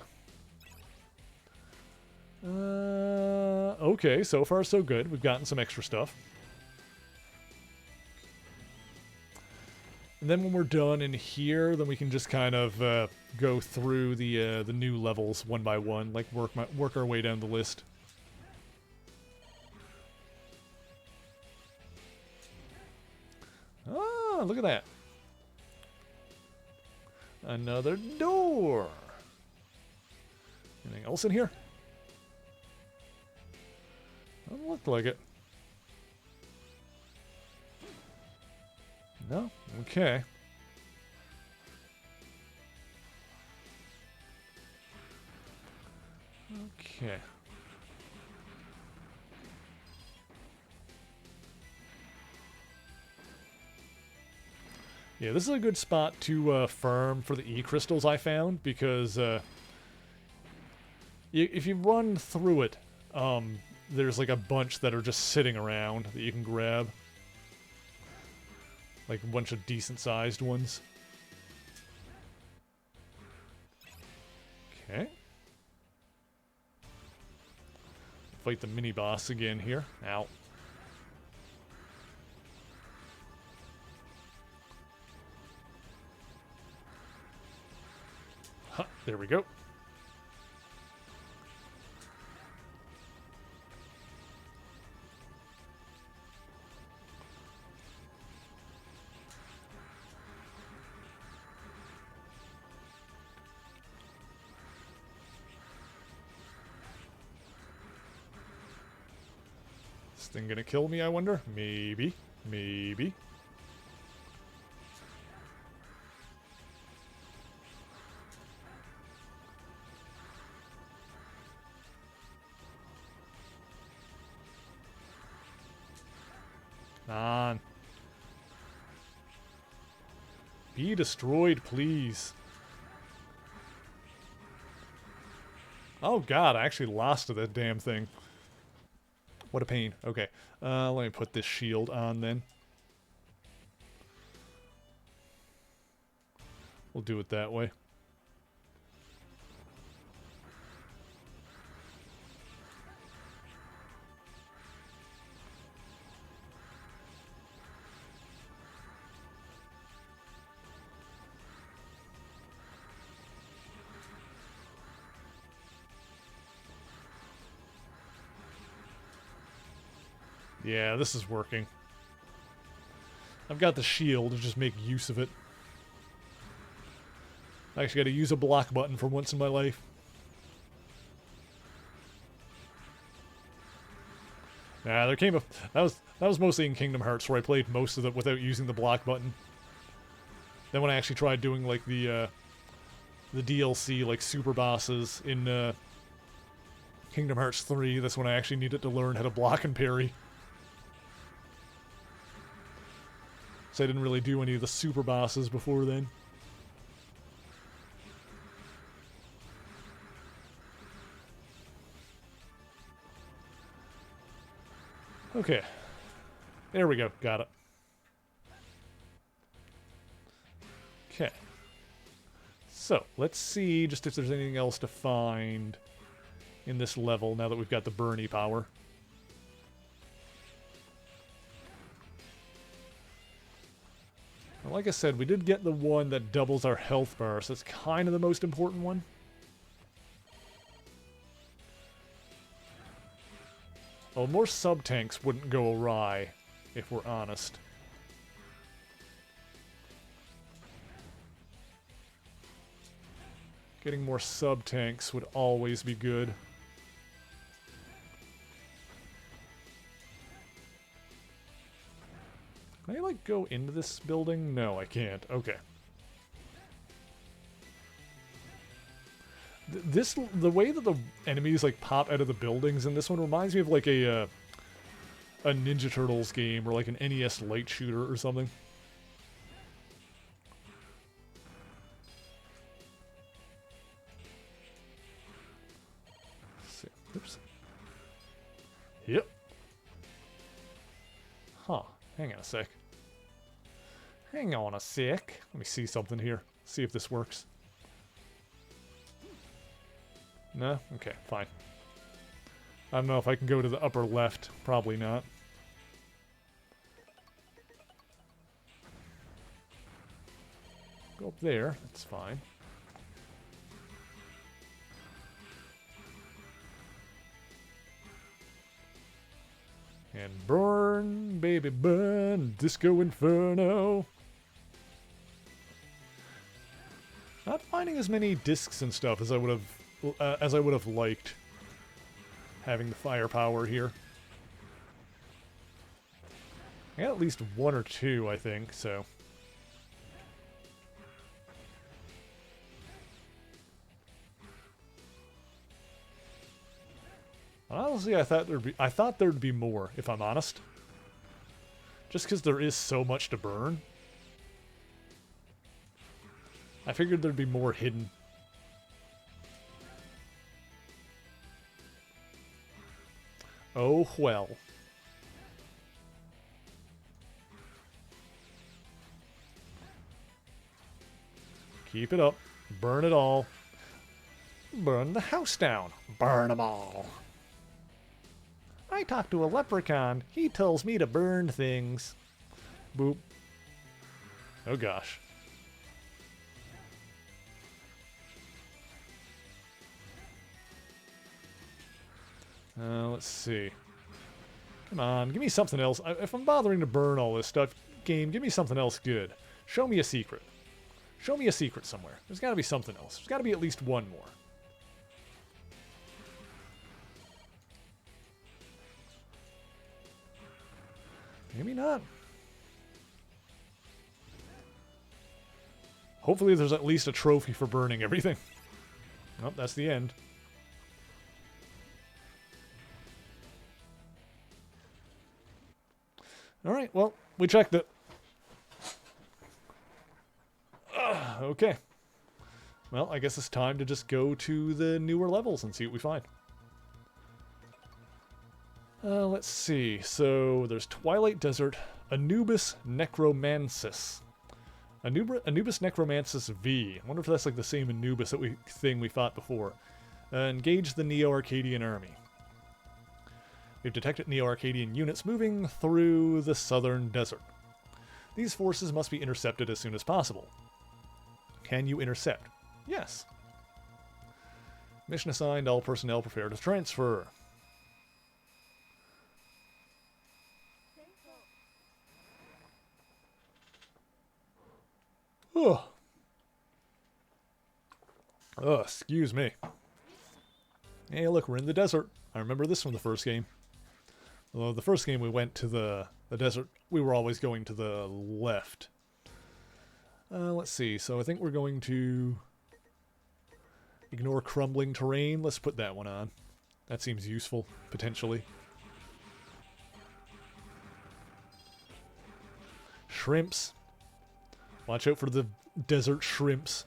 Okay, so far so good. We've gotten some extra stuff. And then when we're done in here, then we can just kind of go through the new levels one by one, like work our way down the list. Ah, look at that. Another door. Anything else in here? Doesn't look like it. No? Okay. Okay. Yeah, this is a good spot to farm for the E-crystals I found, because if you run through it, there's like a bunch that are just sitting around that you can grab. Like a bunch of decent-sized ones. Okay. Fight the mini-boss again here. Ow. Huh, there we go. This thing gonna kill me, I wonder? Maybe. Maybe. On. Be destroyed, please. Oh god, I actually lost to that damn thing. What a pain. Okay, let me put this shield on then. We'll do it that way. Yeah, this is working. I've got the shield to just make use of it. I actually got to use a block button for once in my life. Nah, there came a... That was mostly in Kingdom Hearts, where I played most of it without using the block button. Then when I actually tried doing, like, the DLC, like, super bosses in, Kingdom Hearts 3, that's when I actually needed to learn how to block and parry. So I didn't really do any of the super bosses before then. Okay. There we go. Got it. Okay. So, let's see just if there's anything else to find in this level now that we've got the Burny power. Well, like I said, we did get the one that doubles our health bar, so that's kind of the most important one. Well, more sub-tanks wouldn't go awry, if we're honest. Getting more sub-tanks would always be good. Can I, like, go into this building? No, I can't. Okay. The way that the enemies, like, pop out of the buildings in this one reminds me of, like, a Ninja Turtles game or, like, an NES light shooter or something. Let's see. Oops. Yep. Huh. Hang on a sec. Hang on a sec. Let me see something here. See if this works. No? Okay, fine. I don't know if I can go to the upper left. Probably not. Go up there. That's fine. And burn, baby, burn, Disco Inferno. Not finding as many discs and stuff as I would have liked. Having the firepower here. I got at least one or two, I think, so. Honestly, I thought there'd be more, if I'm honest. Just because there is so much to burn. I figured there'd be more hidden. Oh, well. Keep it up. Burn it all. Burn the house down. Burn them all. I talked to a leprechaun. He tells me to burn things. Boop. Oh gosh. Let's see. Come on, give me something else. If I'm bothering to burn all this stuff, game, give me something else good. Show me a secret. Show me a secret somewhere. There's got to be something else. There's got to be at least one more. Maybe not. Hopefully there's at least a trophy for burning everything. Nope, that's the end. Alright, well, we checked it. Okay. Well, I guess it's time to just go to the newer levels and see what we find. Let's see. So, there's Twilight Desert, Anubis Necromancis. Anubis Necromancis V. I wonder if that's like the same Anubis thing we fought before. Engage the Neo-Arcadian army. We've detected Neo-Arcadian units moving through the southern desert. These forces must be intercepted as soon as possible. Can you intercept? Yes. Mission assigned, all personnel prepare to transfer. Oh. Oh, excuse me. Hey, look, we're in the desert. I remember this from the first game. Although the first game we went to the desert, we were always going to the left. Let's see. So I think we're going to ignore crumbling terrain. Let's put that one on. That seems useful, potentially. Shrimps. Watch out for the desert shrimps.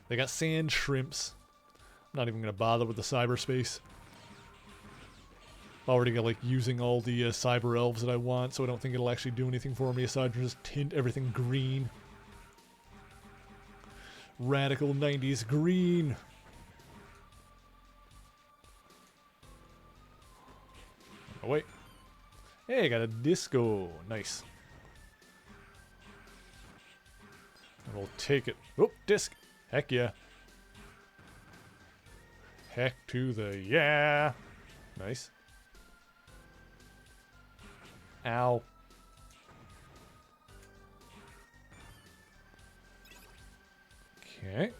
They got sand shrimps. I'm not even going to bother with the cyberspace. Already got like using all the cyber elves that I want, so I don't think it'll actually do anything for me aside from just tint everything green. Radical 90s green. Oh wait. Hey, I got a disco. Nice. And we'll take it. Oh, disc. Heck yeah. Heck to the yeah. Nice. Ow. Okay.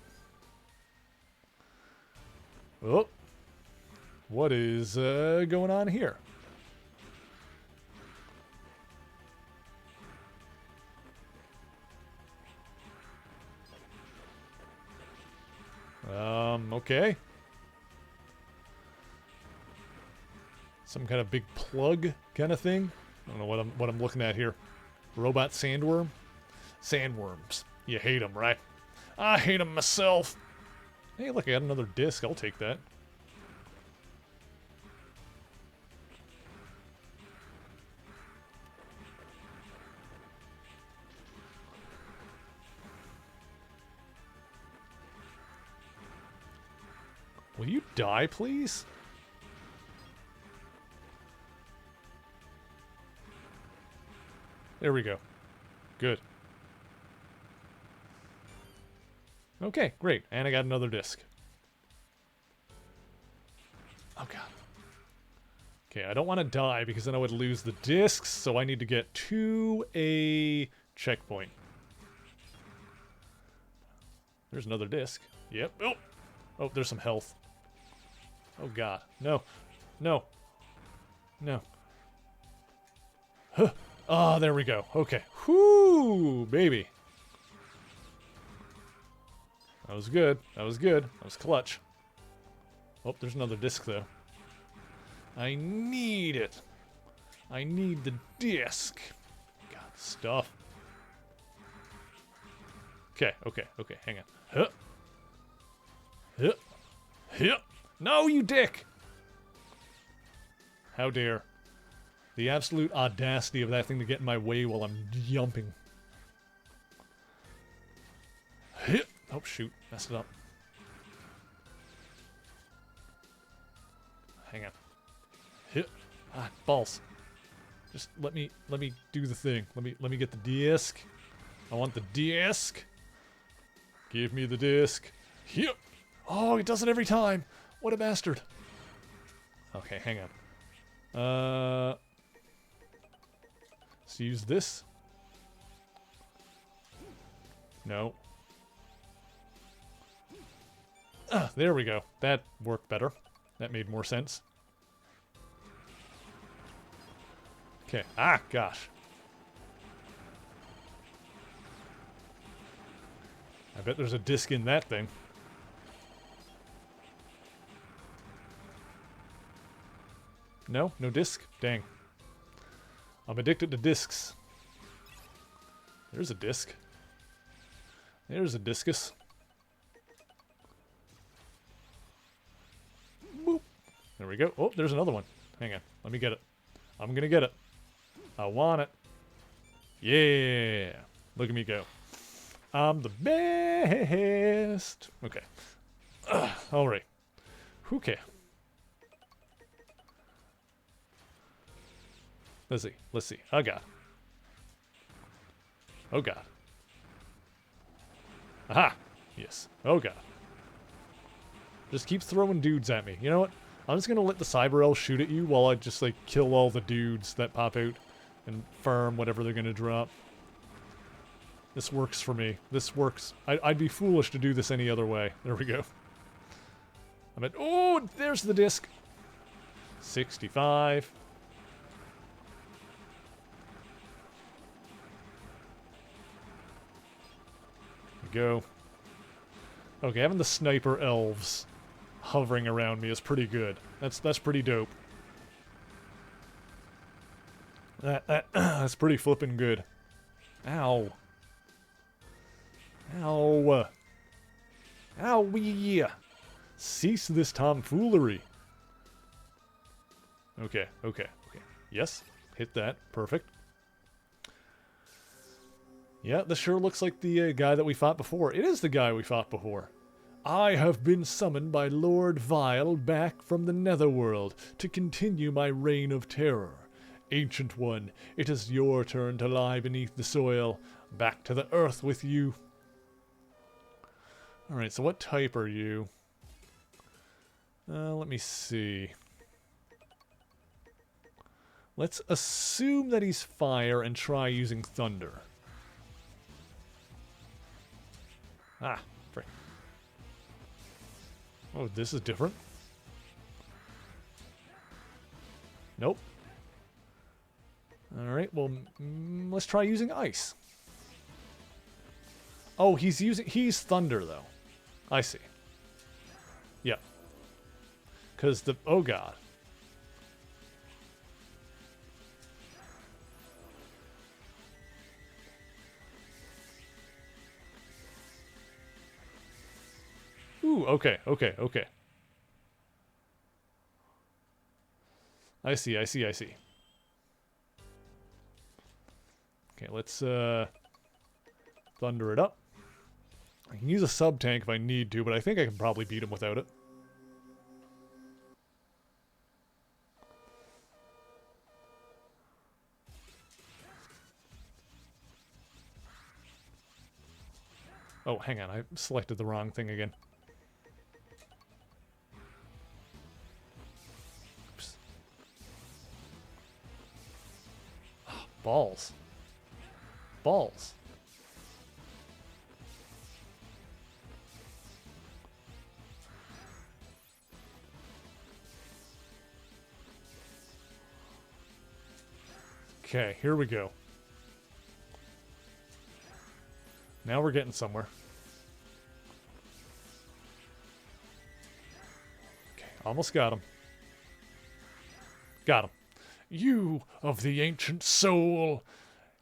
Oh. What is going on here? Okay. Some kind of big plug kind of thing. I don't know what I'm looking at here. Robot sandworm? Sandworms. You hate them, right? I hate them myself. Hey, look, I got another disc. I'll take that. Will you die, please? There we go. Good. Okay, great. And I got another disc. Oh, God. Okay, I don't want to die because then I would lose the discs, so I need to get to a checkpoint. There's another disc. Yep. Oh! Oh, there's some health. Oh, God. No. No. No. Huh. Ah, there we go. Okay. Whoo, baby. That was good. That was good. That was clutch. Oh, there's another disc, though. I need it. I need the disc. God, stuff. Okay, okay, okay. Hang on. Huh. Huh. Huh. No, you dick! How dare. The absolute audacity of that thing to get in my way while I'm jumping. Oh, shoot. Messed it up. Hang on. Ah, balls. Just let me do the thing. Let me get the disc. I want the disc. Give me the disc. Oh, he does it every time. What a bastard. Okay, hang on. Let's use this. No. There we go. That worked better. That made more sense. Okay. Ah, gosh. I bet there's a disc in that thing. No? No disc? Dang. I'm addicted to discs. There's a disc. There's a discus. Boop. There we go. Oh, there's another one. Hang on. Let me get it. I'm gonna get it. I want it. Yeah. Look at me go. I'm the best. Okay. Alright. Okay. Let's see. Let's see. Oh, God. Oh, God. Aha! Yes. Oh, God. Just keep throwing dudes at me. You know what? I'm just gonna let the Cyber Elves shoot at you while I just, like, kill all the dudes that pop out and farm whatever they're gonna drop. This works for me. This works. I'd be foolish to do this any other way. There we go. I'm at... Oh, there's the disc. 65. Go. Okay, having the sniper elves hovering around me is pretty good. That's pretty dope. That's pretty flippin' good. Ow. Ow. Owie. Cease this tomfoolery. Okay, okay, okay. Yes, hit that. Perfect. Yeah, this sure looks like the guy that we fought before. It is the guy we fought before. I have been summoned by Lord Vile back from the Netherworld to continue my reign of terror. Ancient One, it is your turn to lie beneath the soil. Back to the earth with you. Alright, so what type are you? Let me see. Let's assume that he's fire and try using thunder. Ah, frick. Oh, this is different. Nope. Alright, well, let's try using ice. Oh, he's thunder, though. I see. Yep. Because the... Oh, God. Ooh, okay, okay, okay. I see, I see, I see. Okay, let's thunder it up. I can use a sub-tank if I need to, but I think I can probably beat him without it. Oh, hang on. I selected the wrong thing again. Oops. Oh, balls. Balls. Okay, here we go. Now we're getting somewhere. Okay, almost got him. Got him. You of the ancient soul!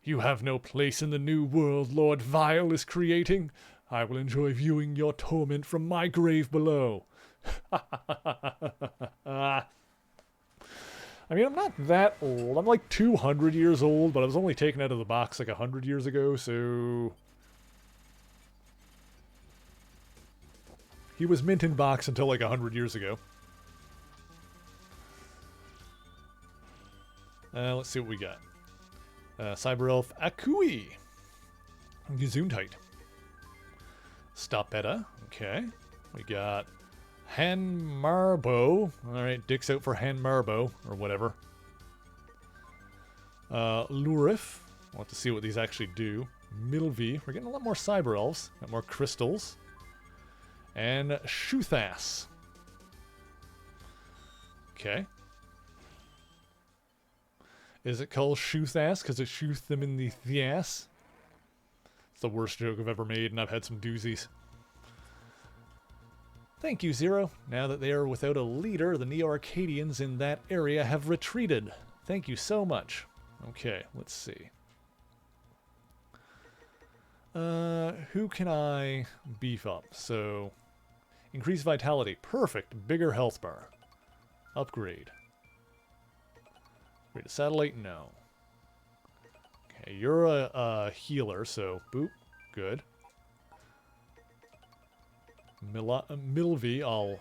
You have no place in the new world Lord Vile is creating. I will enjoy viewing your torment from my grave below. I mean, I'm not that old. I'm like 200 years old, but I was only taken out of the box like 100 years ago, so... He was mint in box until like 100 years ago. Let's see what we got. Cyber Elf Akui. Gesundheit. Stopetta. Okay. We got Han Marbo. Alright, Dick's out for Han Marbo, or whatever. Lurif. I'll have to see what these actually do. Milvi. We're getting a lot more Cyber Elves. Got more crystals. And Shuthas. Okay. Is it called Shuthas because it shoots them in the ass? It's the worst joke I've ever made, and I've had some doozies. Thank you, Zero. Now that they are without a leader, the Neo-Arcadians in that area have retreated. Thank you so much. Okay, let's see. Who can I beef up? So, increase vitality. Perfect. Bigger health bar. Upgrade. Upgrade a satellite? No. Okay, you're a healer, so boop. Good. Milvi, I'll...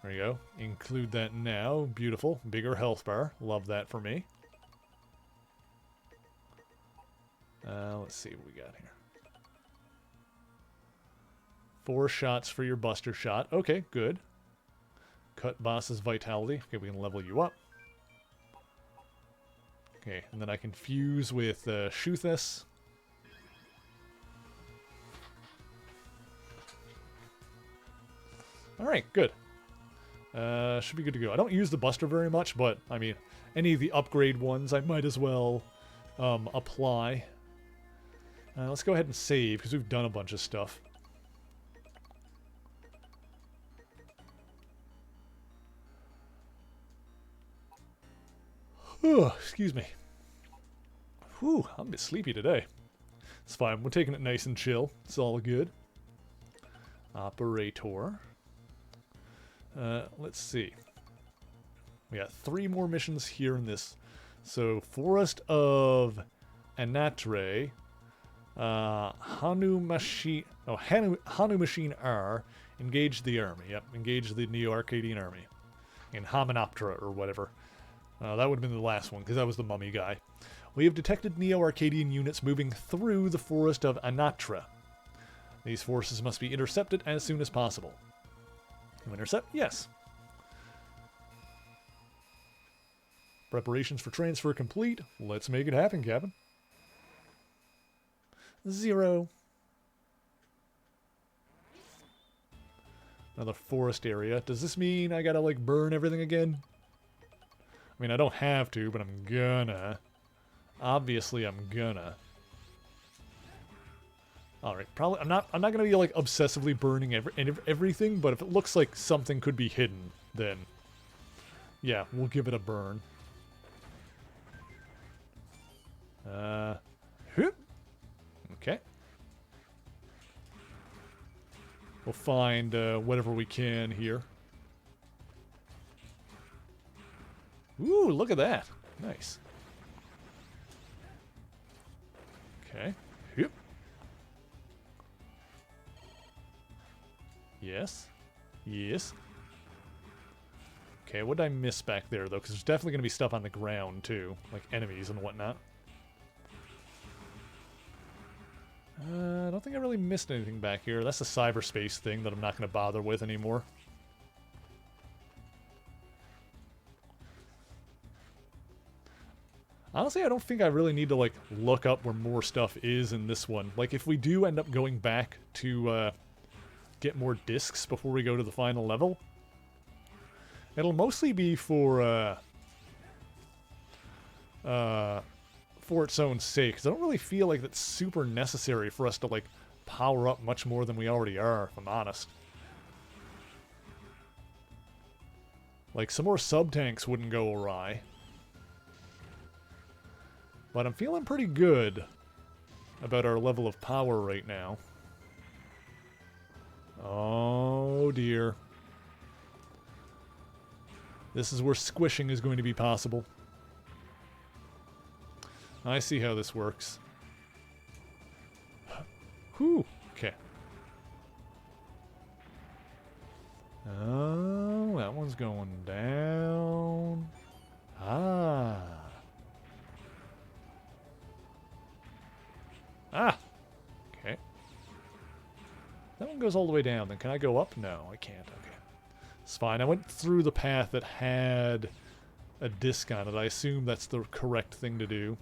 There you go. Include that now. Beautiful. Bigger health bar. Love that for me. Let's see what we got here. 4 shots for your Buster Shot. Okay, good. Cut boss's vitality. Okay, we can level you up. Okay, and then I can fuse with Shuthas. Alright, good. Should be good to go. I don't use the Buster very much, but, I mean, any of the upgrade ones I might as well apply. Let's go ahead and save, because we've done a bunch of stuff. Excuse me. Whew, I'm a bit sleepy today. It's fine, we're taking it nice and chill. It's all good. Operator. Let's see. We got 3 more missions here in this. So, Forest of Anatre. Hanu Machine R. Engage the army. Yep, engage the Neo-Arcadian army. In Hymenoptera or whatever. That would have been the last one, because that was the mummy guy. We have detected Neo-Arcadian units moving through the Forest of Anatre. These forces must be intercepted as soon as possible. Intercept? Yes. Preparations for transfer complete. Let's make it happen, Captain. 0. Another forest area. Does this mean I gotta, like, burn everything again? I mean, I don't have to, but I'm gonna. Obviously, I'm gonna. Alright, probably, I'm not gonna be, like, obsessively burning everything, but if it looks like something could be hidden, then, yeah, we'll give it a burn. Okay. We'll find whatever we can here. Ooh, look at that. Nice. Okay. Yep. Yes. Yes. Okay, what did I miss back there, though? Because there's definitely going to be stuff on the ground, too. Like enemies and whatnot. I don't think I really missed anything back here. That's a cyberspace thing that I'm not going to bother with anymore. Honestly, I don't think I really need to, like, look up where more stuff is in this one. Like, if we do end up going back to, get more discs before we go to the final level, it'll mostly be for its own sake, because I don't really feel like that's super necessary for us to, like, power up much more than we already are, if I'm honest. Like, some more sub-tanks wouldn't go awry. But I'm feeling pretty good about our level of power right now. Oh dear. This is where squishing is going to be possible. I see how this works. Whew. Okay. Oh, that one's going down. Ah. Ah! Okay. That one goes all the way down. Then can I go up? No, I can't. Okay. It's fine. I went through the path that had a disc on it. I assume that's the correct thing to do.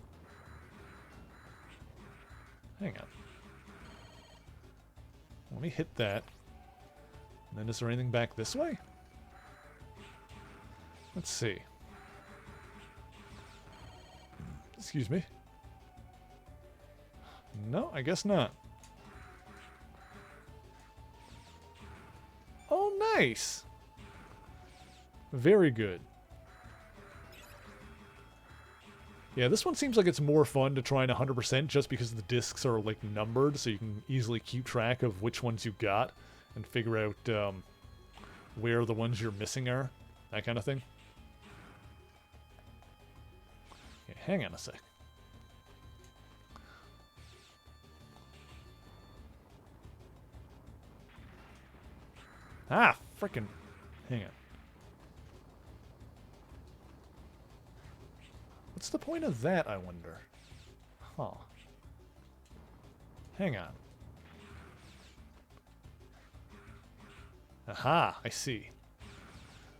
Hang on. Let me hit that. And then is there anything back this way? Let's see. Excuse me. No, I guess not. Oh, nice! Very good. Yeah, this one seems like it's more fun to try and 100% just because the discs are, like, numbered, so you can easily keep track of which ones you got and figure out where the ones you're missing are. That kind of thing. Okay, hang on a sec. Ah, frickin'. Hang on. What's the point of that, I wonder? Huh. Hang on. Aha, I see.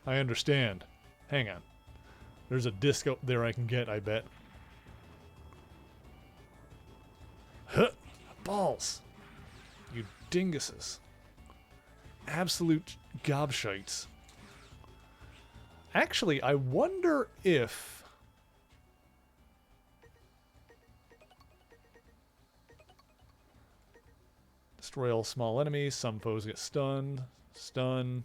I understand. Hang on. There's a disc up there I can get, I bet. Huh! Balls! You dinguses. Absolute gobshites. Actually, I wonder if... Destroy all small enemies. Some foes get stunned. Stun.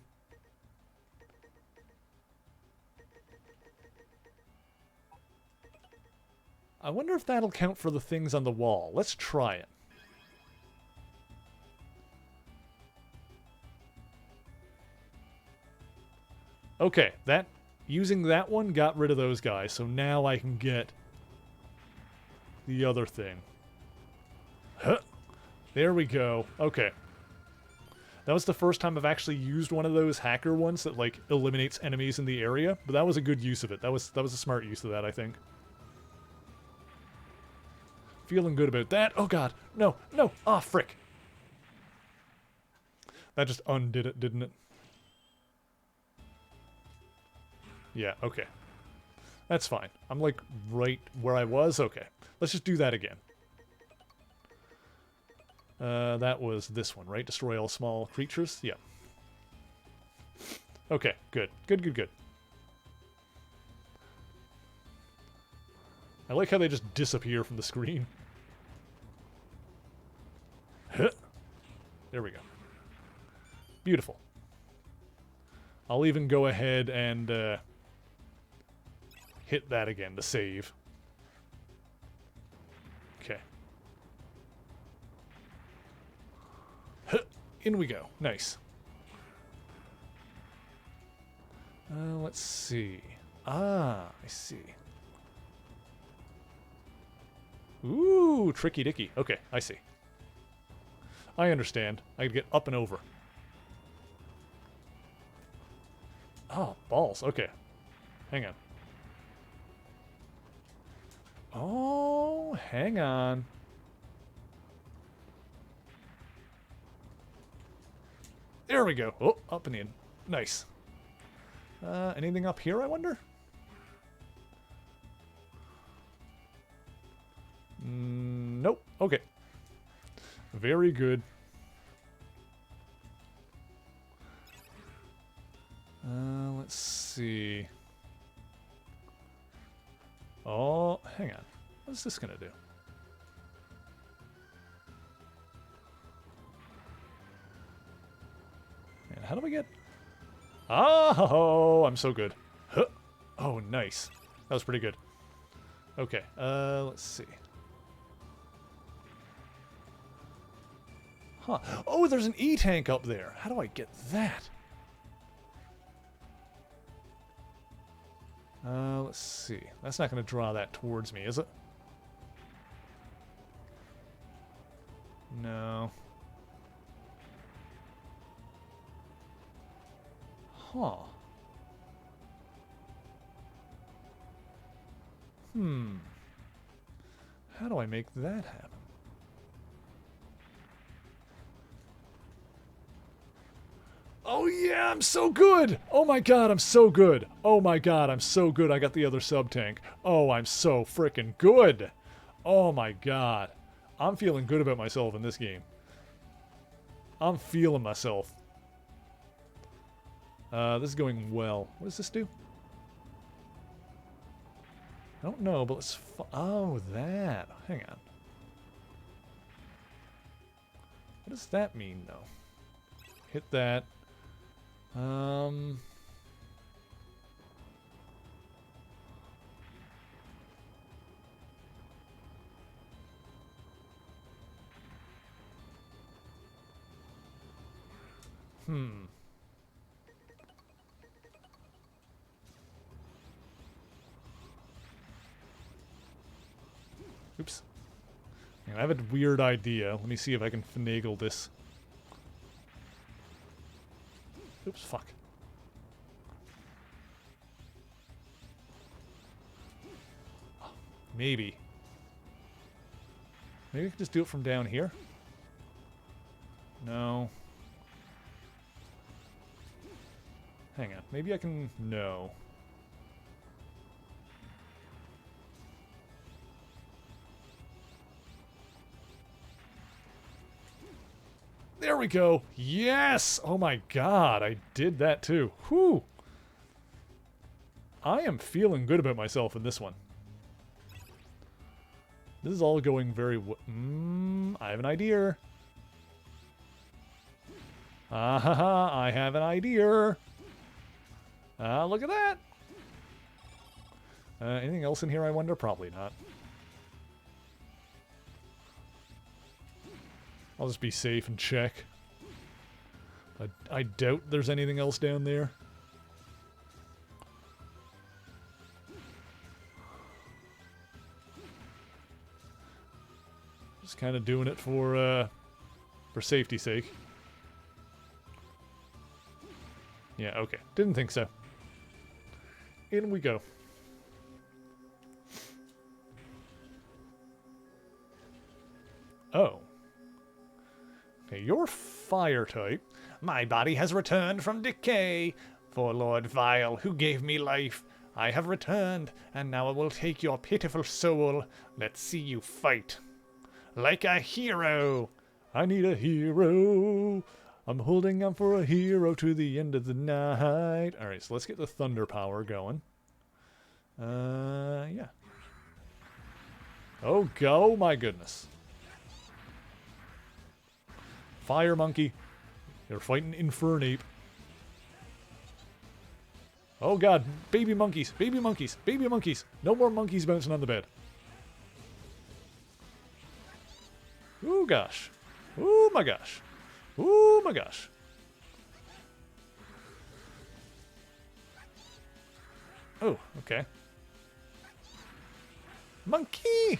I wonder if that'll count for the things on the wall. Let's try it. Okay, using that one got rid of those guys, so now I can get the other thing. Huh. There we go. Okay. That was the first time I've actually used one of those hacker ones that, like, eliminates enemies in the area, but that was a good use of it. That was a smart use of that, I think. Feeling good about that. Oh god. No, no. Ah, frick. That just undid it, didn't it? Yeah, okay. That's fine. I'm, like, right where I was? Okay. Let's just do that again. That was this one, right? Destroy all small creatures? Yeah. Okay, good. Good, good, good. I like how they just disappear from the screen. Huh. There we go. Beautiful. I'll even go ahead and hit that again to save. Okay. Huh. In we go. Nice. Let's see. Ah, I see. Ooh, tricky dicky. Okay, I see. I understand. I could get up and over. Oh, balls. Okay. Hang on. Oh, hang on. There we go. Oh, up and in. Nice. Anything up here, I wonder? Nope. Okay. Very good. Let's see. Oh, hang on. What's this gonna do? And how do we get... Oh, I'm so good. Huh. Oh, nice. That was pretty good. Okay, let's see. Huh. Oh, there's an E-tank up there. How do I get that? Let's see. That's not going to draw that towards me, is it? No. Huh. How do I make that happen? Oh yeah, I'm so good! Oh my god, I'm so good! Oh my god, I'm so good, I got the other sub-tank. Oh, I'm so freaking good! Oh my god. I'm feeling good about myself in this game. I'm feeling myself. This is going well. What does this do? I don't know, but let's... Oh, that. Hang on. What does that mean, though? Hit that. Oops. I have a weird idea. Let me see if I can finagle this. Oops, fuck. Maybe. Maybe I can just do it from down here? No. Hang on. Maybe I can... No. There we go. Yes! Oh my god, I did that too. Whew. I am feeling good about myself in this one. This is all going very well. I have an idea. I have an idea. Look at that. Anything else in here, I wonder? Probably not. I'll just be safe and check. I doubt there's anything else down there. Just kind of doing it for safety's sake. Yeah, okay. Didn't think so. In we go. Oh. Okay, you're fire type. My body has returned from decay. For Lord Vile, who gave me life, I have returned, and now I will take your pitiful soul. Let's see you fight. Like a hero. I need a hero. I'm holding on for a hero to the end of the night. Alright, so let's get the thunder power going. Yeah. Oh, go, my goodness. Fire monkey. You're fighting Infernape. Oh god, baby monkeys, baby monkeys, baby monkeys. No more monkeys bouncing on the bed. Ooh gosh. Ooh my gosh. Ooh my gosh. Oh, okay. Monkey!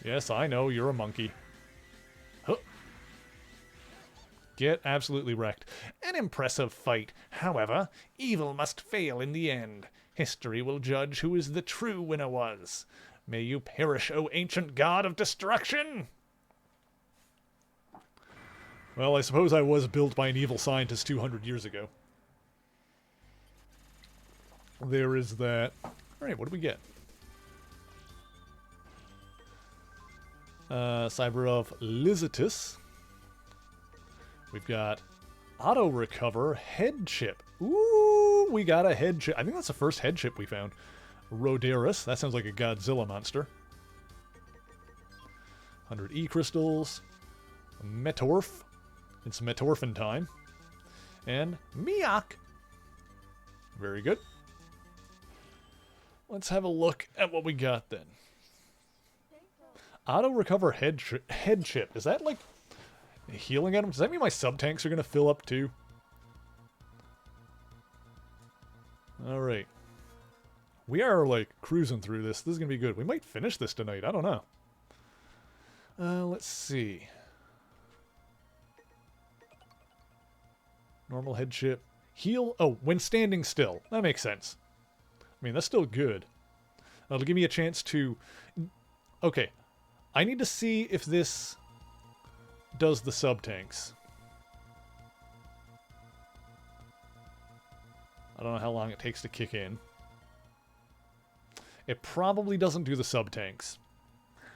Yes, I know, you're a monkey. Huh. Get absolutely wrecked. An impressive fight. However, evil must fail in the end. History will judge who is the true winner was. May you perish, O ancient god of destruction! Well, I suppose I was built by an evil scientist 200 years ago. There is that. Alright, what do we get? Cyber of Lysitis. We've got Auto Recover Head Chip. Ooh, we got a head chip. I think that's the first head chip we found. Roderus. That sounds like a Godzilla monster. 100 E-crystals. Metorf. It's Metorphin time. And Miak. Very good. Let's have a look at what we got then. Auto recover head chip. Is that like a healing item? Does that mean my sub-tanks are going to fill up too? Alright. We are like cruising through this. This is going to be good. We might finish this tonight. I don't know. Let's see. Normal head chip. Heal. Oh, when standing still. That makes sense. I mean, that's still good. It'll give me a chance to... Okay. I need to see if this does the sub-tanks. I don't know how long it takes to kick in. It probably doesn't do the sub-tanks.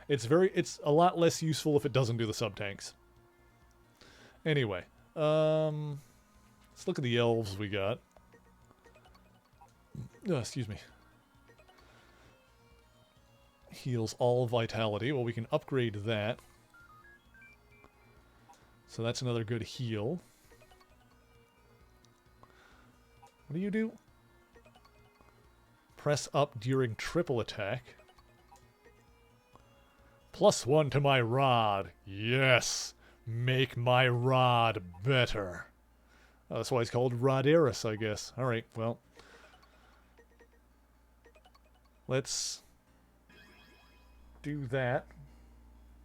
It's a lot less useful if it doesn't do the sub-tanks. Anyway, let's look at the elves we got. Oh, excuse me. Heals all vitality. Well, we can upgrade that. So that's another good heal. What do you do? Press up during triple attack. +1 to my rod. Yes! Make my rod better. Oh, that's why it's called Roderus, I guess. Alright, well. Let's do that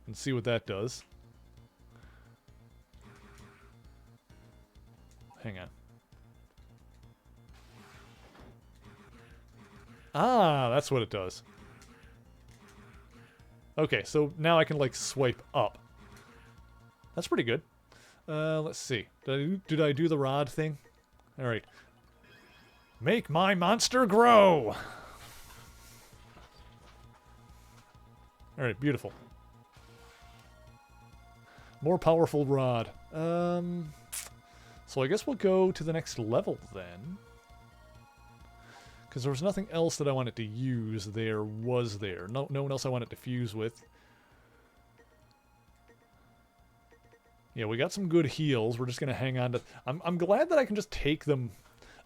and see what that does. Hang on. Ah, that's what it does. Okay, so now I can, like, swipe up. That's pretty good. Let's see. Did I do the rod thing? Alright. Make my monster grow! Alright, beautiful. More powerful rod. So I guess we'll go to the next level then. Because there was nothing else that I wanted to use there, was there? No one else I wanted to fuse with. Yeah, we got some good heals. We're just going to hang on to... I'm glad that I can just take them...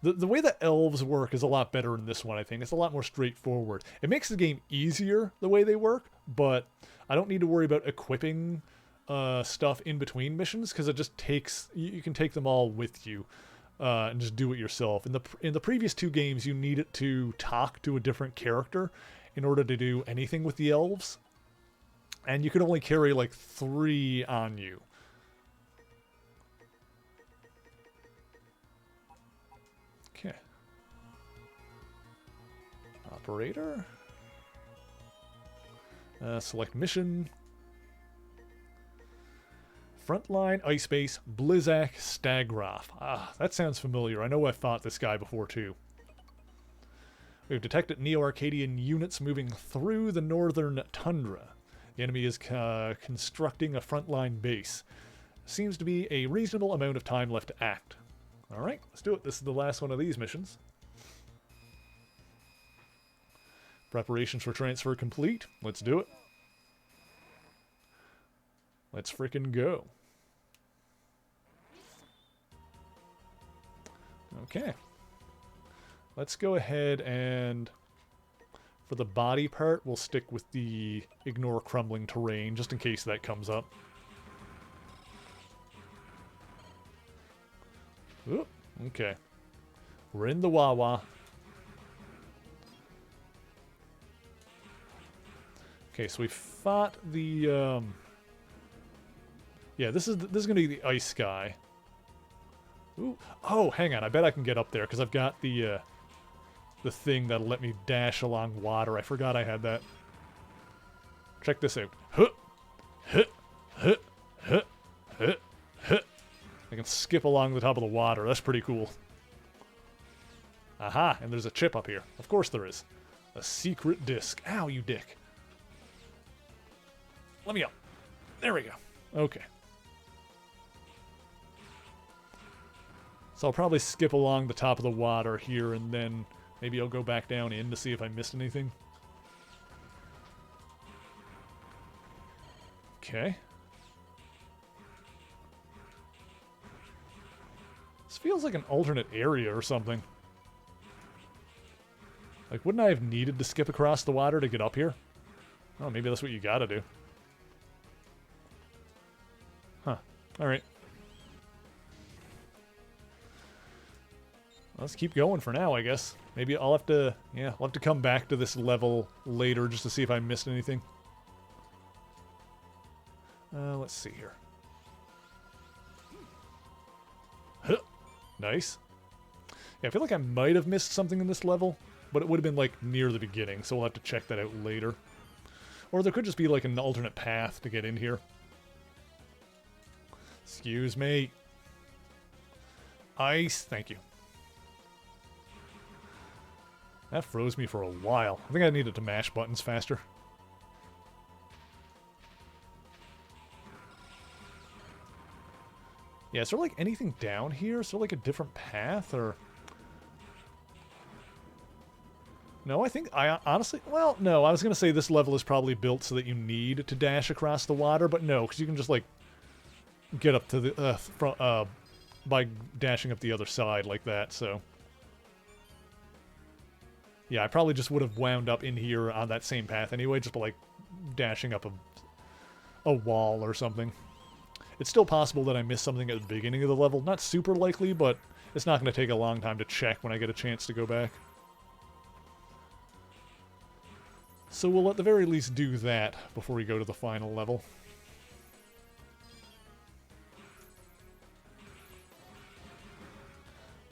The way that elves work is a lot better in this one, I think. It's a lot more straightforward. It makes the game easier, the way they work, but I don't need to worry about equipping stuff in between missions, because it just takes... You can take them all with you. And just do it yourself. In the previous two games, you needed to talk to a different character in order to do anything with the elves. And you could only carry like 3 on you. Okay. Operator. Select mission. Frontline, Ice Base, Blizzak, Stagroth. Ah, that sounds familiar. I know I fought this guy before, too. We've detected Neo-Arcadian units moving through the northern tundra. The enemy is constructing a frontline base. Seems to be a reasonable amount of time left to act. Alright, let's do it. This is the last one of these missions. Preparations for transfer complete. Let's do it. Let's frickin' go. Okay. Let's go ahead and... For the body part, we'll stick with the ignore crumbling terrain, just in case that comes up. Oop, okay. We're in the Wawa. Okay, so we fought the... Yeah, this is going to be the ice guy. Ooh. Oh, hang on. I bet I can get up there, because I've got the thing that'll let me dash along water. I forgot I had that. Check this out. Huh. Huh. Huh. Huh. Huh. Huh. I can skip along the top of the water. That's pretty cool. Aha, and there's a chip up here. Of course there is. A secret disc. Ow, you dick. Let me go. There we go. Okay. So I'll probably skip along the top of the water here, and then maybe I'll go back down in to see if I missed anything. Okay. This feels like an alternate area or something. Like, wouldn't I have needed to skip across the water to get up here? Oh, maybe that's what you gotta do. Huh. Alright. Let's keep going for now, I guess. Maybe I'll have to... Yeah, I'll have to come back to this level later just to see if I missed anything. Let's see here. Huh. Nice. Yeah, I feel like I might have missed something in this level, but it would have been, like, near the beginning, so we'll have to check that out later. Or there could just be, like, an alternate path to get in here. Excuse me. Ice, thank you. That froze me for a while. I think I needed to mash buttons faster. Yeah, is there, like, anything down here? Is there, like, a different path, or... No, I think I honestly... Well, no, I was going to say this level is probably built so that you need to dash across the water, but no, because you can just, like, get up to the... by dashing up the other side like that, so... Yeah, I probably just would have wound up in here on that same path anyway, just by, like, dashing up a wall or something. It's still possible that I missed something at the beginning of the level. Not super likely, but it's not going to take a long time to check when I get a chance to go back. So we'll at the very least do that before we go to the final level.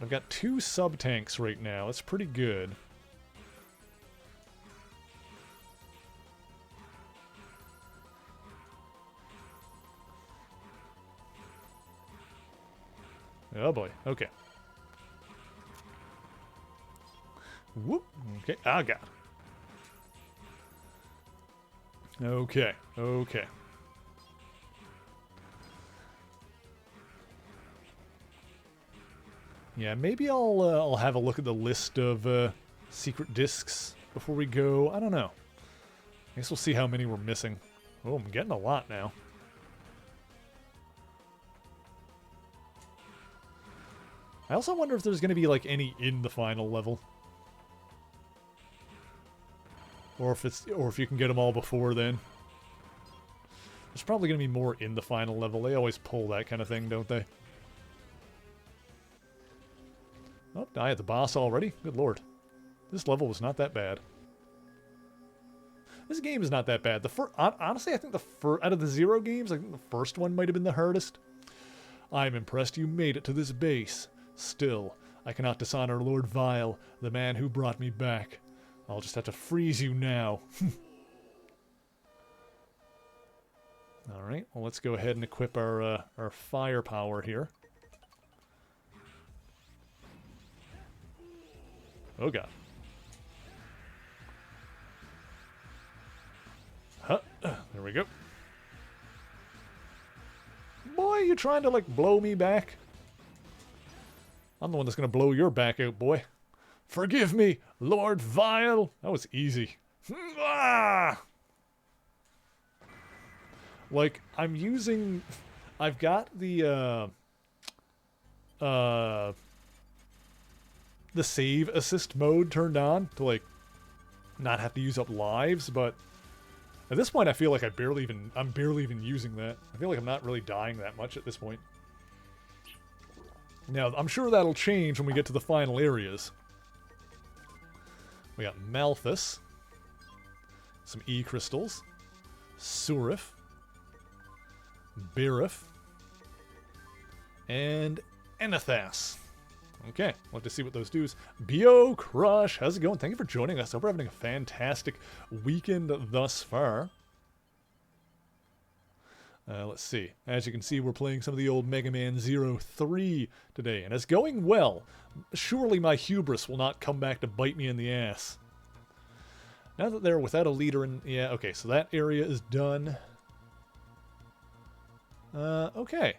I've got 2 sub-tanks right now. That's pretty good. Oh boy, okay. Whoop, okay, I got it. Okay, okay. Yeah, maybe I'll have a look at the list of secret discs before we go. I don't know. I guess we'll see how many we're missing. Oh, I'm getting a lot now. I also wonder if there's going to be, like, any in the final level. Or if you can get them all before then. There's probably going to be more in the final level. They always pull that kind of thing, don't they? Oh, die at the boss already? Good lord. This level was not that bad. This game is not that bad. Honestly, I think out of the 0 games, I think the first one might have been the hardest. I'm impressed you made it to this base. Still, I cannot dishonor Lord Vile, the man who brought me back. I'll just have to freeze you now. Alright, well let's go ahead and equip our firepower here. Oh god. Huh, there we go. Boy, you trying to, like, blow me back? I'm the one that's gonna blow your back out, boy. Forgive me, Lord Vile. That was easy. Ah! Like, I've got the save assist mode turned on to, like, not have to use up lives, but at this point I feel like I'm barely even using that. I feel like I'm not really dying that much at this point. Now, I'm sure that'll change when we get to the final areas. We got Malthus, some E-crystals, Surif, Birif, and Enethas. Okay, we'll have to see what those do. Bio Crush, how's it going? Thank you for joining us. Hope we're having a fantastic weekend thus far. Let's see. As you can see, we're playing some of the old Mega Man Zero 3 today, and it's going well. Surely my hubris will not come back to bite me in the ass. Now that they're without a leader in... Yeah, okay, so that area is done. Okay.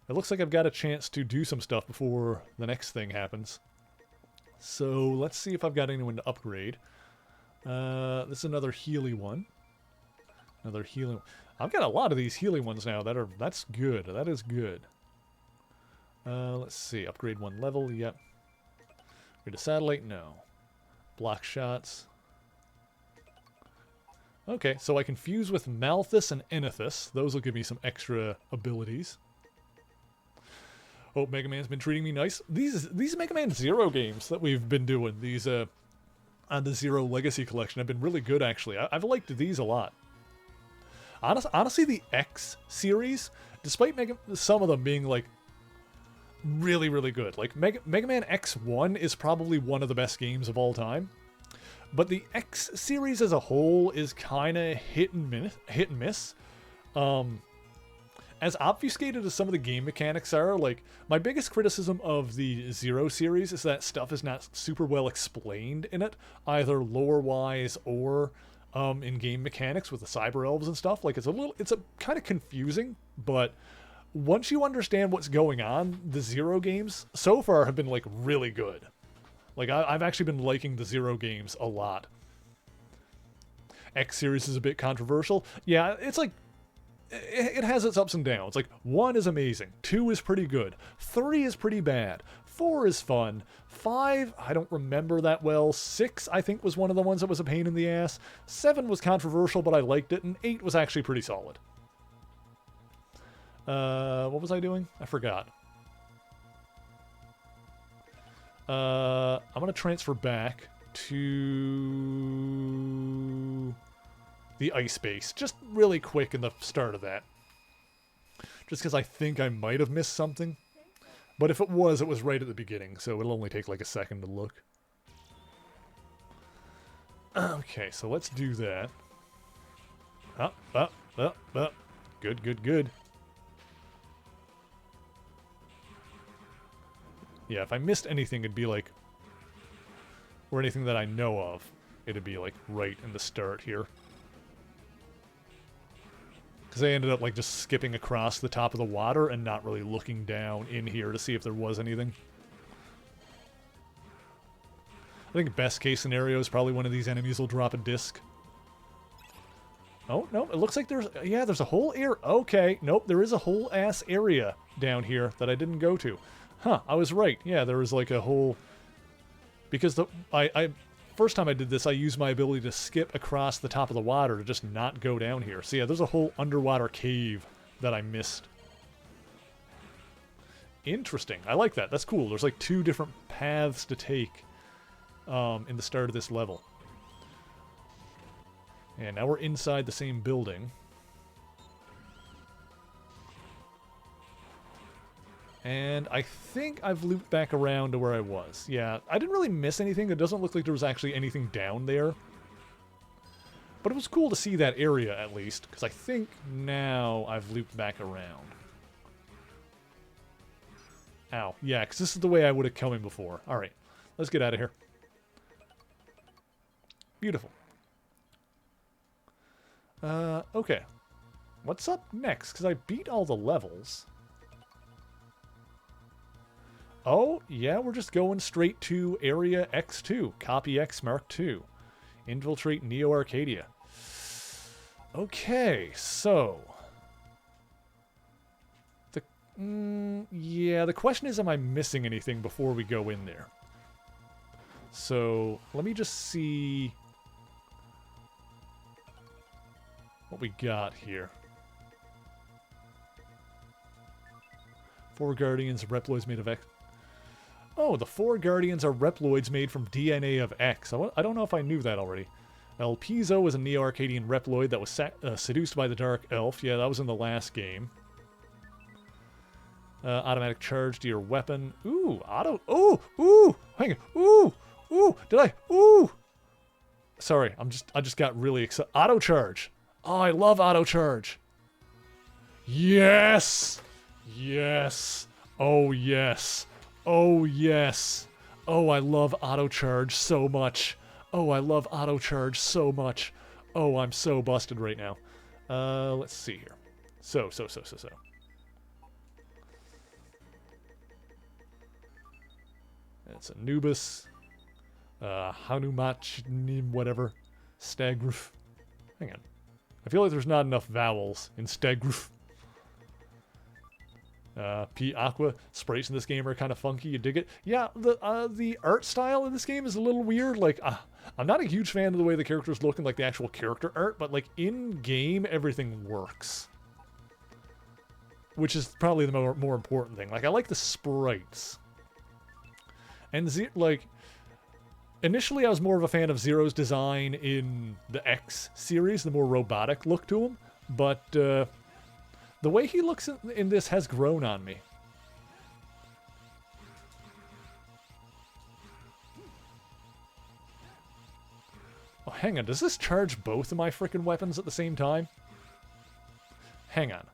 It looks like I've got a chance to do some stuff before the next thing happens. So let's see if I've got anyone to upgrade. This is another Healy one. Another Healy... I've got a lot of these Healy ones now. That's good. That is good. Let's see. Upgrade one level. Yep. Upgrade a satellite. No. Block shots. Okay, so I can fuse with Malthus and Enethus. Those will give me some extra abilities. Oh, Mega Man's been treating me nice. These Mega Man Zero games that we've been doing, these on the Zero Legacy Collection, have been really good, actually. I've liked these a lot. Honestly, the X series, despite some of them being, like, really, really good. Like, Mega Man X1 is probably one of the best games of all time. But the X series as a whole is kind of hit and miss. As obfuscated as some of the game mechanics are, like, my biggest criticism of the Zero series is that stuff is not super well explained in it, either lore-wise or in game mechanics with the cyber elves and stuff. Like, it's a kind of confusing, but once you understand what's going on, the Zero games so far have been, like, really good. Like, I've actually been liking the Zero games a lot. X series is a bit controversial. Yeah, it's like, it has its ups and downs. Like, 1 is amazing, 2 is pretty good, 3 is pretty bad, 4 is fun, 5, I don't remember that well, 6, I think, was one of the ones that was a pain in the ass, 7 was controversial, but I liked it, and 8 was actually pretty solid. What was I doing? I forgot. I'm going to transfer back to the ice base, just really quick in the start of that. Just because I think I might have missed something. But if it was right at the beginning, so it'll only take like a second to look. Okay, so let's do that. Up. Good. Yeah, if I missed anything, it'd be like... Or anything that I know of, it'd be like right in the start here. Because I ended up like just skipping across the top of the water and not really looking down in here to see if there was anything. I think best case scenario is probably one of these enemies will drop a disc. Oh, no, it looks like there's... Yeah, there's a whole area... Okay, nope, there is a whole ass area down here that I didn't go to. Huh, I was right. Yeah, there was like a whole... Because first time I did this, I used my ability to skip across the top of the water to just not go down here. So yeah, there's a whole underwater cave that I missed. Interesting. I like that. That's cool. There's like 2 different paths to take in the start of this level. And now we're inside the same building. And I think I've looped back around to where I was. Yeah, I didn't really miss anything. It doesn't look like there was actually anything down there. But it was cool to see that area, at least, because I think now I've looped back around. Ow. Yeah, because this is the way I would have come in before. Alright, let's get out of here. Beautiful. Okay. What's up next? Because I beat all the levels. Oh, yeah, we're just going straight to Area X2. Copy X Mark II. Infiltrate Neo Arcadia. Okay, so... yeah, the question is, am I missing anything before we go in there? So, let me just see... what we got here. 4 Guardians, Reploids made of X... Oh, the 4 Guardians are Reploids made from DNA of X. I don't know if I knew that already. El Piso is a Neo-Arcadian Reploid that was seduced by the Dark Elf. Yeah, that was in the last game. Automatic charge to your weapon. Ooh, auto... Ooh! Hang on. Ooh! Did I... Ooh! Sorry, I just got really excited. Auto charge! Oh, I love auto charge! Yes! Yes! Oh, yes. Oh, yes. Oh, I love auto charge so much. Oh, I love auto charge so much. Oh, I'm so busted right now. Let's see here. So. That's Anubis. Hanumach, whatever. Stagroof. Hang on. I feel like there's not enough vowels in Stagroof. P Aqua. Sprites in this game are kind of funky. You dig it? Yeah, the art style in this game is a little weird. Like, I'm not a huge fan of the way the characters look in like the actual character art, but like in game, everything works, which is probably the more important thing. Like, I like the sprites, and like initially I was more of a fan of Zero's design in the X series, the more robotic look to him, but the way he looks in this has grown on me. Oh, hang on. Does this charge both of my frickin' weapons at the same time? Hang on.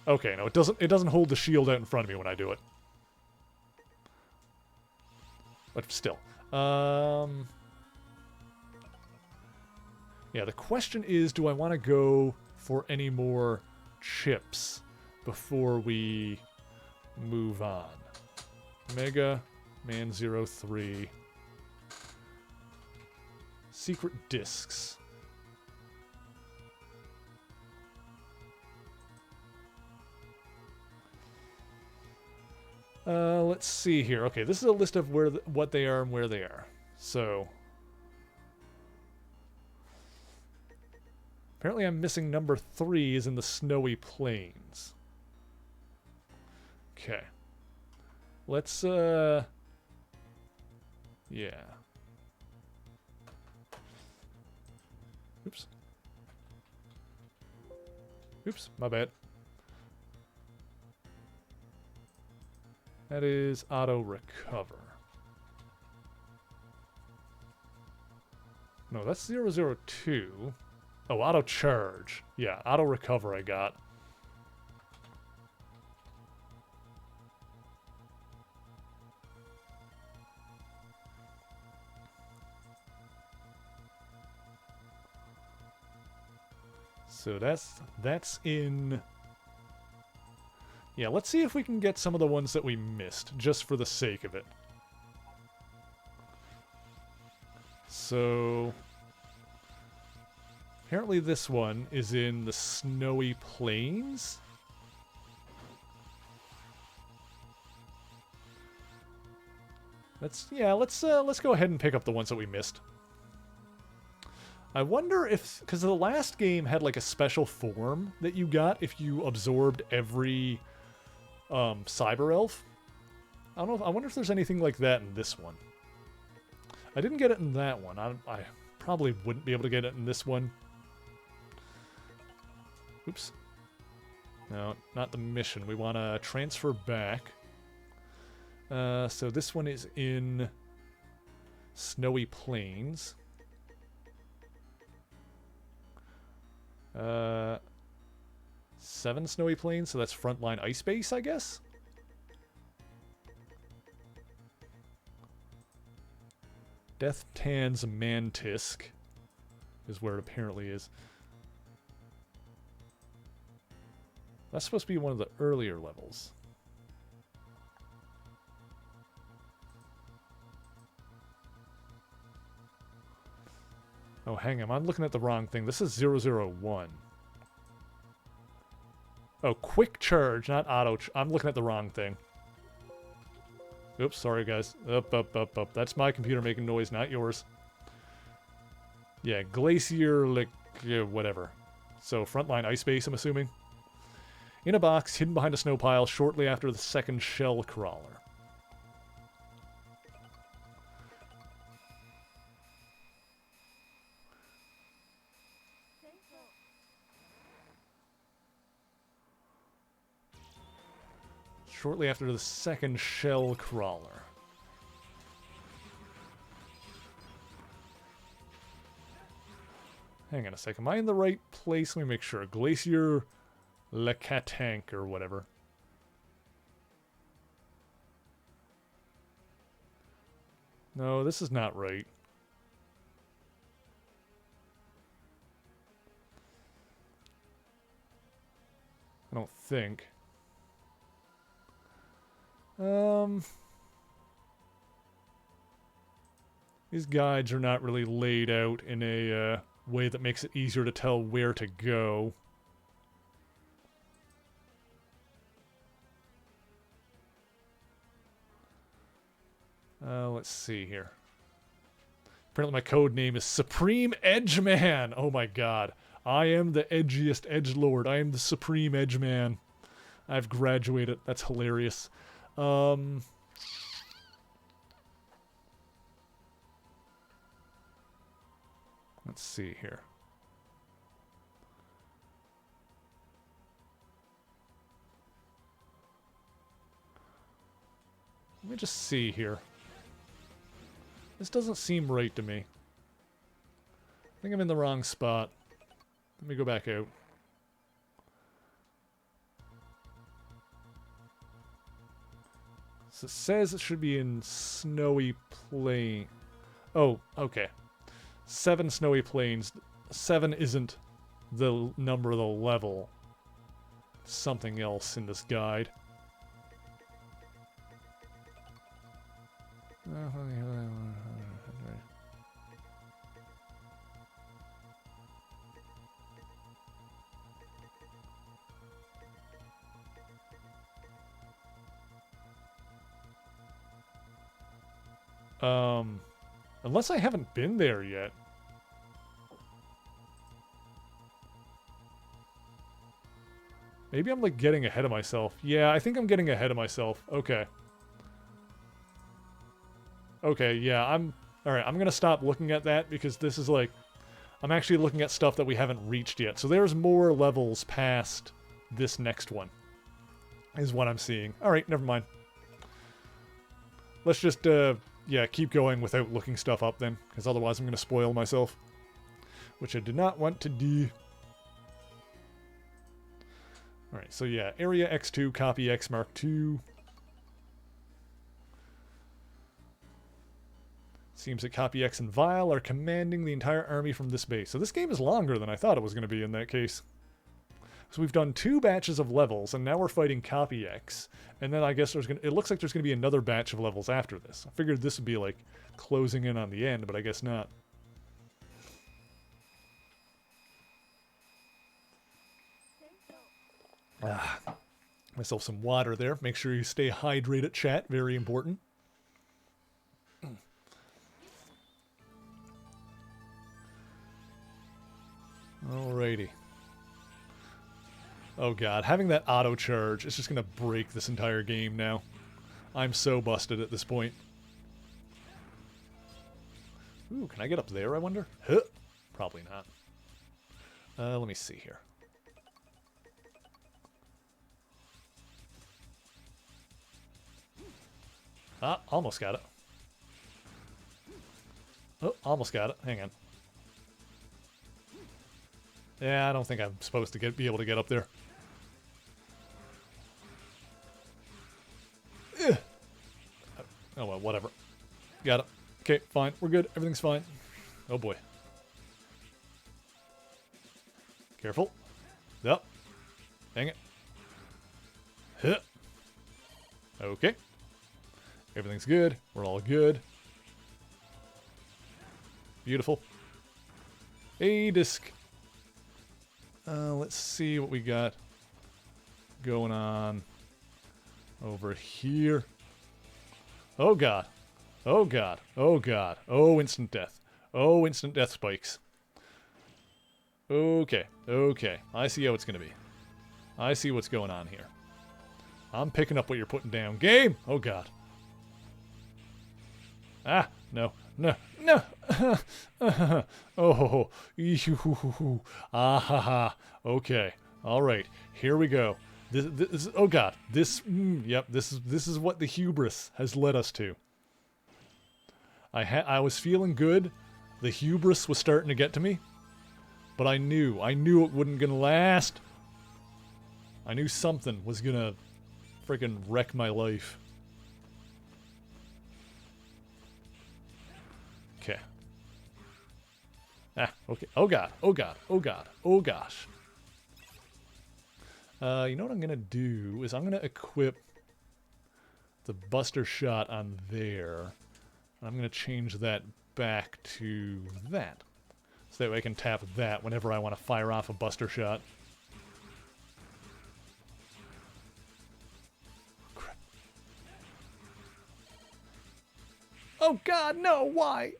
Okay, no, it doesn't hold the shield out in front of me when I do it. But still. Yeah, the question is, do I want to go for any more chips before we move on? Mega Man 03. Secret discs. Let's see here. Okay, this is a list of what they are and where they are. So, apparently I'm missing number 3 is in the Snowy Plains. Okay. Let's, yeah. Oops. Oops, my bad. That is auto recover. No, that's 002. Oh, auto charge. Yeah, auto recover I got. So that's in... Yeah, let's see if we can get some of the ones that we missed, just for the sake of it. So... Apparently this one is in the Snowy Plains? Let's go ahead and pick up the ones that we missed. I wonder if, because the last game had like a special form that you got if you absorbed every cyber elf. I wonder if there's anything like that in this one. I didn't get it in that one. I probably wouldn't be able to get it in this one. Oops. No, not the mission. We want to transfer back. So this one is in Snowy Plains. 7 Snowy Plains, so that's Frontline Ice Base, I guess? Death Tan's Mantisk is where it apparently is. That's supposed to be one of the earlier levels. Oh, hang on. I'm looking at the wrong thing. This is 001. Oh, quick charge, not auto. I'm looking at the wrong thing. Oops, sorry, guys. Up. That's my computer making noise, not yours. Yeah, Glacier, like, yeah, whatever. So, Frontline Ice Base, I'm assuming. In a box, hidden behind a snow pile, shortly after the second shell crawler. Shortly after the second shell crawler. Hang on a sec. Am I in the right place? Let me make sure. Glacier Le Catank or whatever. No, this is not right. I don't think. These guides are not really laid out in a way that makes it easier to tell where to go. Let's see here. Apparently my code name is Supreme Edgeman. Oh my god. I am the edgiest edgelord. I am the Supreme Edgeman. I've graduated. That's hilarious. Let's see here. Let me just see here. This doesn't seem right to me. I think I'm in the wrong spot. Let me go back out. So it says it should be in Snowy Plain. Oh, okay. 7 Snowy Plains. 7 isn't the number of the level. Something else in this guide. Unless I haven't been there yet. Maybe I'm like getting ahead of myself. Yeah, I think I'm getting ahead of myself. Okay. Okay, yeah, alright, I'm gonna stop looking at that because this is like, I'm actually looking at stuff that we haven't reached yet. So there's more levels past this next one, is what I'm seeing. Alright, never mind. Let's just, yeah, keep going without looking stuff up then, because otherwise I'm gonna spoil myself. Which I do not want to do. Alright, so yeah, Area X2, copy X Mark II. Seems that Copy X and Vile are commanding the entire army from this base. So this game is longer than I thought it was going to be in that case. So we've done 2 batches of levels, and now we're fighting Copy X. And then I guess it looks like there's going to be another batch of levels after this. I figured this would be like closing in on the end, but I guess not. Myself some water there. Make sure you stay hydrated, chat. Very important. Alrighty. Oh god, having that auto charge is just gonna break this entire game now. I'm so busted at this point. Ooh, can I get up there, I wonder? Huh. Probably not. Let me see here. Ah, almost got it. Oh, almost got it. Hang on. Yeah, I don't think I'm supposed to be able to get up there. Ugh. Oh well, whatever. Got it. Okay, fine. We're good. Everything's fine. Oh boy. Careful. Yep. Dang it. Huh. Okay. Everything's good. We're all good. Beautiful. A disc. Let's see what we got going on over here. Oh god. Oh god. Oh god. Oh, instant death. Oh, instant death spikes. Okay. Okay. I see how it's going to be. I see what's going on here. I'm picking up what you're putting down. Game! Oh god. Ah, no. No. No. Oh. Ah ha ha. Okay. All right. Here we go. This oh god. This yep, this is what the hubris has led us to. I was feeling good. The hubris was starting to get to me. but I knew it wasn't gonna last. I knew something was gonna freaking wreck my life. Okay. Ah, okay. Oh god, oh god, oh god, oh gosh. You know what I'm gonna do is I'm gonna equip the Buster Shot on there. And I'm gonna change that back to that. So that way I can tap that whenever I want to fire off a Buster Shot. Crap. Oh god, no, why?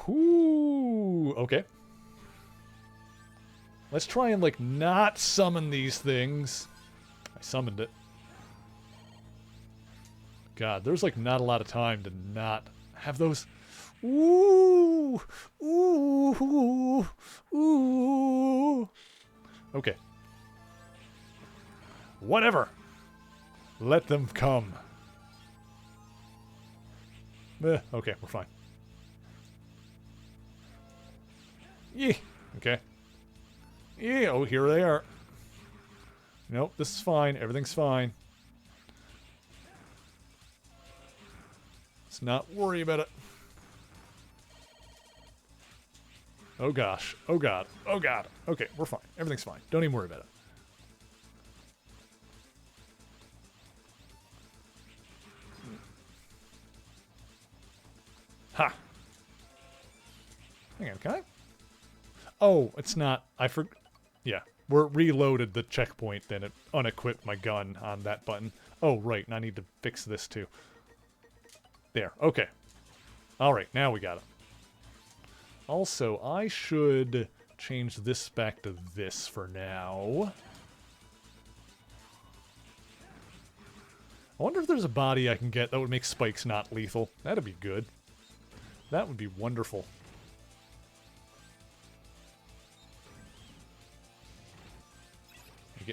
Ooh, okay. Let's try and, like, not summon these things. I summoned it. God, there's, like, not a lot of time to not have those. Ooh! Ooh! Ooh! Okay. Whatever. Let them come. Okay, we're fine. Yeah. Okay. Yeah, oh, here they are. Nope, this is fine. Everything's fine. Let's not worry about it. Oh gosh. Oh god. Oh god. Okay, we're fine. Everything's fine. Don't even worry about it. Ha! Hang on, can I? Oh, it's not. Yeah, we're reloaded the checkpoint, then it unequipped my gun on that button. Oh, right, and I need to fix this too. There, okay. Alright, now we got it. Also, I should change this back to this for now. I wonder if there's a body I can get that would make spikes not lethal. That'd be good. That would be wonderful.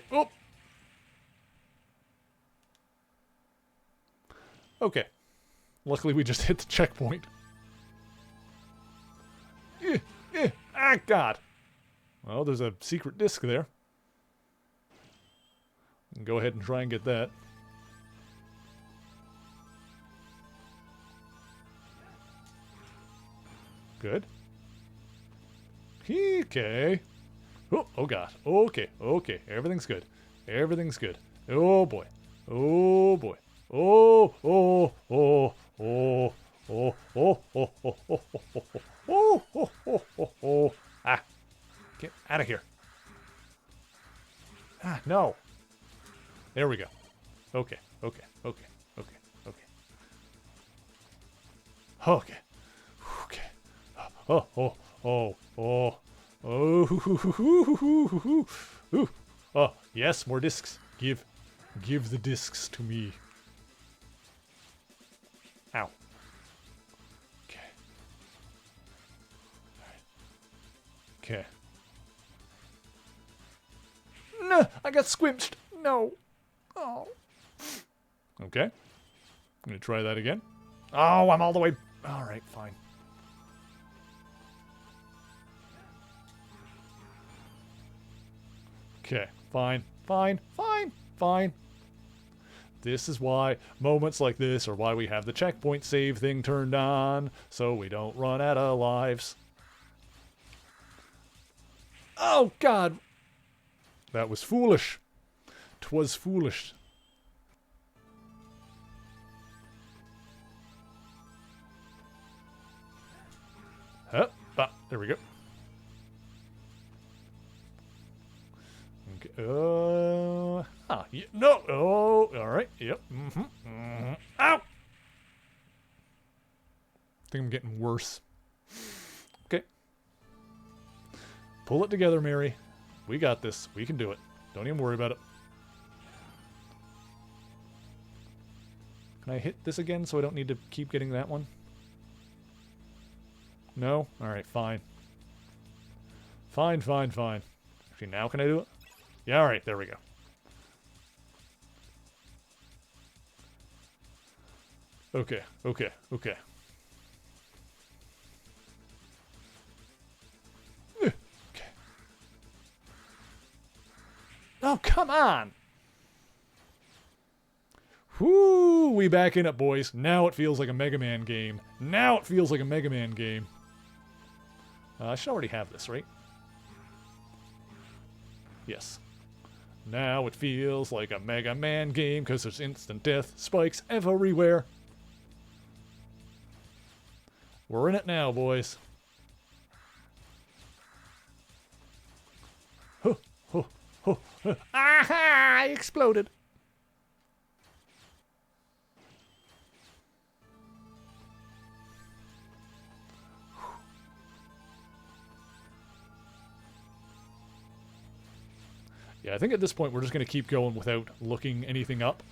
Oh! Okay. Luckily we just hit the checkpoint. Ah, God! Well, there's a secret disc there. Go ahead and try and get that. Good. Okay. Oh god. Okay. Okay. Everything's good. Everything's good. Oh boy. Oh boy. Oh, oh, oh, oh, oh, oh, oh, oh, oh, oh, oh, oh, oh, oh, oh. Ah. Get out of here. Ah, no. There we go. Okay. Okay. Okay. Okay. Okay. Okay. Okay. Oh, oh, oh, oh. Oh, oh, yes, more discs. Give the discs to me. Ow. Okay. Okay. No, I got squinched. No. Oh. Okay. I'm gonna try that again. Oh, I'm all the way. All right, fine. Okay, fine, fine, fine, fine. This is why moments like this are why we have the checkpoint save thing turned on, so we don't run out of lives. Oh, God! That was foolish. 'Twas foolish. Hup, there we go. Yeah, no. Oh, all right. Yep. Mm-hmm. Mm-hmm. Ow! I think I'm getting worse. Okay. Pull it together, Mary. We got this. We can do it. Don't even worry about it. Can I hit this again so I don't need to keep getting that one? No? All right, fine. Fine, fine, fine. Actually, now can I do it? Yeah, all right, there we go. Okay, okay, okay. Oh, come on! Whoo! We back in it, boys. Now it feels like a Mega Man game. Now it feels like a Mega Man game. I should already have this, right? Yes. Now it feels like a Mega Man game because there's instant death spikes everywhere. We're in it now, boys. Huh, huh, huh, huh. Aha! I exploded. Yeah, I think at this point we're just going to keep going without looking anything up.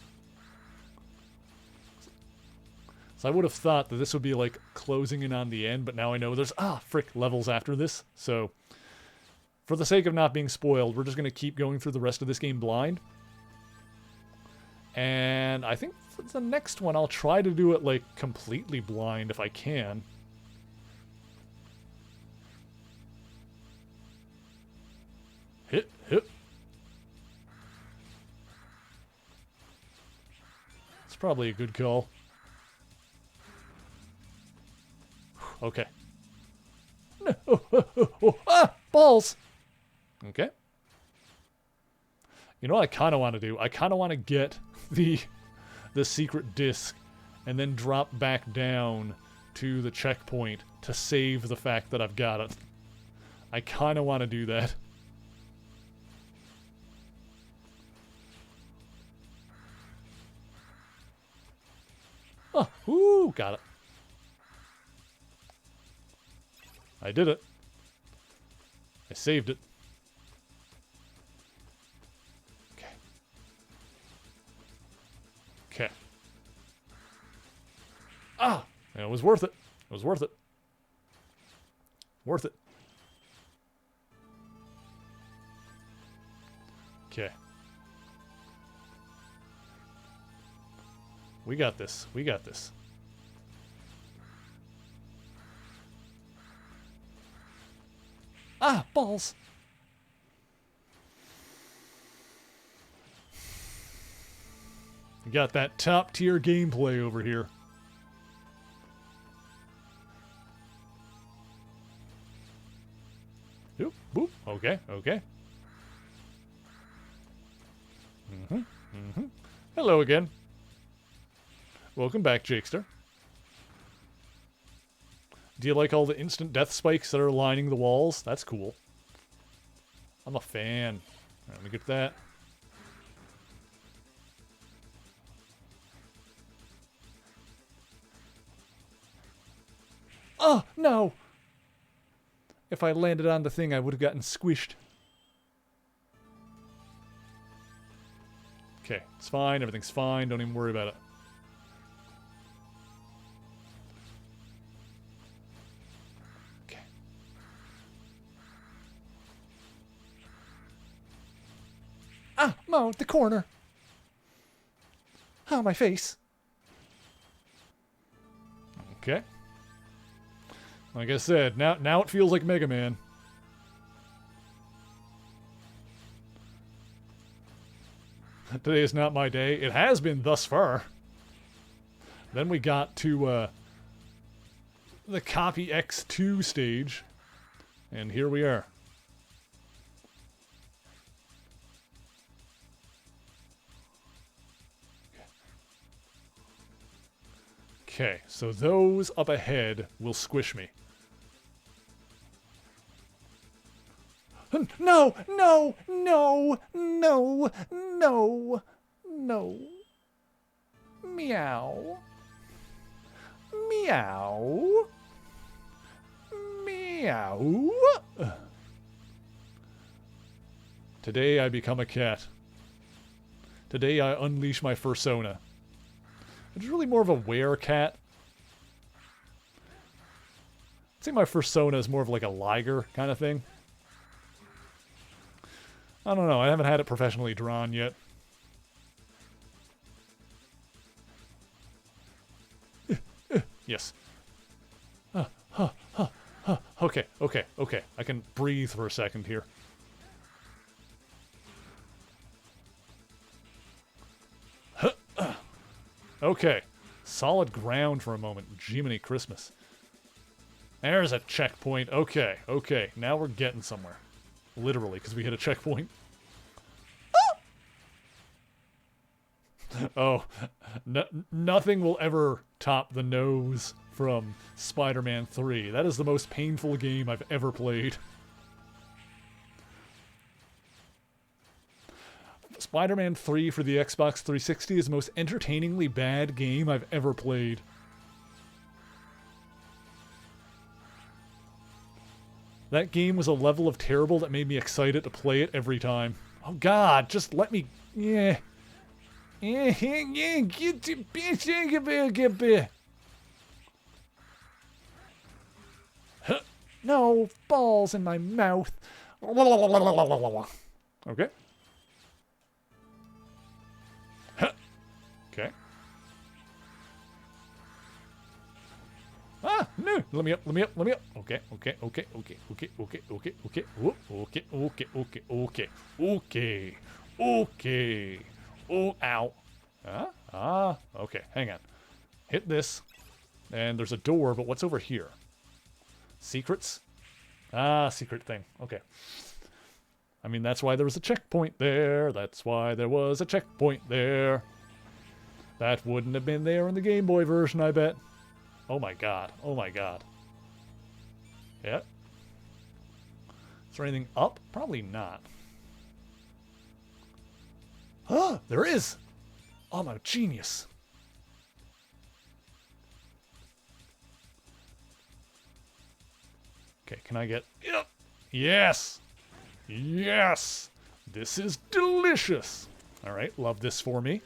So I would have thought that this would be like closing in on the end, but now I know there's, frick, levels after this. So for the sake of not being spoiled, we're just going to keep going through the rest of this game blind. And I think for the next one, I'll try to do it like completely blind if I can. Hit, hit. It's probably a good call. Okay. No. Balls! Okay. You know what I kind of want to do? I kind of want to get the secret disc and then drop back down to the checkpoint to save the fact that I've got it. I kind of want to do that. Oh, ooh, got it. I did it. I saved it. Okay. Okay. Ah! It was worth it. It was worth it. Worth it. Okay. We got this. We got this. Ah, balls. We got that top tier gameplay over here. Oop, boop. Okay, okay. Hello again. Welcome back, Jakester. Do you like all the instant death spikes that are lining the walls? That's cool. I'm a fan. All right, let me get that. Oh, no! If I landed on the thing, I would have gotten squished. Okay, it's fine. Everything's fine. Don't even worry about it. Ah, Mo, the corner. Ah, my face. Okay. Like I said, now it feels like Mega Man. Today is not my day. It has been thus far. Then we got to the Copy X2 stage. And here we are. Okay, so those up ahead will squish me. No! No! No! No! No! No! Meow! Meow! Meow! Today I become a cat. Today I unleash my fursona. It's really more of a werecat. I'd say my fursona is more of like a Liger kind of thing. I don't know. I haven't had it professionally drawn yet. Yes. Okay, okay, okay. I can breathe for a second here. Okay. Solid ground for a moment. Jiminy Christmas. There's a checkpoint. Okay, okay. Now we're getting somewhere. Literally, because we hit a checkpoint. Oh, nothing will ever top the nose from Spider-Man 3. That is the most painful game I've ever played. Spider-Man 3 for the Xbox 360 is the most entertainingly bad game I've ever played. That game was a level of terrible that made me excited to play it every time. Oh god, just let me... Yeah. No, balls in my mouth. Okay. Okay. Ah, no. Let me up, let me up, let me up. Okay, okay, okay, okay, okay, okay, okay, okay. Whoop, okay, okay, okay, okay, okay, okay. Oh, ow. Huh? Ah, okay, hang on. Hit this. And there's a door, but what's over here? Secrets? Ah, secret thing. Okay. I mean, that's why there was a checkpoint there. That's why there was a checkpoint there. That wouldn't have been there in the Game Boy version, I bet. Oh my god. Oh my god. Yep. Is there anything up? Probably not. Ah, there is! Oh, I'm a genius. Okay, can I get... Yep! Yes! Yes! This is delicious! Alright, love this for me.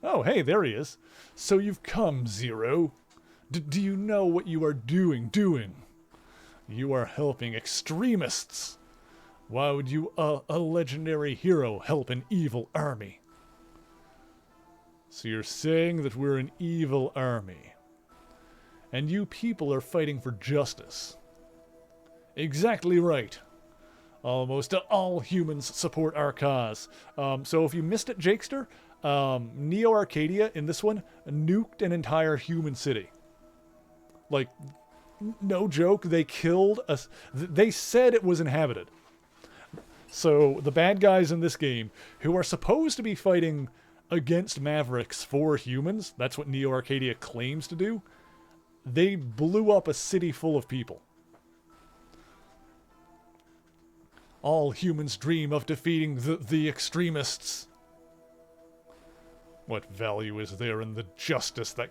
Oh, hey, there he is. So you've come, Zero. Do you know what you are doing? You are helping extremists. Why would you, a legendary hero, help an evil army? So you're saying that we're an evil army. And you people are fighting for justice. Exactly right. Almost all humans support our cause. So if you missed it, Jakester, Neo Arcadia in this one nuked an entire human city. Like, no joke, they killed us. They said it was inhabited. So the bad guys in this game, who are supposed to be fighting against Mavericks for humans, that's what Neo Arcadia claims to do, they blew up a city full of people. All humans dream of defeating the extremists. What value is there in the justice that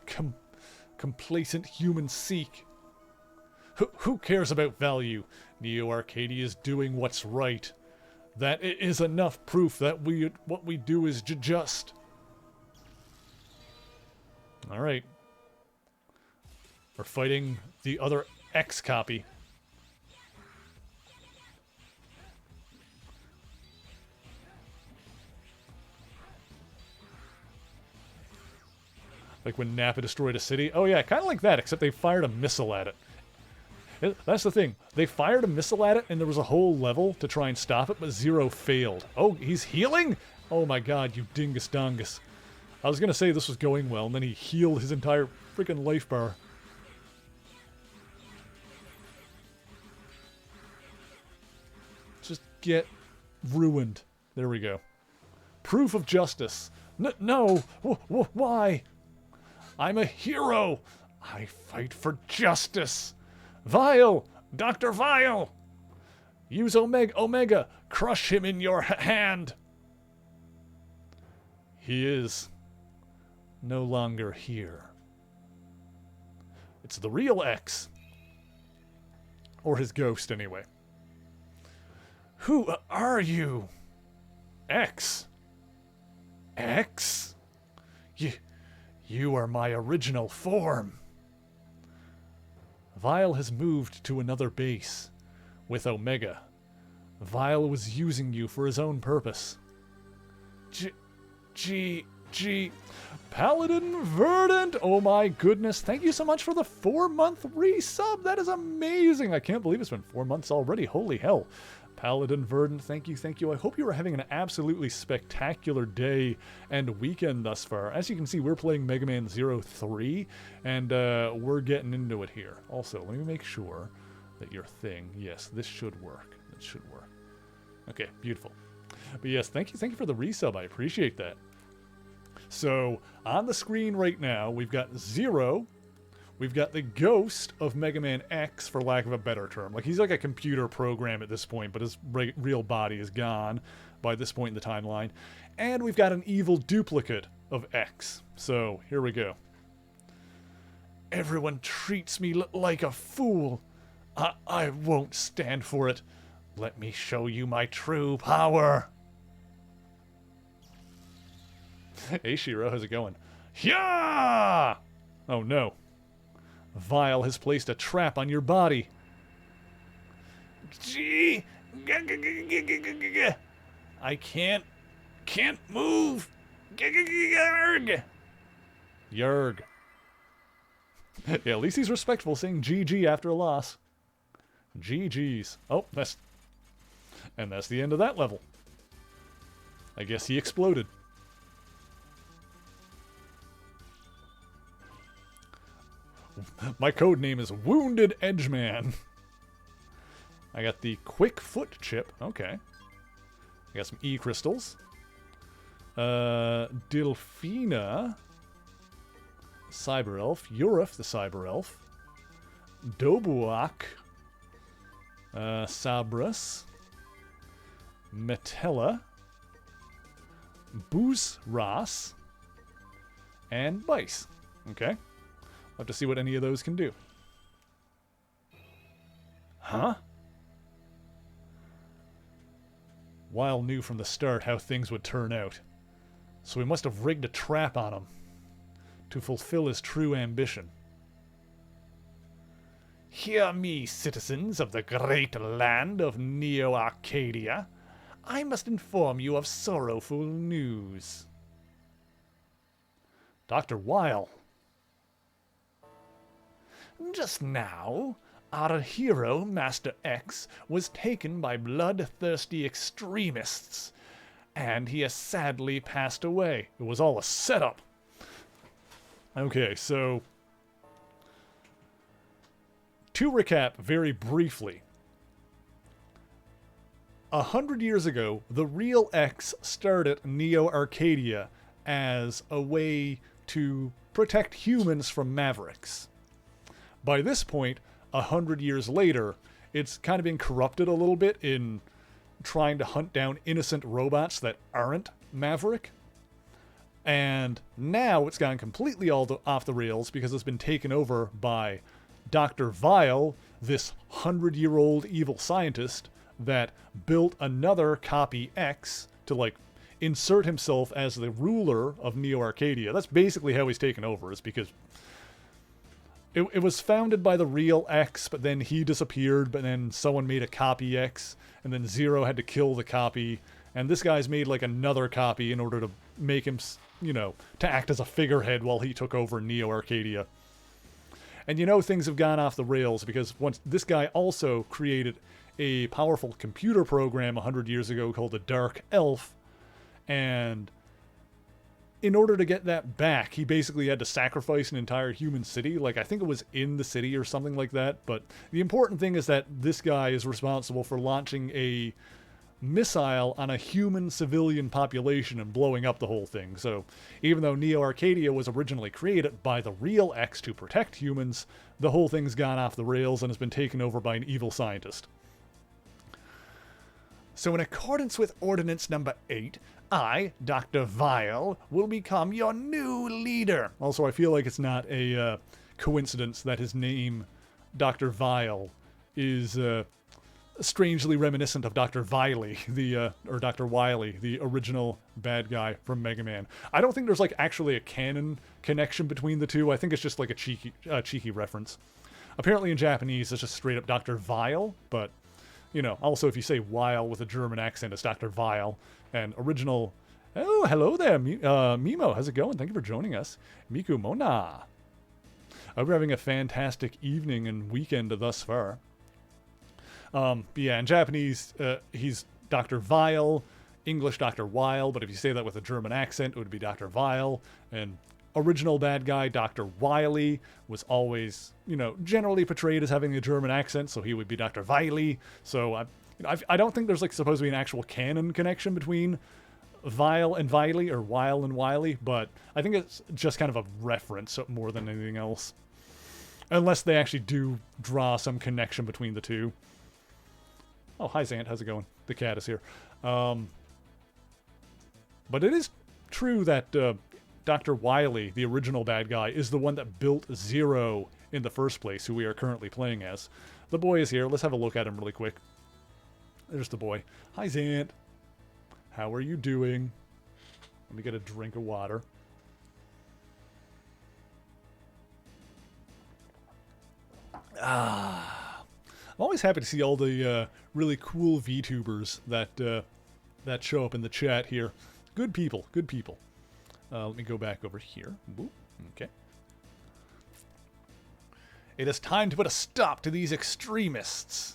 complacent humans seek? Who cares about value? Neo Arcadia is doing what's right. That is enough proof that what we do is just. Alright. We're fighting the other X copy. Like when Nappa destroyed a city. Oh yeah, kind of like that, except they fired a missile at it. That's the thing. They fired a missile at it, and there was a whole level to try and stop it, but Zero failed. Oh, he's healing? Oh my god, you dingus dongus. I was going to say this was going well, and then he healed his entire freaking life bar. Just get ruined. There we go. Proof of justice. No! Why? I'm a hero! I fight for justice! Vile! Dr. Vile! Use Omega! Crush him in your hand! He is no longer here. It's the real X. Or his ghost, anyway. Who are you? X. X? You are my original form. Vile has moved to another base with Omega. Vile was using you for his own purpose. Paladin Verdant! Oh my goodness, thank you so much for the 4-month resub. That is amazing. I can't believe it's been 4 months already. Holy hell. Paladin Verdant, thank you, thank you. I hope you are having an absolutely spectacular day and weekend thus far. As you can see, we're playing Mega Man Zero 3, and we're getting into it here. Also, let me make sure that your thing, yes, this should work. It should work. Okay, beautiful. But yes, thank you for the resub. I appreciate that. So, on the screen right now, we've got Zero. We've got the ghost of Mega Man X, for lack of a better term. Like, he's like a computer program at this point, but his real body is gone by this point in the timeline. And we've got an evil duplicate of X. So, here we go. Everyone treats me like a fool. I won't stand for it. Let me show you my true power. Hey, Shiro, how's it going? Yeah! Oh, no. Vile has placed a trap on your body. Gee! I can't move. Yarg! Yarg. Yeah, at least he's respectful saying GG after a loss. GG's. Oh, that's the end of that level. I guess he exploded. My code name is Wounded Edgeman. I got the Quick Foot chip. Okay. I got some E-crystals. Delphina. Cyber Elf. Urif, the Cyber Elf. Dobuak. Sabras. Metella. Boozras. And Bice. Okay. We'll have to see what any of those can do. Huh? Weil knew from the start how things would turn out, so he must have rigged a trap on him to fulfill his true ambition. Hear me, citizens of the great land of Neo Arcadia. I must inform you of sorrowful news. Dr. Weil. Just now, our hero, Master X, was taken by bloodthirsty extremists, and he has sadly passed away. It was all a setup. Okay, so to recap very briefly, 100 years ago, the real X started Neo Arcadia as a way to protect humans from Mavericks. By this point, 100 years later, it's kind of been corrupted a little bit in trying to hunt down innocent robots that aren't Maverick. And now it's gone completely off the rails because it's been taken over by Dr. Vile, this 100-year-old evil scientist that built another copy X to, like, insert himself as the ruler of Neo Arcadia. That's basically how he's taken over, is because it was founded by the real X, but then he disappeared, but then someone made a copy X, and then Zero had to kill the copy, and this guy's made, like, another copy in order to make him, you know, to act as a figurehead while he took over Neo Arcadia. And you know things have gone off the rails because once this guy also created a powerful computer program 100 years ago called the Dark Elf, and in order to get that back, he basically had to sacrifice an entire human city. Like, I think it was in the city or something like that. But the important thing is that this guy is responsible for launching a missile on a human civilian population and blowing up the whole thing. So even though Neo Arcadia was originally created by the real X to protect humans, the whole thing's gone off the rails and has been taken over by an evil scientist. So in accordance with Ordinance Number 8, I, Dr. Vile, will become your new leader. Also, I feel like it's not a coincidence that his name, Dr. Vile, is strangely reminiscent of Dr. Wily, or Dr. Wily, the original bad guy from Mega Man. I don't think there's, like, actually a canon connection between the two. I think it's just, like, a cheeky reference. Apparently in Japanese, it's just straight up Dr. Vile, but, you know, also if you say Weil with a German accent, it's Dr. Vile. And original... Oh, hello there, Mimo. How's it going? Thank you for joining us. Miku Mona. I hope you're having a fantastic evening and weekend thus far. But yeah, in Japanese, he's Dr. Vile, English Dr. Weil, but if you say that with a German accent, it would be Dr. Vile. And original bad guy, Dr. Wily, was always, generally portrayed as having a German accent, so he would be Dr. Wily. So I don't think there's like supposed to be an actual canon connection between Vile and Viley, or Weil and Wiley, but I think it's just kind of a reference more than anything else. Unless they actually do draw some connection between the two. Oh, hi Zant, how's it going? The cat is here. But it is true that Dr. Wily, the original bad guy, is the one that built Zero in the first place, who we are currently playing as. The boy is here. Let's have a look at him really quick. There's the boy. Hi Zant. How are you doing? Let me get a drink of water. I'm always happy to see all the really cool VTubers that show up in the chat here. Good people, good people. Let me go back over here. Boop. Okay. It is time to put a stop to these extremists.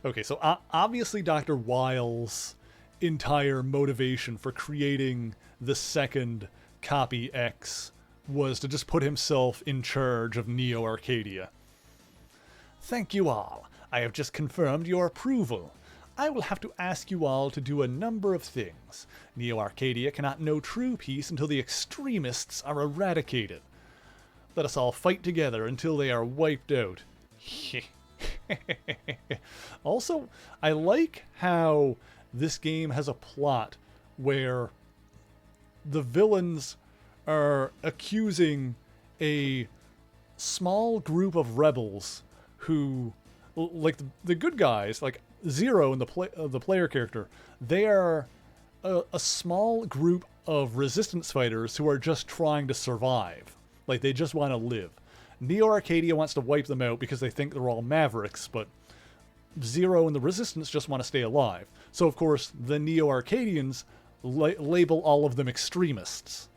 Okay, so obviously Dr. Wile's entire motivation for creating the second Copy X was to just put himself in charge of Neo Arcadia. Thank you all. I have just confirmed your approval. I will have to ask you all to do a number of things. Neo Arcadia cannot know true peace until the extremists are eradicated. Let us all fight together until they are wiped out. Also, I like how this game has a plot where the villains are accusing a small group of rebels who, like the good guys, like Zero and the player character, they are a small group of resistance fighters who are just trying to survive. Like, they just want to live. Neo Arcadia wants to wipe them out because they think they're all mavericks, but Zero and the Resistance just want to stay alive. So, of course, the Neo Arcadians label all of them extremists.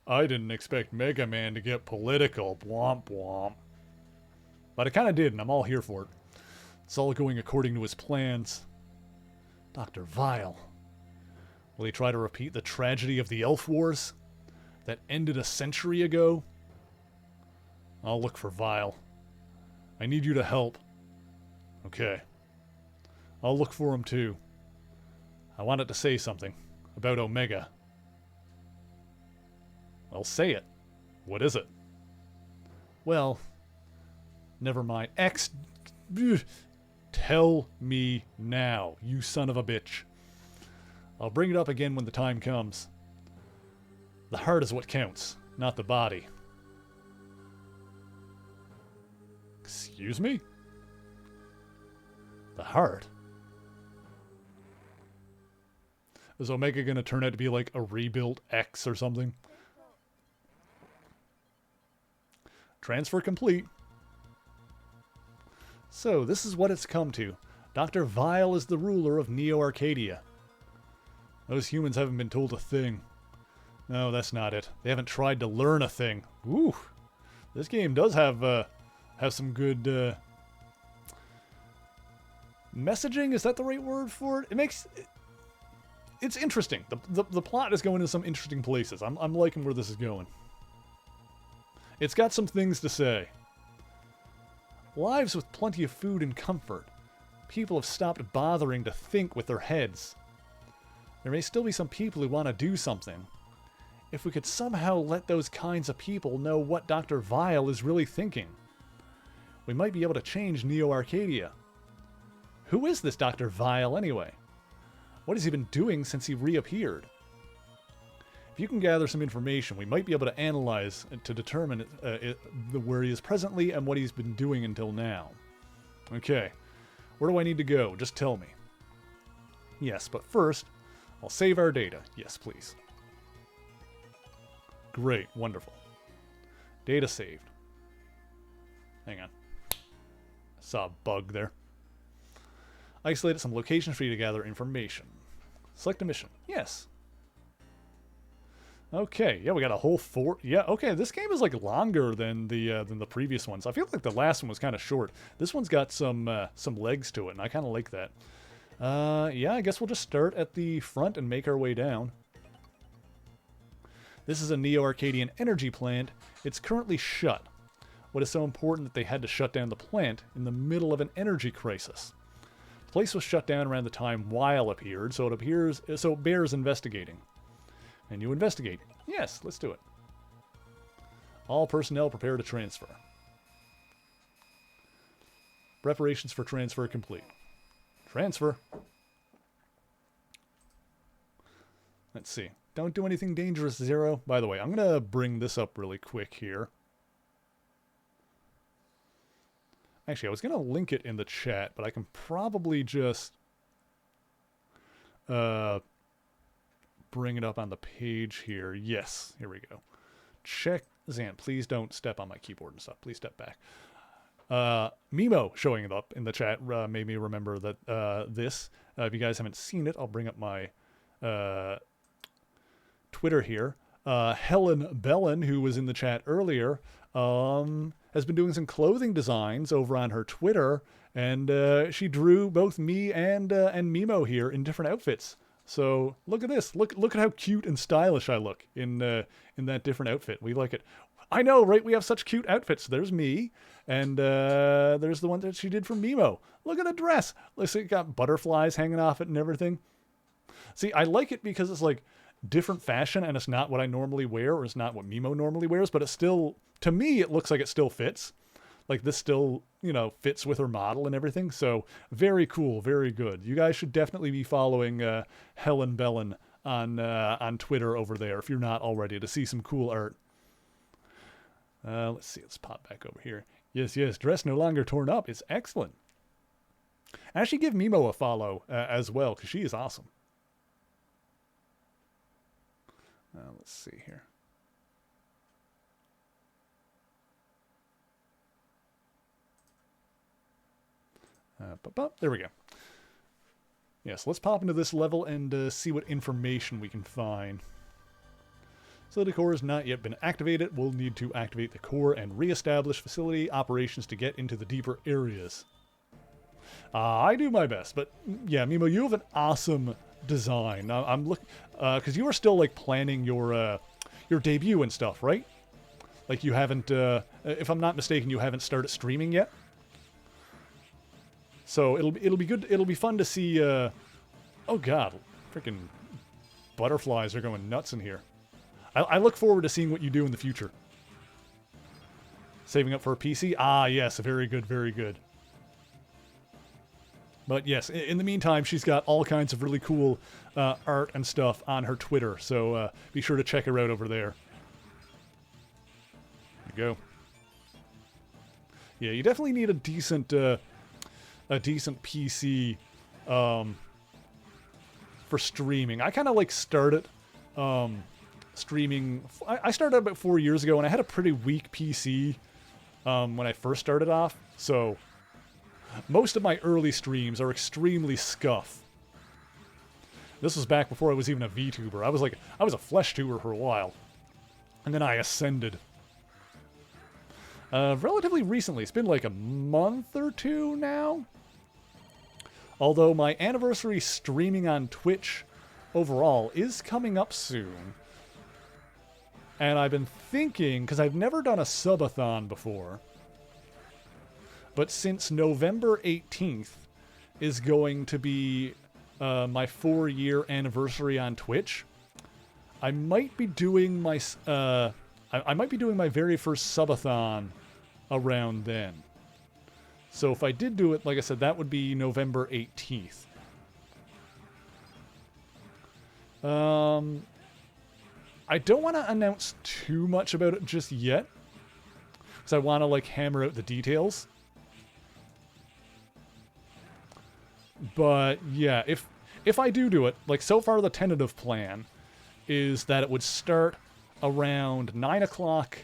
I didn't expect Mega Man to get political. Blomp blomp. But I kind of did, and I'm all here for it. It's all going according to his plans. Dr. Vile. Will he try to repeat the tragedy of the Elf Wars that ended a century ago? I'll look for Vile. I need you to help. Okay. I'll look for him too. I wanted to say something about Omega. I'll say it. What is it? Well, never mind. Tell me now, you son of a bitch. I'll bring it up again when the time comes. The heart is what counts, not the body. Excuse me? The heart? Is Omega gonna turn out to be like a rebuilt X or something? Transfer complete. So, this is what it's come to. Dr. Vile is the ruler of Neo Arcadia. Those humans haven't been told a thing. No, that's not it. They haven't tried to learn a thing. Ooh. This game does have some good messaging. Is that the right word for it? It's interesting. The plot is going to some interesting places. I'm liking where this is going. It's got some things to say. Lives with plenty of food and comfort. People have stopped bothering to think with their heads. There may still be some people who want to do something. If we could somehow let those kinds of people know what Dr. Vile is really thinking, we might be able to change Neo Arcadia. Who is this Dr. Vile anyway? What has he been doing since he reappeared? If you can gather some information, we might be able to analyze to determine where he is presently and what he's been doing until now. Okay, where do I need to go? Just tell me. Yes, but first, I'll save our data. Yes, please. Great, wonderful. Data saved. Hang on. I saw a bug there. Isolated some locations for you to gather information. Select a mission. Yes. Okay, yeah, we got a whole 4. Yeah, okay, this game is like longer than the previous ones. I feel like the last one was kind of short. This one's got some legs to it, and I kind of like that. Yeah, I guess we'll just start at the front and make our way down. This is a Neo-Arcadian energy plant. It's currently shut. What is so important that they had to shut down the plant in the middle of an energy crisis? The place was shut down around the time Weil appeared, so it bears investigating. And you investigate. Yes, let's do it. All personnel prepare to transfer. Preparations for transfer complete. Transfer. Let's see. Don't do anything dangerous, Zero. By the way, I'm going to bring this up really quick here. Actually, I was going to link it in the chat, but I can probably just bring it up on the page here. Yes, here we go. Check. Zan, please don't step on my keyboard and stuff. Please step back. Mimo showing it up in the chat made me remember that this. If you guys haven't seen it, I'll bring up my Twitter here. Helen Bellin, who was in the chat earlier, has been doing some clothing designs over on her Twitter, and she drew both me and Mimo here in different outfits. So look at this. Look at how cute and stylish I look in that different outfit. We like it. I know, right? We have such cute outfits. There's me, and there's the one that she did for Mimo. Look at the dress. Let's see, it got butterflies hanging off it and everything. See, I like it because it's like different fashion, and it's not what I normally wear, or it's not what Mimo normally wears, but it still, to me, it looks like it still fits. Like this still, fits with her model and everything. So very cool, very good. You guys should definitely be following Helen Bellin on Twitter over there if you're not already, to see some cool art. Let's see. Let's pop back over here. Yes, dress no longer torn up. It's excellent. Actually, give Mimo a follow as well, because she is awesome. Let's see here. There we go. Yes, let's pop into this level and see what information we can find. Facility core has not yet been activated. We'll need to activate the core and reestablish facility operations to get into the deeper areas. I do my best, but yeah, Mimo, you have an awesome design. I'm looking because you are still like planning your debut and stuff, right? Like you haven't, if I'm not mistaken, you haven't started streaming yet. So it'll be good. It'll be fun to see. Oh God, freaking butterflies are going nuts in here. I look forward to seeing what you do in the future. Saving up for a PC? Ah, yes, very good, very good. But yes, in the meantime, she's got all kinds of really cool art and stuff on her Twitter, so be sure to check her out over there. There you go. Yeah, you definitely need a decent PC for streaming. I kind of like started streaming. I started about 4 years ago, and I had a pretty weak PC when I first started off, so most of my early streams are extremely scuff. This was back before I was even a VTuber. I was a flesh tuber for a while, and then I ascended. Relatively recently. It's been like a month or two now. Although my anniversary streaming on Twitch overall is coming up soon. And I've been thinking, because I've never done a subathon before, but since November 18th is going to be my 4-year anniversary on Twitch, I might be doing my I might be doing my very first subathon around then. So if I did do it, like I said, that would be November 18th. I don't want to announce too much about it just yet, because I want to like hammer out the details. But yeah, if I do it, like so far the tentative plan is that it would start around 9 o'clock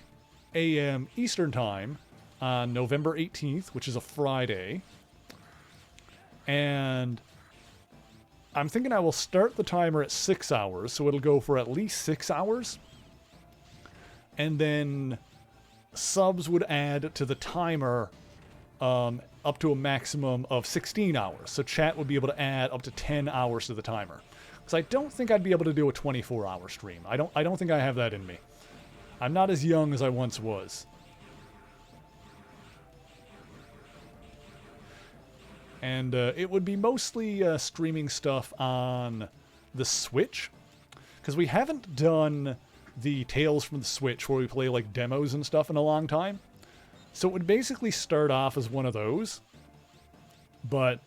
a.m. Eastern Time on November 18th, which is a Friday. And I'm thinking I will start the timer at 6 hours, so it'll go for at least 6 hours. and then subs would add to the timer up to a maximum of 16 hours. So chat would be able to add up to 10 hours to the timer. Because I don't think I'd be able to do a 24-hour stream. I don't think I have that in me. I'm not as young as I once was. And it would be mostly streaming stuff on the Switch. Because we haven't done the Tales from the Switch where we play like demos and stuff in a long time. So it would basically start off as one of those. But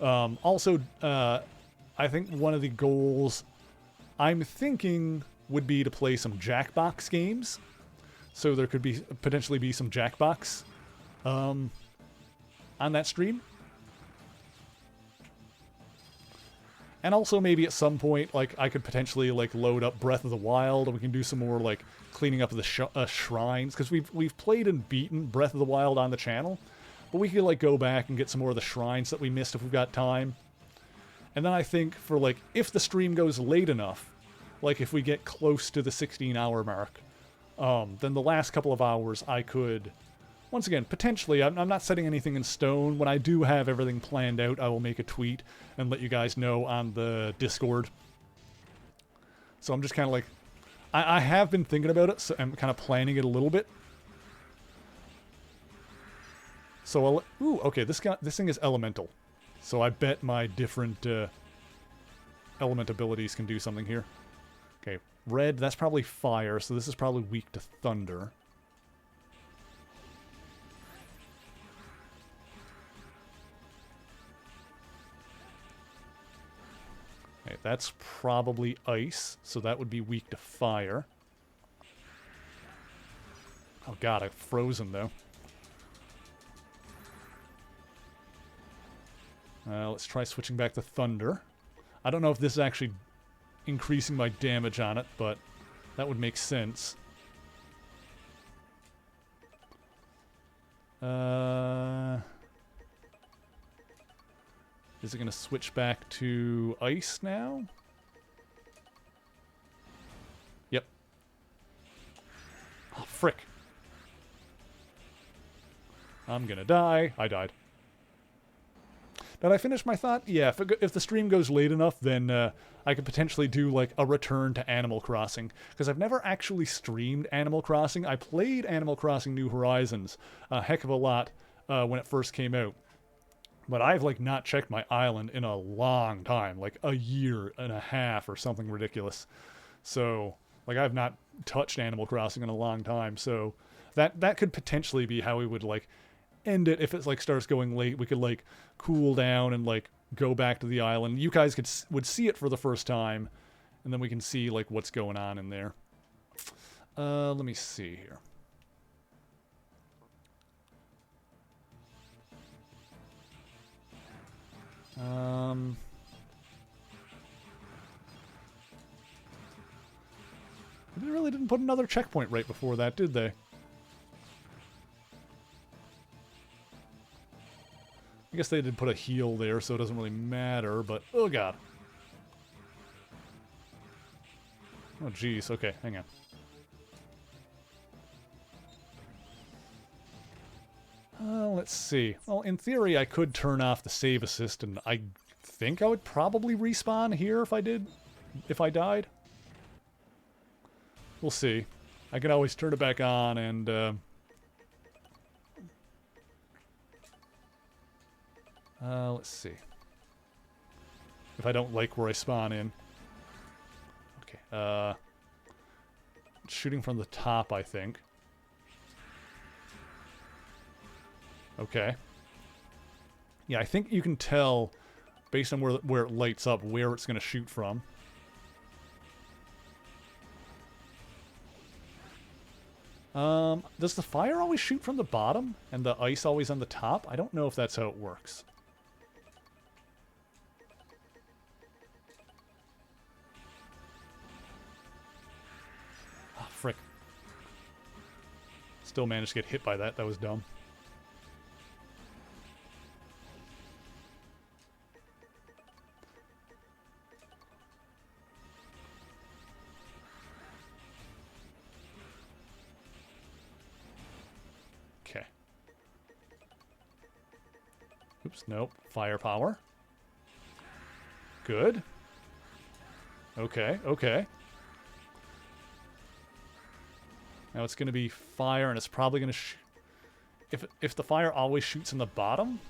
also, I think one of the goals I'm thinking would be to play some Jackbox games. So there could be potentially be some Jackbox on that stream. And also maybe at some point, like, I could potentially, like, load up Breath of the Wild, and we can do some more, like, cleaning up of the shrines. Because we've played and beaten Breath of the Wild on the channel. But we could, like, go back and get some more of the shrines that we missed if we've got time. And then I think for, like, if the stream goes late enough, like, if we get close to the 16-hour mark, then the last couple of hours I could... Once again, potentially, I'm not setting anything in stone. When I do have everything planned out, I will make a tweet and let you guys know on the Discord. So I'm just kind of like... I have been thinking about it, so I'm kind of planning it a little bit. So I'll... Ooh, okay, this thing is elemental. So I bet my different element abilities can do something here. Okay, red, that's probably fire, so this is probably weak to thunder. Okay, that's probably ice, so that would be weak to fire. Oh god, I've frozen though. Let's try switching back to thunder. I don't know if this is actually increasing my damage on it, but that would make sense. Is it going to switch back to ice now? Yep. Oh, frick. I'm gonna die. I died. Did I finish my thought? Yeah, if the stream goes late enough, then I could potentially do, like, a return to Animal Crossing. Because I've never actually streamed Animal Crossing. I played Animal Crossing New Horizons a heck of a lot when it first came out. But I've, like, not checked my island in a long time. Like, a year and a half or something ridiculous. So, like, I've not touched Animal Crossing in a long time. So, that could potentially be how we would, like, end it. If it, like, starts going late, we could, like, cool down and, like, go back to the island. You guys would see it for the first time. And then we can see, like, what's going on in there. Let me see here. They really didn't put another checkpoint right before that, did they? I guess they did put a heal there, so it doesn't really matter, but... Oh, God. Oh, jeez. Okay, hang on. Let's see. Well, in theory, I could turn off the save assist, and I think I would probably respawn here if I died. We'll see. I can always turn it back on and, let's see. If I don't like where I spawn in. Okay, shooting from the top, I think. Okay. Yeah, I think you can tell, based on where it lights up, where it's going to shoot from. Does the fire always shoot from the bottom, and the ice always on the top? I don't know if that's how it works. Ah, frick. Still managed to get hit by that. That was dumb. Oops, nope. Firepower. Good. Okay, okay. Now it's going to be fire, and it's probably going to... If the fire always shoots in the bottom...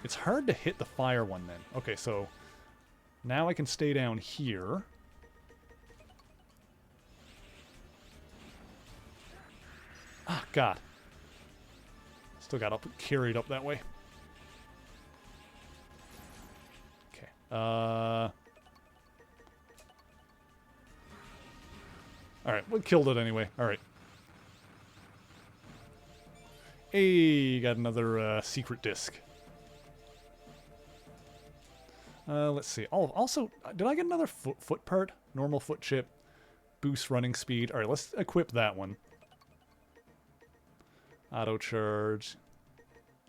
It's hard to hit the fire one then. Okay, so... Now I can stay down here. Ah, God. Still got carried up that way. Okay. Alright, we killed it anyway. Alright. Hey, got another secret disc. Let's see. Oh, also, did I get another foot part? Normal foot chip. Boost running speed. Alright, let's equip that one. Auto charge.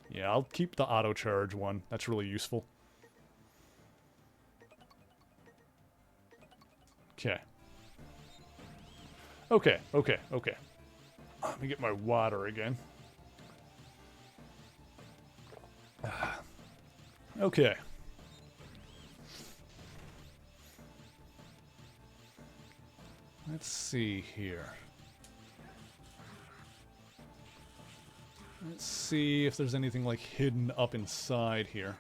Yeah, I'll keep the auto charge one. That's really useful. Okay. Okay, okay, okay. Let me get my water again. Okay. Let's see here. Let's see if there's anything, like, hidden up inside here.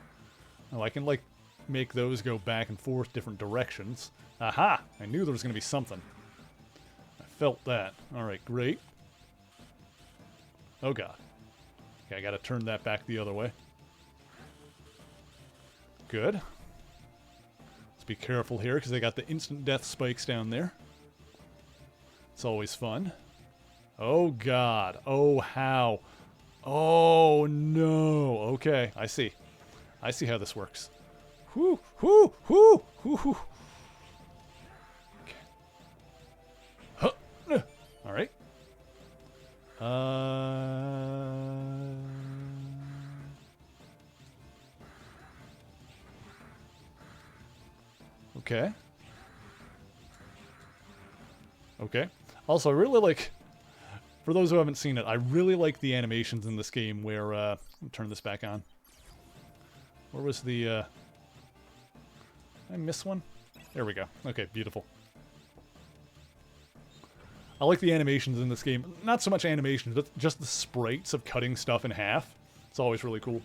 Oh, I can, like, make those go back and forth different directions. Aha! I knew there was going to be something. I felt that. Alright, great. Oh, God. Okay, I gotta turn that back the other way. Good. Let's be careful here, because they got the instant death spikes down there. It's always fun. Oh, God. Oh, how... Oh, no. Okay, I see. I see how this works. Whoo, whoo, whoo, whoo, whoo. Okay. Huh. All right. Okay. Okay. Also, I really like... For those who haven't seen it, I really like the animations in this game where, let me turn this back on. Where was the, did I miss one? There we go. Okay, beautiful. I like the animations in this game. Not so much animations, but just the sprites of cutting stuff in half. It's always really cool.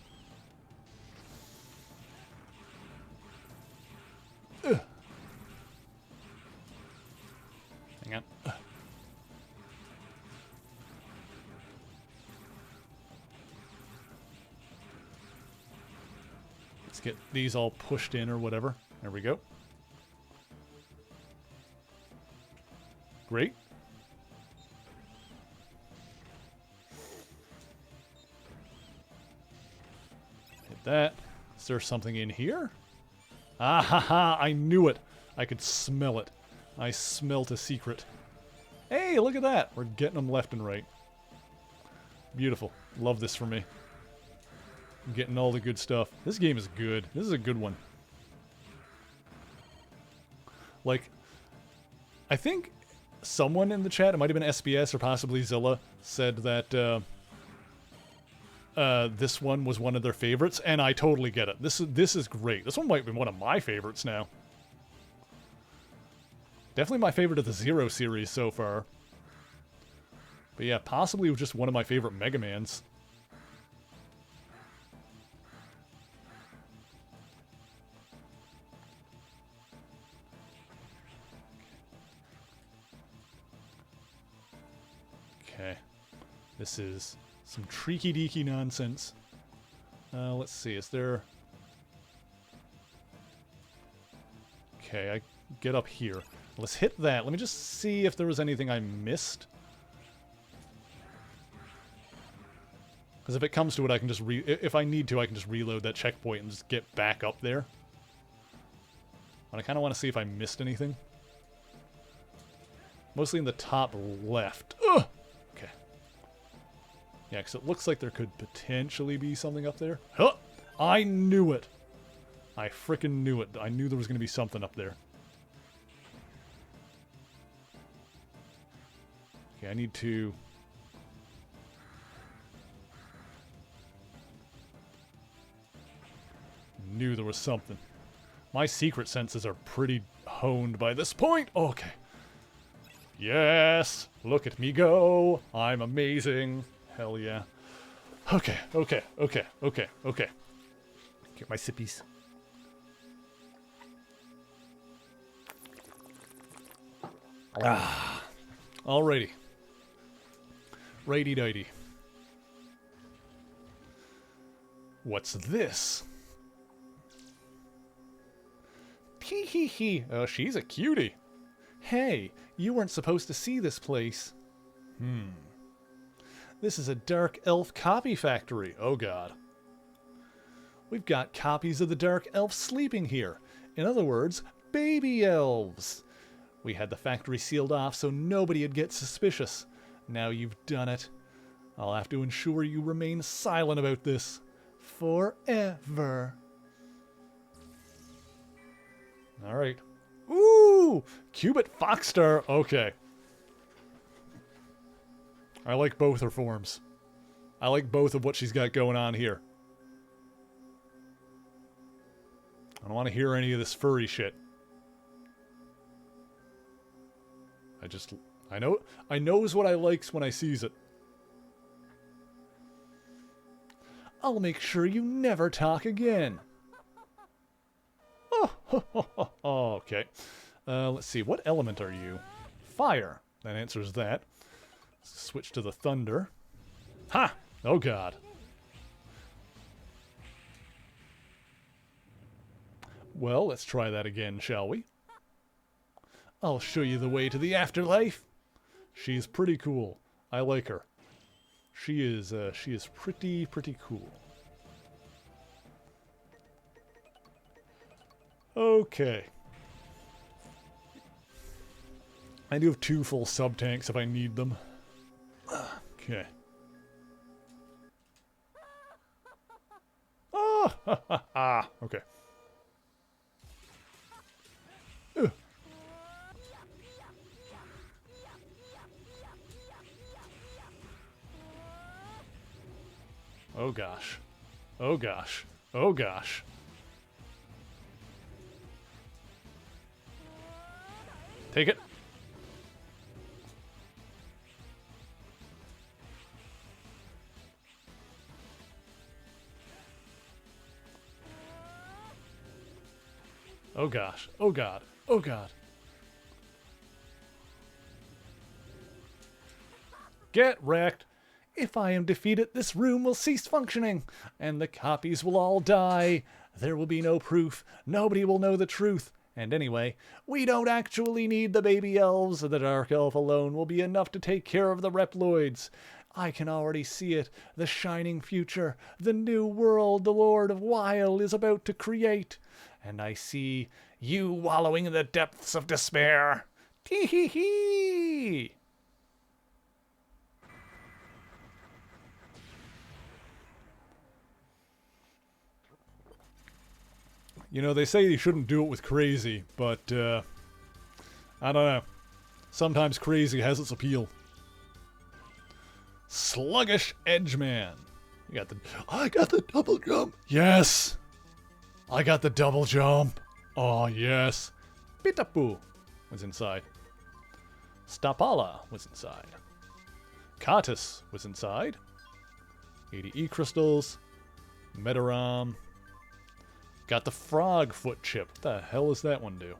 Ugh. Hang on. Get these all pushed in or whatever. There we go. Great. Hit that. Is there something in here? Ah ha ha! I knew it. I could smell it. I smelt a secret. Hey, look at that. We're getting them left and right. Beautiful. Love this for me. I'm getting all the good stuff. This game is good. This is a good one. Like, I think someone in the chat, it might have been SBS or possibly Zilla, said that this one was one of their favorites, and I totally get it. This is great. This one might be one of my favorites now. Definitely my favorite of the Zero series so far. But yeah, possibly just one of my favorite Mega Mans. Okay. This is some treaky-deaky nonsense. Let's see, is there... Okay, I get up here. Let's hit that. Let me just see if there was anything I missed. Because if it comes to it, I can just if I need to, I can just reload that checkpoint and just get back up there. But I kind of want to see if I missed anything. Mostly in the top left. Ugh! Okay. Yeah, because it looks like there could potentially be something up there. Huh! I knew it! I frickin' knew it. I knew there was going to be something up there. Okay, I need to... Knew there was something. My secret senses are pretty honed by this point. Okay. Yes! Look at me go! I'm amazing. Hell yeah. Okay, okay, okay, okay, okay. Get my sippies. Alrighty. Righty-dighty. What's this? Hee hee hee. Oh, she's a cutie. Hey, you weren't supposed to see this place. This is a Dark Elf copy factory. Oh god. We've got copies of the Dark Elf sleeping here. In other words, baby elves. We had the factory sealed off so nobody'd get suspicious. Now you've done it. I'll have to ensure you remain silent about this. Forever. Alright. Ooh! Cubit Foxstar. Okay. I like both her forms. I like both of what she's got going on here. I don't want to hear any of this furry shit. I knows what I likes when I sees it. I'll make sure you never talk again. Oh, okay. Let's see. What element are you? Fire. That answers that. Switch to the thunder. Ha! Oh god. Well, let's try that again, shall we? I'll show you the way to the afterlife. She's pretty cool. I like her. She is pretty cool. Okay. I do have 2 full sub-tanks if I need them. Okay. Ah! Ha, ha, ha. Okay. Ugh. Oh gosh. Oh gosh. Oh gosh. Take it. Oh gosh. Oh god. Oh god. Get wrecked. If I am defeated, this room will cease functioning, and the copies will all die. There will be no proof. Nobody will know the truth. And anyway, we don't actually need the baby elves. The Dark Elf alone will be enough to take care of the Reploids. I can already see it. The shining future. The new world the Lord of Wile is about to create. And I see you wallowing in the depths of despair. Tee hee hee! You know, they say you shouldn't do it with crazy, but, I don't know. Sometimes crazy has its appeal. Sluggish Edgeman. I got the double jump. Yes! I got the double jump. Oh, yes. Pitapu was inside. Stapala was inside. Katus was inside. 80 E-crystals. Metaram. Got the frog foot chip. What the hell does that one do?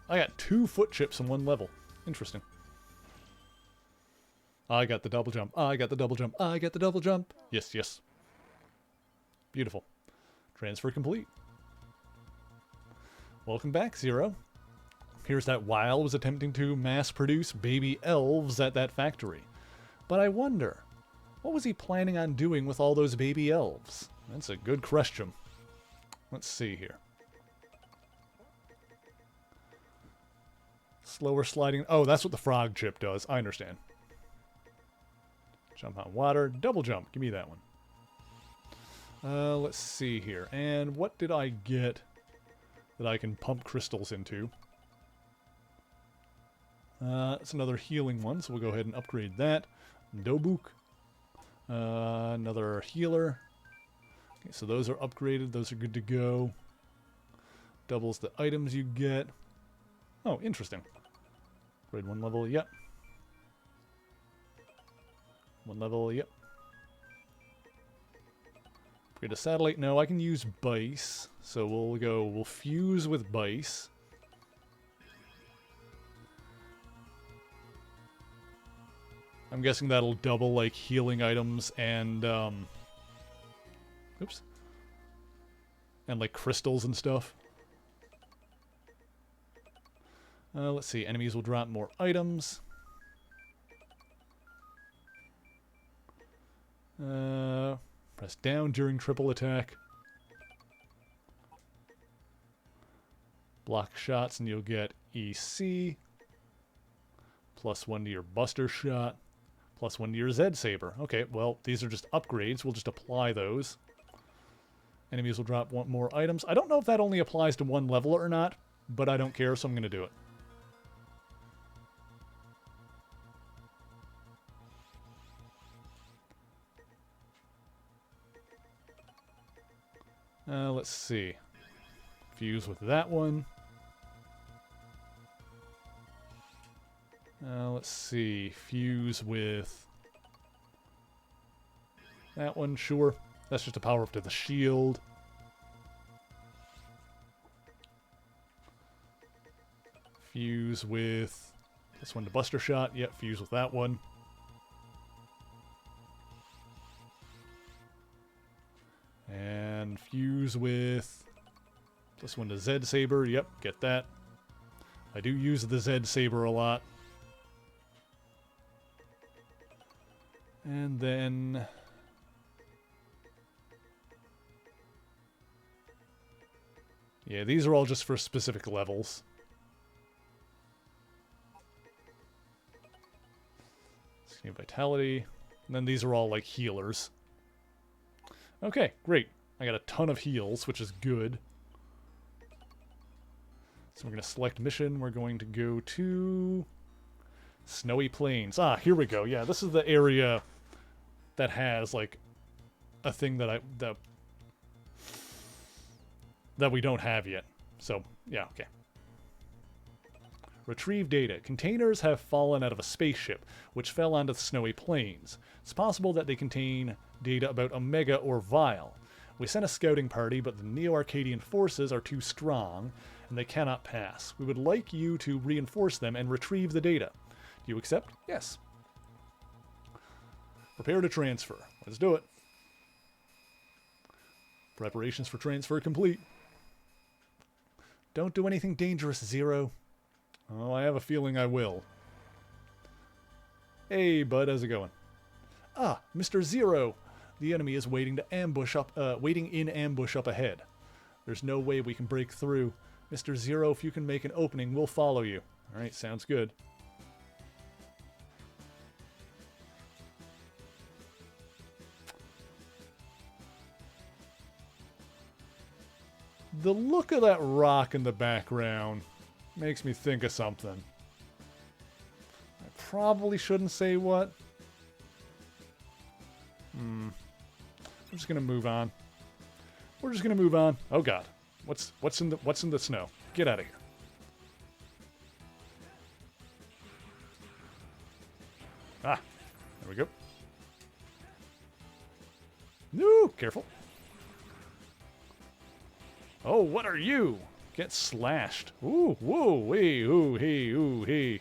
I got 2 foot chips in 1 level. Interesting. I got the double jump. I got the double jump. I got the double jump. Yes, yes. Beautiful. Transfer complete. Welcome back, Zero. Here's that Wile was attempting to mass-produce baby elves at that factory. But I wonder, what was he planning on doing with all those baby elves? That's a good question. Let's see here. Slower sliding. Oh, that's what the frog chip does. I understand. Jump on water. Double jump. Give me that one. Let's see here. And what did I get that I can pump crystals into? It's another healing one, so we'll go ahead and upgrade that. Dobuk. Another healer. Okay, so those are upgraded. Those are good to go. Doubles the items you get. Oh, interesting. Upgrade 1 level, yep. 1 level, yep. Upgrade a satellite, no, I can use Bice. So we'll fuse with Bice. I'm guessing that'll double, like, healing items and, oops. And, like, crystals and stuff. Let's see, enemies will drop more items. Press down during triple attack. Block shots and you'll get EC. +1 to your Buster Shot. +1 to your Zed Saber. Okay, well, these are just upgrades. We'll just apply those. Enemies will drop more items. I don't know if that only applies to 1 level or not, but I don't care, so I'm going to do it. Let's see. Fuse with that one. Let's see. Fuse with that one, sure. That's just a power up to the shield. Fuse with this one to Buster Shot. Yep, fuse with that one. And fuse with this one to Zed Saber. Yep, get that. I do use the Zed Saber a lot. And then yeah, these are all just for specific levels. Vitality. And then these are all like healers. Okay, great. I got a ton of heals, which is good. So we're going to select mission. We're going to go to Snowy Plains. Ah, here we go. Yeah, this is the area that has like a thing that that we don't have yet. So, yeah, okay. Retrieve data. Containers have fallen out of a spaceship, which fell onto the Snowy Plains. It's possible that they contain data about Omega or Vile. We sent a scouting party, but the Neo-Arcadian forces are too strong, and they cannot pass. We would like you to reinforce them and retrieve the data. Do you accept? Yes. Prepare to transfer. Let's do it. Preparations for transfer complete. Don't do anything dangerous, Zero. Oh, I have a feeling I will. Hey, bud, how's it going? Ah, Mr. Zero. The enemy is waiting in ambush up ahead. There's no way we can break through. Mr. Zero, if you can make an opening, we'll follow you. All right, sounds good. The look of that rock in the background makes me think of something. I probably shouldn't say what. I'm just gonna move on. We're just gonna move on. Oh God, what's in the snow? Get out of here. Ah, there we go. No, careful. Oh, what are you? Get slashed. Ooh, whoa, wee, ooh, hee, ooh, hee.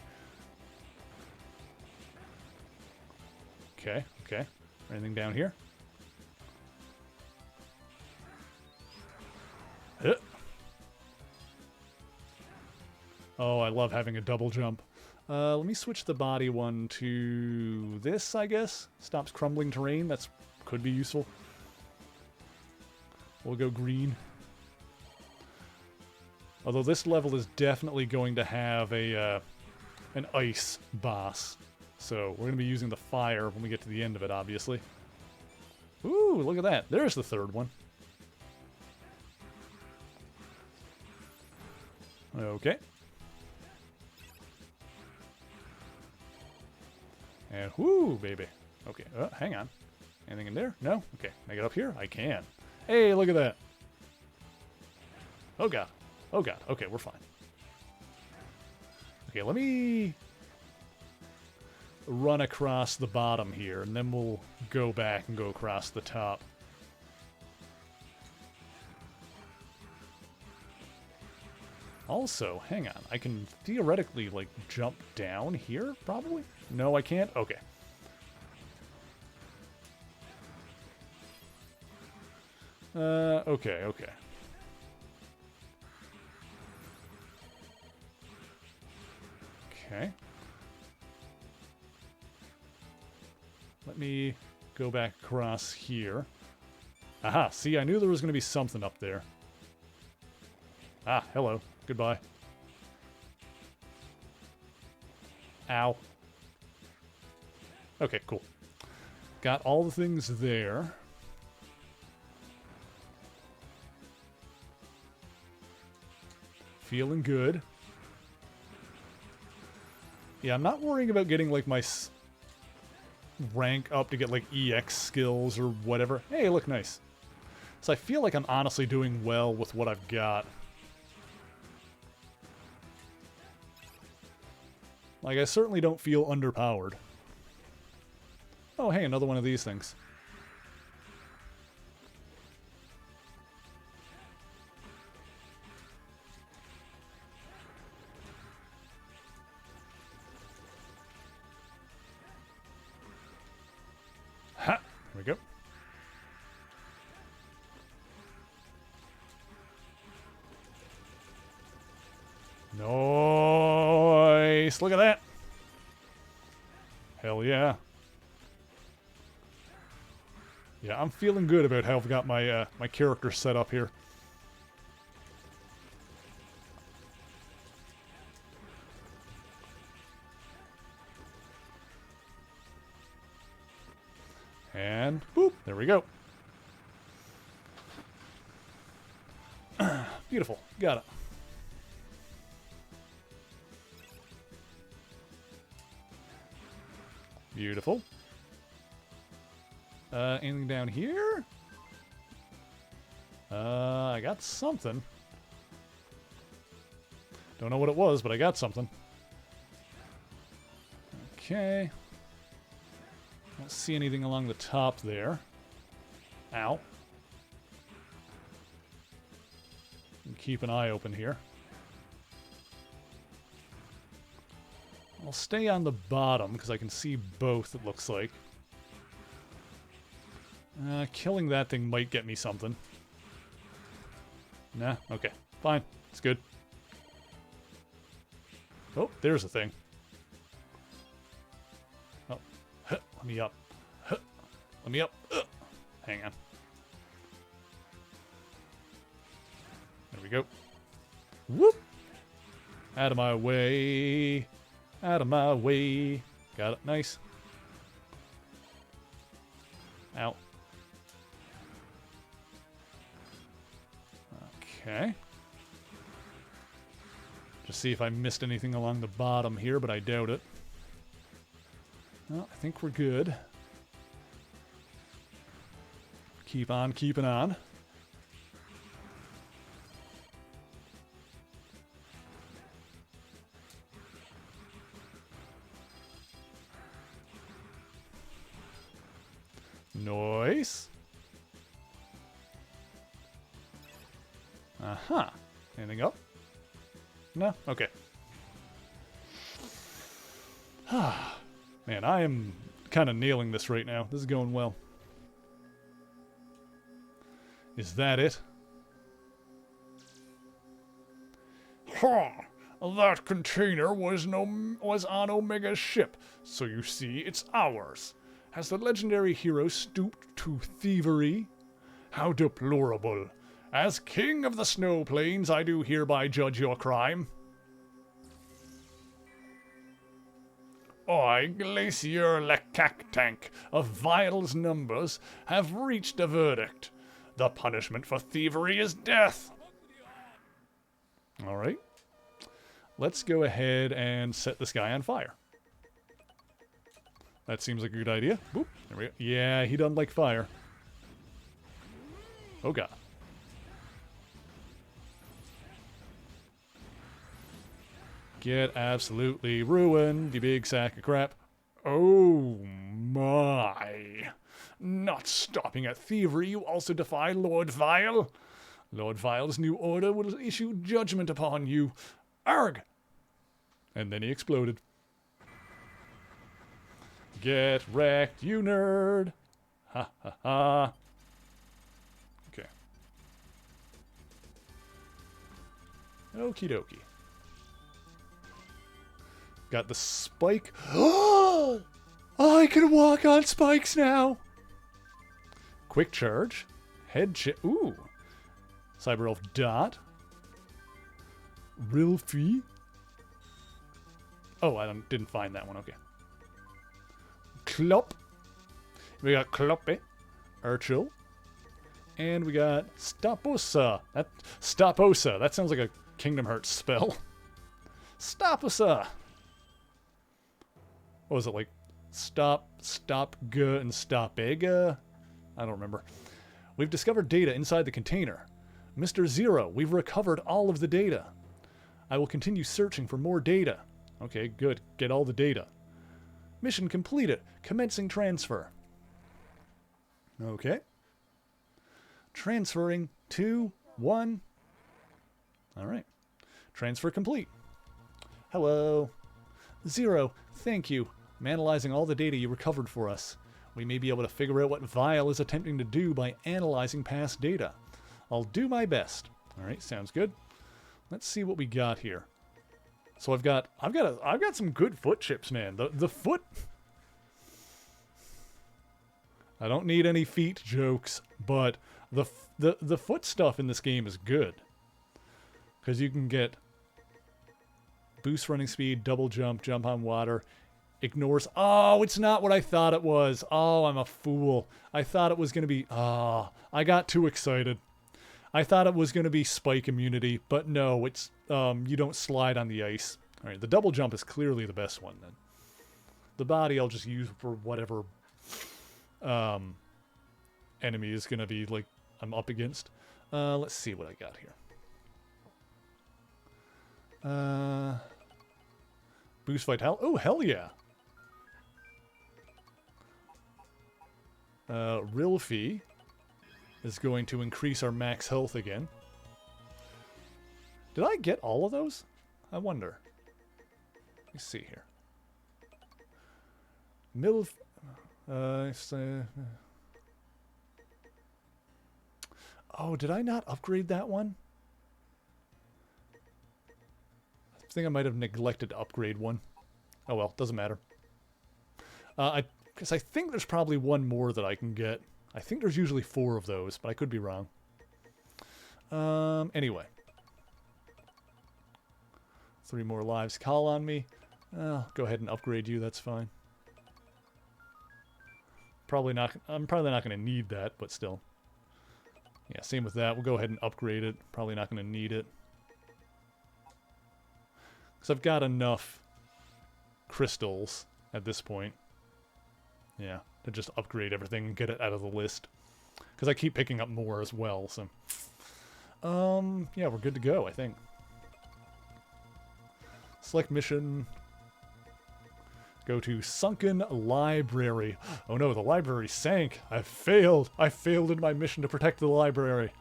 Okay, okay. Anything down here? Oh, I love having a double jump. Let me switch the body one to this, I guess. Stops crumbling terrain. That's could be useful. We'll go green. Although this level is definitely going to have a an ice boss. So we're going to be using the fire when we get to the end of it, obviously. Ooh, look at that. There's the third one. Okay. And whoo, baby. Okay, hang on. Anything in there? No? Okay, can I get up here? I can. Hey, look at that. Oh god. Oh god. Okay, we're fine. Okay, let me run across the bottom here, and then we'll go back and go across the top. Also, hang on. I can theoretically, like, jump down here, probably? No, I can't? Okay. Okay, okay. Okay. Let me go back across here. Aha, see, I knew there was going to be something up there. Ah, hello. Goodbye. Ow. Okay, cool. Got all the things there. Feeling good. Yeah, I'm not worrying about getting, like, my rank up to get, like, EX skills or whatever. Hey, look nice. So I feel like I'm honestly doing well with what I've got. Like, I certainly don't feel underpowered. Oh, hey, another one of these things. Ha! There we go. Nice! Look at that! Hell yeah. Yeah, I'm feeling good about how I've got my my character set up here. And boop, there we go. Beautiful. Got it. Beautiful. Anything down here? I got something. Don't know what it was, but I got something. Okay. Don't see anything along the top there. Ow. Keep an eye open here. I'll stay on the bottom because I can see both, it looks like. Killing that thing might get me something. Nah, okay. Fine. It's good. Oh, there's a thing. Oh, huh, let me up. Huh, let me up. Hang on. There we go. Whoop! Out of my way. Out of my way. Got it. Nice. Ow. Okay. Just see if I missed anything along the bottom here, but I doubt it. Well, I think we're good. Keep on keeping on. Nice. Uh-huh. Anything up? No? Okay. Man, I am kind of nailing this right now. This is going well. Is that it? Ha! That container was on Omega's ship, so you see, it's ours. Has the legendary hero stooped to thievery? How deplorable. As king of the snow plains, I do hereby judge your crime. I, Glacier Lekaktank of Vile's numbers, have reached a verdict. The punishment for thievery is death. All right. Let's go ahead and set this guy on fire. That seems like a good idea. Boop. There we go. Yeah, he doesn't like fire. Oh god. Get absolutely ruined, you big sack of crap. Oh my. Not stopping at thievery, you also defy Lord Vile. Lord Vile's new order will issue judgment upon you. Arg! And then he exploded. Get wrecked, you nerd! Ha ha ha. Okay. Okie dokie. Got the spike. Oh! I can walk on spikes now! Quick charge. Head ooh. Cyber Elf Dot. Rilfie. Oh, I didn't find that one. Okay. Clop. We got Cloppe. Urchil. And we got Staposa. Staposa. That sounds like a Kingdom Hearts spell. Staposa. What was it, like Stopga and Stopega? I don't remember. We've discovered data inside the container. Mr. Zero, we've recovered all of the data. I will continue searching for more data. Okay, good. Get all the data. Mission completed. Commencing transfer. Okay. Transferring 2, 1. All right. Transfer complete. Hello. Zero, thank you. I'm analyzing all the data you recovered for us. We may be able to figure out what Vile is attempting to do by analyzing past data. I'll do my best. All right, sounds good. Let's see what we got here. So I've got some good foot chips, man. The foot. I don't need any feet jokes, but the foot stuff in this game is good. Because you can get boost running speed, double jump, jump on water, ignores. Oh, it's not what I thought it was. Oh, I'm a fool. I thought it was going to be. I got too excited. I thought it was going to be spike immunity, but no, it's you don't slide on the ice. All right, the double jump is clearly the best one then. The body I'll just use for whatever enemy is going to be like I'm up against. Let's see what I got here. Boost Vitality. Oh, hell yeah. Rilfie is going to increase our max health again. Did I get all of those? I wonder. Let me see here. Oh, did I not upgrade that one? I think I might have neglected to upgrade one. Oh well, doesn't matter. Because I think there's probably one more that I can get. I think there's usually 4 of those, but I could be wrong. Anyway. 3 more lives call on me. I'll go ahead and upgrade you, that's fine. I'm probably not going to need that, but still. Yeah, same with that. We'll go ahead and upgrade it. Probably not going to need it. Because I've got enough crystals at this point. Yeah, to just upgrade everything and get it out of the list. Because I keep picking up more as well, so... yeah, we're good to go, I think. Select mission. Go to Sunken Library. Oh no, the library sank. I failed. I failed in my mission to protect the library.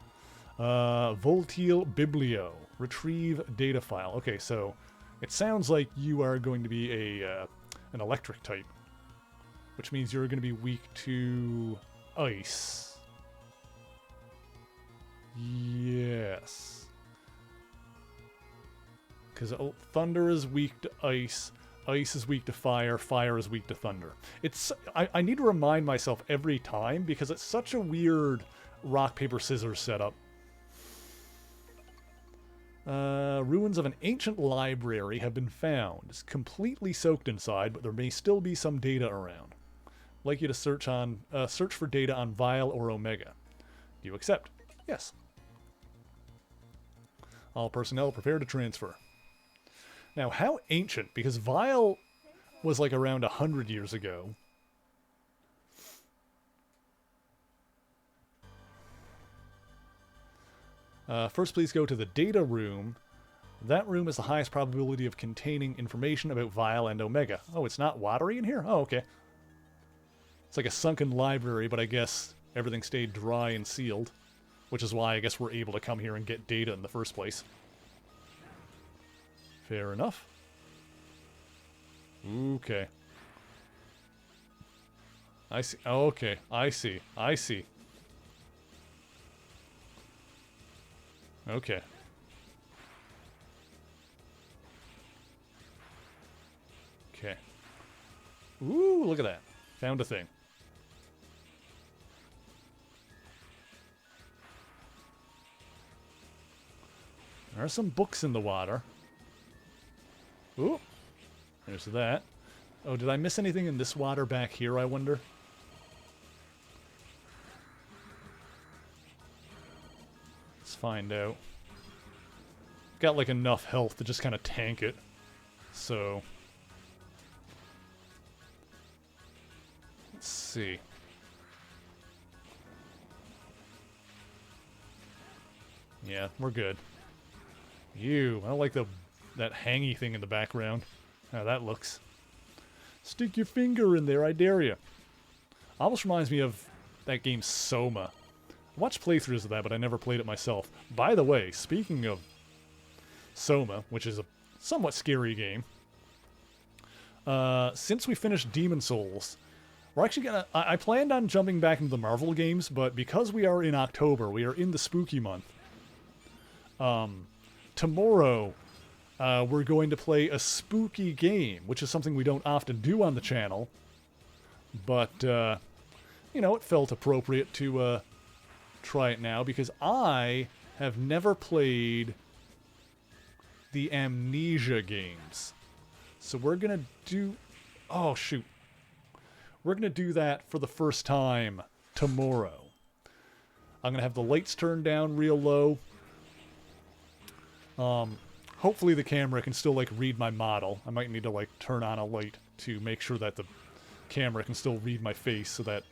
Voltile Biblio. Retrieve data file. Okay, so it sounds like you are going to be an electric type. Which means you're going to be weak to ice. Yes. Because thunder is weak to ice. Ice is weak to fire. Fire is weak to thunder. I need to remind myself every time because it's such a weird rock, paper, scissors setup. Ruins of an ancient library have been found. It's completely soaked inside, but there may still be some data around. I'd like you to search for data on Vile or Omega. Do you accept? Yes. All personnel prepare to transfer. Now, how ancient? Because Vile was like around 100 years ago. First, please go to the data room. That room is the highest probability of containing information about Vile and Omega. Oh, it's not watery in here? Oh, okay. It's like a sunken library, but I guess everything stayed dry and sealed, which is why I guess we're able to come here and get data in the first place. Fair enough. Okay. I see. Oh, okay. I see. I see. Okay. Okay. Ooh, look at that. Found a thing. There are some books in the water. Ooh. There's that. Oh, did I miss anything in this water back here, I wonder? Let's find out. Got like enough health to just kind of tank it. So... let's see. Yeah, we're good. Ew, I don't like that hangy thing in the background. How that looks. Stick your finger in there, I dare you. Almost reminds me of that game Soma. I watched playthroughs of that, but I never played it myself. By the way, speaking of Soma, which is a somewhat scary game, since we finished Demon Souls, we're actually gonna... I planned on jumping back into the Marvel games, but because we are in October, we are in the spooky month. Tomorrow, we're going to play a spooky game, which is something we don't often do on the channel. But, you know, it felt appropriate to try it now, because I have never played the Amnesia games. So we're going to do... oh, shoot. We're going to do that for the first time tomorrow. I'm going to have the lights turned down real low. Hopefully the camera can still, like, read my model. I might need to, like, turn on a light to make sure that the camera can still read my face so that...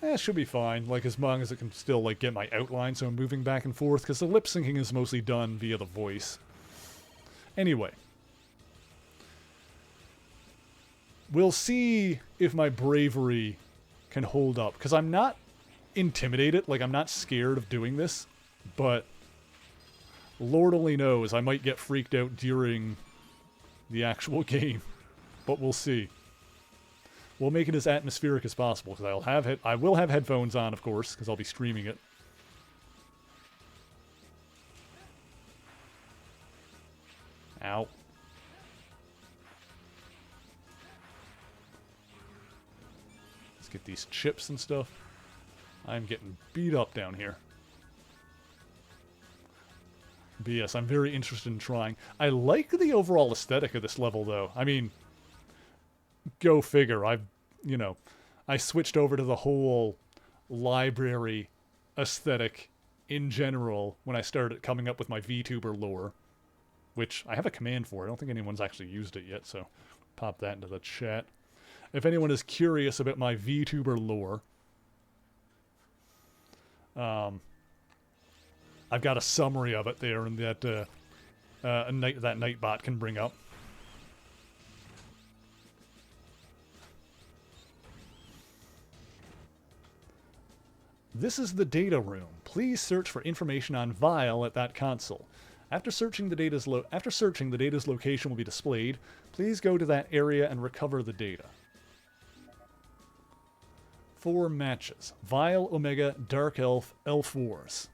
it should be fine, like, as long as it can still, like, get my outline so I'm moving back and forth, because the lip syncing is mostly done via the voice. Anyway. We'll see if my bravery can hold up, because I'm not intimidated, like, I'm not scared of doing this, but... Lord only knows, I might get freaked out during the actual game. But we'll see. We'll make it as atmospheric as possible, because I will have headphones on, of course, because I'll be streaming it. Ow. Let's get these chips and stuff. I'm getting beat up down here. But yes, I'm very interested in trying. I like the overall aesthetic of this level, though. I mean, go figure. I switched over to the whole library aesthetic in general when I started coming up with my VTuber lore, which I have a command for. I don't think anyone's actually used it yet, so pop that into the chat. If anyone is curious about my VTuber lore, I've got a summary of it there, and that that Nightbot can bring up. This is the data room. Please search for information on Vile at that console. After searching, the data's location will be displayed. Please go to that area and recover the data. 4 matches. Vile, Omega, Dark Elf, Elf Wars.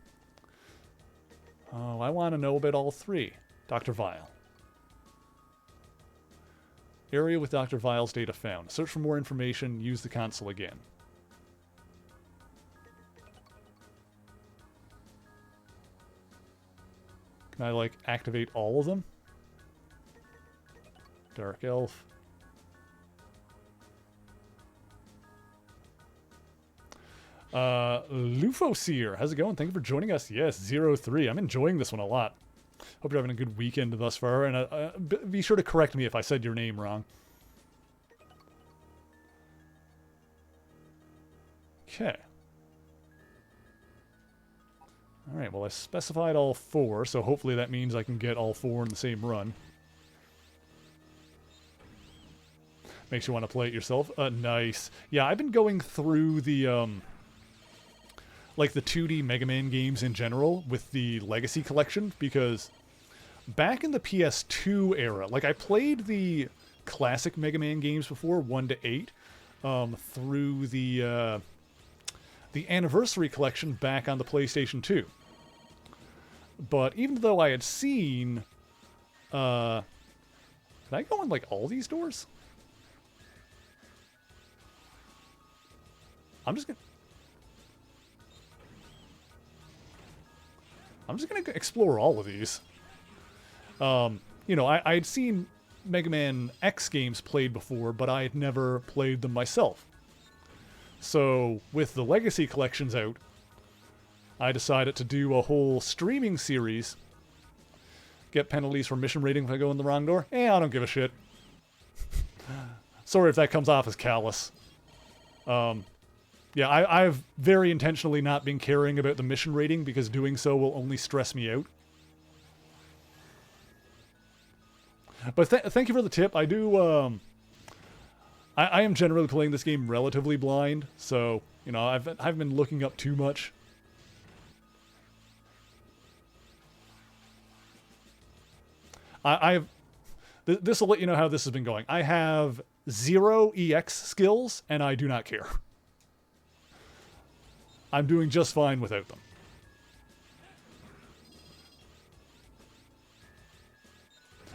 Oh, I want to know about all 3. Dr. Vile. Area with Dr. Vile's data found. Search for more information. Use the console again. Can I, like, activate all of them? Dark Elf. Lufosier, how's it going? Thank you for joining us. Yes, 03. I'm enjoying this one a lot. Hope you're having a good weekend thus far, and be sure to correct me if I said your name wrong. Okay. Alright, well I specified all 4, so hopefully that means I can get all 4 in the same run. Makes you want to play it yourself. Nice. Yeah, I've been going through the, like the 2D Mega Man games in general with the Legacy Collection, because back in the PS2 era, like I played the classic Mega Man games before, 1 to 8, through the Anniversary Collection back on the PlayStation 2. But even though I had seen, can I go in like all these doors? I'm just gonna explore all of these. You know, I had seen Mega Man X games played before, but I had never played them myself. So, with the Legacy Collections out, I decided to do a whole streaming series. Get penalties for mission rating if I go in the wrong door? I don't give a shit. Sorry if that comes off as callous. Yeah, I've very intentionally not been caring about the mission rating because doing so will only stress me out. But thank you for the tip. I do, I am generally playing this game relatively blind, so, you know, I've been looking up too much. This will let you know how this has been going. I have 0 EX skills, and I do not care. I'm doing just fine without them.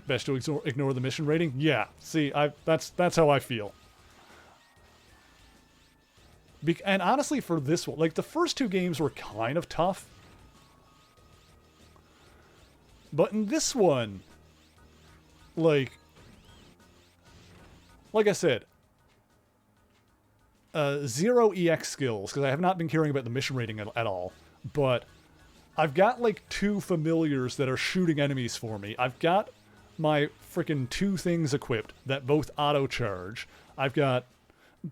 Best to ignore the mission rating? Yeah, see, that's how I feel. And honestly, for this one, like, the first 2 games were kind of tough. But in this one, like I said, 0 EX skills, because I have not been caring about the mission rating at all, but I've got, like, 2 familiars that are shooting enemies for me. I've got my frickin' 2 things equipped that both auto-charge. I've got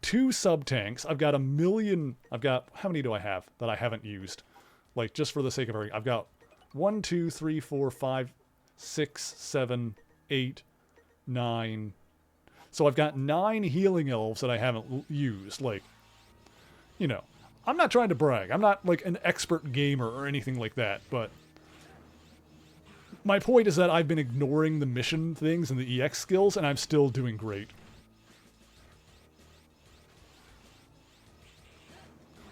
2 sub-tanks. I've got a million... how many do I have that I haven't used? Like, just for the sake of... I've got 1, 2, 3, 4, 5, 6, 7, 8, 9... So I've got 9 healing elves that I haven't used. Like, you know, I'm not trying to brag. I'm not, like, an expert gamer or anything like that, but my point is that I've been ignoring the mission things and the EX skills, and I'm still doing great.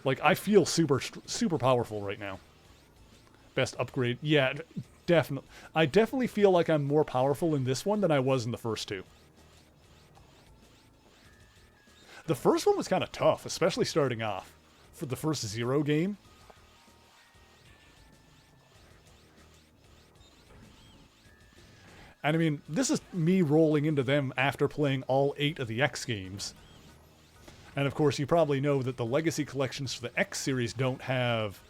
Like, I feel super powerful right now. Best upgrade. Yeah, definitely. I definitely feel like I'm more powerful in this one than I was in the first 2. The first one was kind of tough, especially starting off. For the first 0 game. And I mean, this is me rolling into them after playing all 8 of the X games. And of course, you probably know that the Legacy Collections for the X series don't have...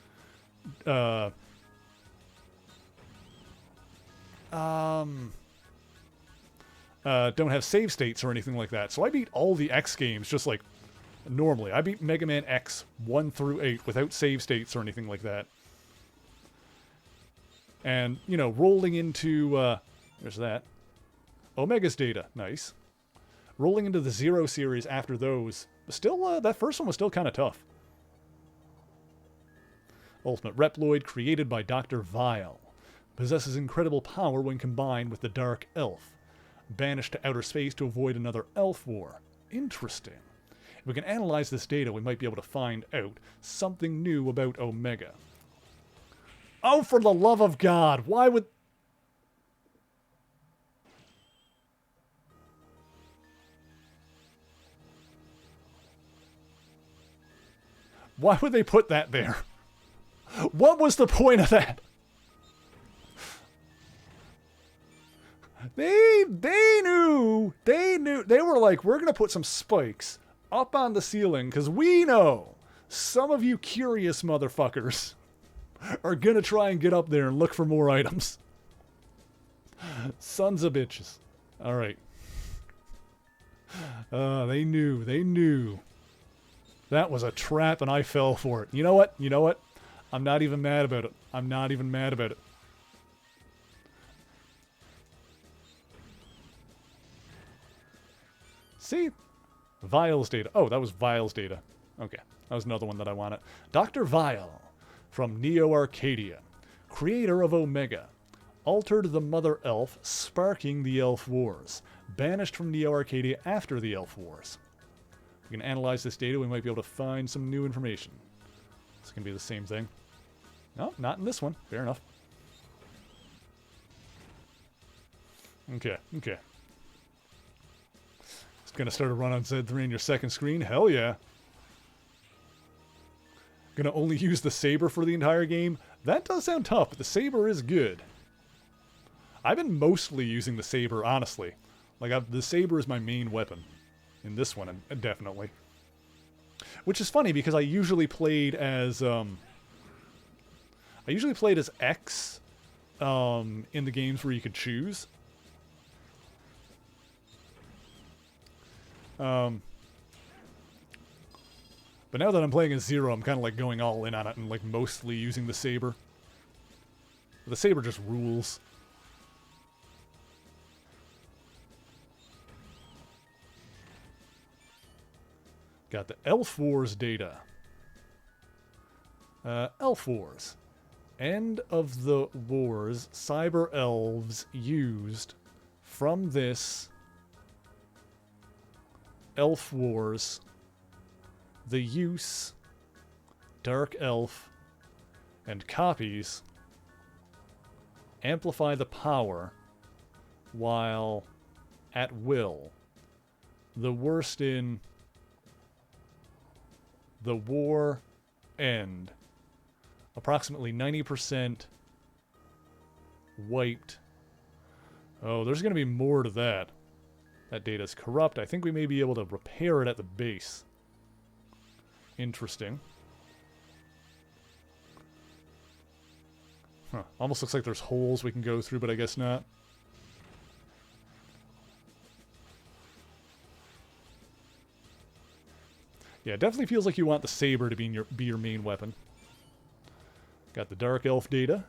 don't have save states or anything like that. So I beat all the X games just like normally. I beat Mega Man X 1 through 8 without save states or anything like that. And, you know, rolling into, there's that. Omega's data, nice. Rolling into the 0 series after those, still, that first one was still kind of tough. Ultimate Reploid, created by Dr. Vile. Possesses incredible power when combined with the Dark Elf. Banished to outer space to avoid another elf war. Interesting. If we can analyze this data, we might be able to find out something new about Omega. Oh, for the love of God! Why would... Why would they put that there? What was the point of that? They knew. They were like, we're going to put some spikes up on the ceiling because we know some of you curious motherfuckers are going to try and get up there and look for more items. Sons of bitches. All right. They knew. That was a trap and I fell for it. You know what? I'm not even mad about it. I'm not even mad about it. See? Vile's data. Oh, that was Vile's data. Okay, that was another one that I wanted. Dr. Vile from Neo Arcadia, creator of Omega, altered the Mother Elf, sparking the Elf Wars. Banished from Neo Arcadia after the Elf Wars. We can analyze this data, we might be able to find some new information. It's going to be the same thing. No, not in this one. Fair enough. Okay, okay. It's going to start a run on Z3 on your second screen? Hell yeah. Going to only use the saber for the entire game? That does sound tough, but the saber is good. I've been mostly using the saber, honestly. Like, the saber is my main weapon. In this one, definitely. Which is funny, because I usually played as, X, in the games where you could choose. But now that I'm playing as Zero, I'm kind of like going all in on it and like mostly using the saber. The saber just rules. Got the Elf Wars data. Elf Wars. End of the wars, cyber elves used from this Elf Wars the use, Dark Elf, and copies amplify the power while at will. The worst in the war end. Approximately 90% wiped. Oh, there's going to be more to that. That data is corrupt. I think we may be able to repair it at the base. Interesting. Huh. Almost looks like there's holes we can go through, but I guess not. Yeah, it definitely feels like you want the saber to be your main weapon. Got the Dark Elf data.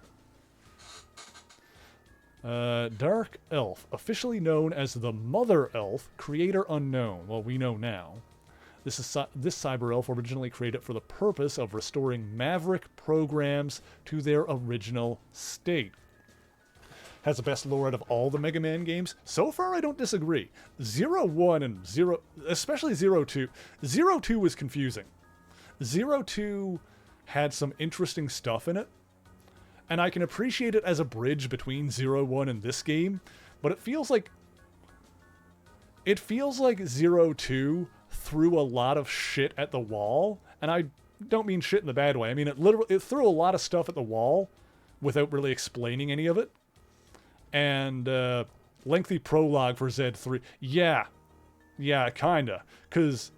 Dark Elf, officially known as the Mother Elf, creator unknown. Well, we know now. This cyber elf originally created for the purpose of restoring Maverick programs to their original state. Has the best lore out of all the Mega Man games? So far, I don't disagree. 0-1 and 0... Especially 0-2. 0-2 was confusing. 0-2 had some interesting stuff in it. And I can appreciate it as a bridge between 0-1 and this game. But it feels like... It feels like 0-2 threw a lot of shit at the wall. And I don't mean shit in the bad way. I mean, it threw a lot of stuff at the wall without really explaining any of it. And lengthy prologue for Z3. Yeah, kinda. Because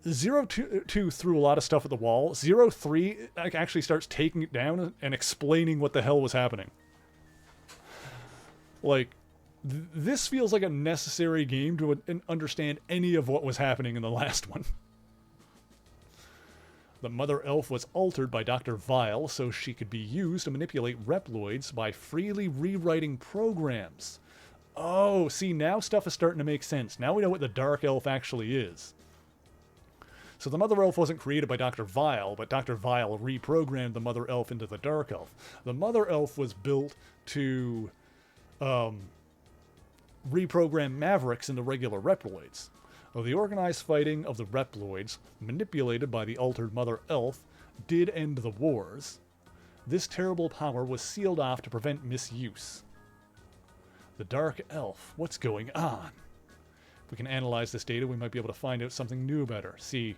0-2 threw a lot of stuff at the wall. 0-3 actually starts taking it down and explaining what the hell was happening. Like, this feels like a necessary game to understand any of what was happening in the last one. The Mother Elf was altered by Dr. Vile so she could be used to manipulate Reploids by freely rewriting programs. Oh, see, now stuff is starting to make sense. Now we know what the Dark Elf actually is. So the Mother Elf wasn't created by Dr. Vile, but Dr. Vile reprogrammed the Mother Elf into the Dark Elf. The Mother Elf was built to reprogram Mavericks into regular Reploids. Though the organized fighting of the Reploids, manipulated by the altered Mother Elf, did end the wars, this terrible power was sealed off to prevent misuse. The Dark Elf, what's going on? If we can analyze this data, we might be able to find out something new about her. See,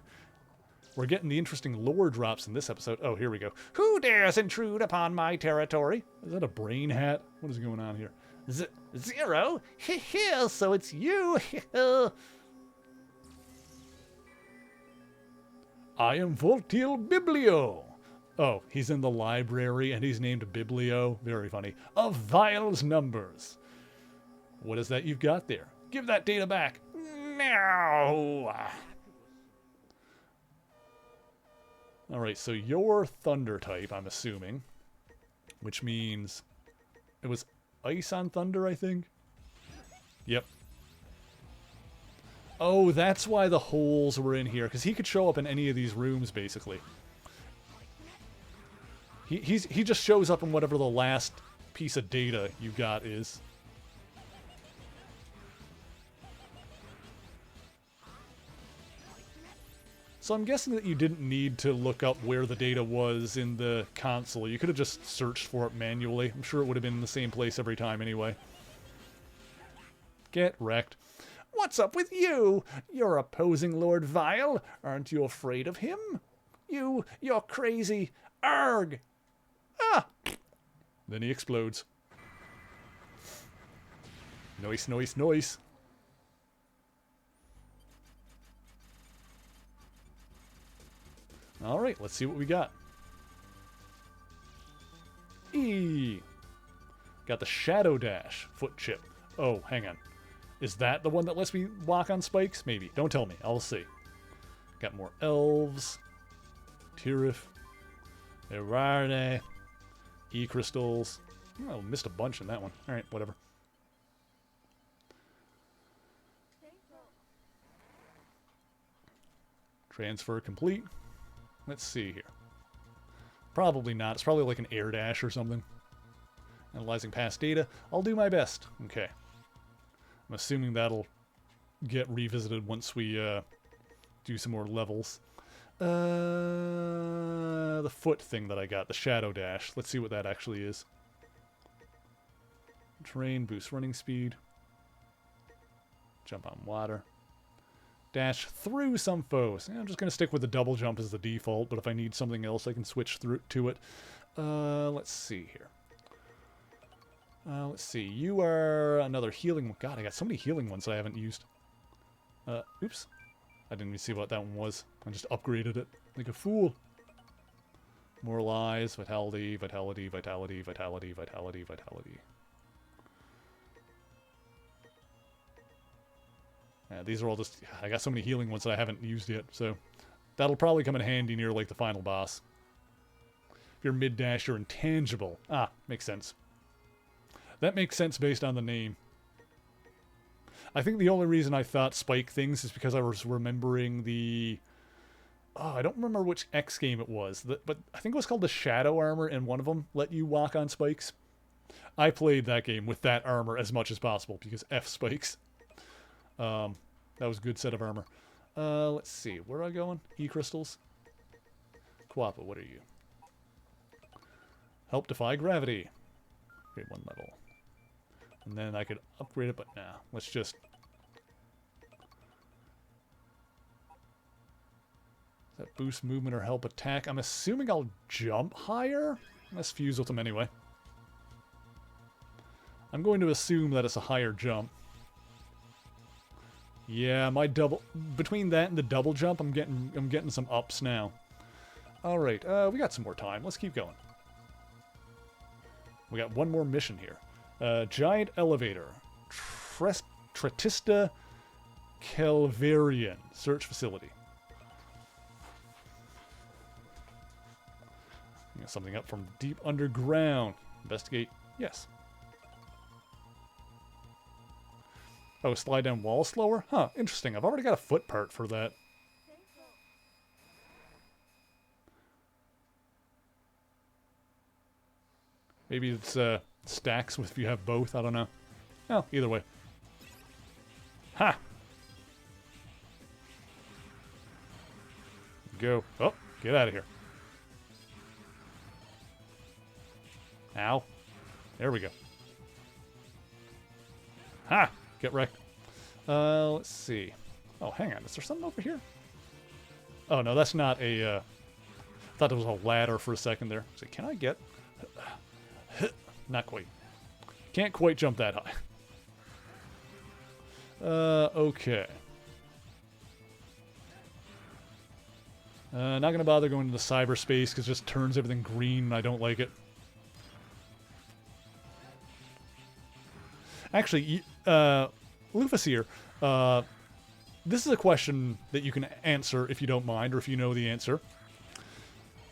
we're getting the interesting lore drops in this episode. Oh, here we go. Who dares intrude upon my territory? Is that a brain hat? What is going on here? Zero? So it's you. I am Voltil Biblio. Oh, he's in the library and he's named Biblio. Very funny. Of Vile's numbers. What is that you've got there? Give that data back. No. Alright, so you're Thunder type, I'm assuming. Which means it was Ice on Thunder, I think? Yep. Oh, that's why the holes were in here, because he could show up in any of these rooms, basically. He just shows up in whatever the last piece of data you got is. So I'm guessing that you didn't need to look up where the data was in the console. You could have just searched for it manually. I'm sure it would have been in the same place every time anyway. Get wrecked. What's up with you? You're opposing Lord Vile. Aren't you afraid of him? You're crazy. Arg! Ah! Then he explodes. Noise, noise, noise. Alright, let's see what we got. Got the Shadow Dash foot chip. Oh, hang on. Is that the one that lets me walk on spikes? Maybe. Don't tell me. I'll see. Got more elves. Tirith. Erarde. E-crystals. Oh, missed a bunch in that one. Alright, whatever. Transfer complete. Let's see here. Probably not. It's probably like an air dash or something. Analyzing past data. I'll do my best. Okay. I'm assuming that'll get revisited once we do some more levels. The foot thing that I got, the Shadow Dash. Let's see what that actually is. Terrain, boost running speed. Jump on water. Dash through some foes. Yeah, I'm just going to stick with the double jump as the default, but if I need something else, I can switch through to it. Let's see here. Let's see. You are another healing... God, I got so many healing ones that I haven't used. Oops. I didn't even see what that one was. I just upgraded it like a fool. More lies, vitality, vitality, vitality, vitality, vitality, vitality. Yeah, these are all just... I got so many healing ones that I haven't used yet, so... That'll probably come in handy near, like, the final boss. If you're mid-dash, you're intangible. Ah, makes sense. That makes sense based on the name. I think the only reason I thought spike things is because I was remembering the... Oh, I don't remember which X game it was, but I think it was called the Shadow Armor, and one of them let you walk on spikes. I played that game with that armor as much as possible, because F spikes. That was a good set of armor. Let's see. Where am I going? E-crystals. Quappa, what are you? Help defy gravity. Grade 1 level. And then I could upgrade it, but nah. Let's just... Does that boost movement or help attack? I'm assuming I'll jump higher? Let's fuse with them anyway. I'm going to assume that it's a higher jump. Yeah, my double... Between that and the double jump, I'm getting some ups now. Alright, we got some more time. Let's keep going. We got one more mission here. Giant elevator. Tratista Calvarian. Search facility. Got something up from deep underground. Investigate. Yes. Oh, slide down walls slower? Huh, interesting. I've already got a foot part for that. Maybe it's stacks if you have both. I don't know. Oh, either way. Ha! Go. Oh, get out of here. Ow. There we go. Ha! Get wrecked. Let's see. Oh, hang on. Is there something over here? Oh, no, that's not a... I thought it was a ladder for a second there. So can I get... Not quite. Can't quite jump that high. Okay. Not gonna bother going into cyberspace because it just turns everything green and I don't like it. Actually, Lufus here, this is a question that you can answer if you don't mind or if you know the answer.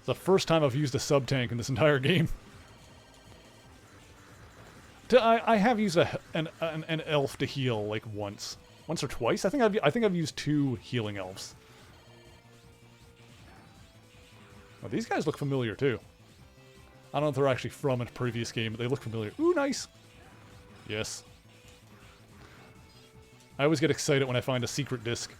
It's the first time I've used a sub-tank in this entire game. I have used an elf to heal, like, once or twice. I think I've used 2 healing elves. Well, these guys look familiar, too. I don't know if they're actually from a previous game, but they look familiar. Ooh, nice. Yes. I always get excited when I find a secret disc.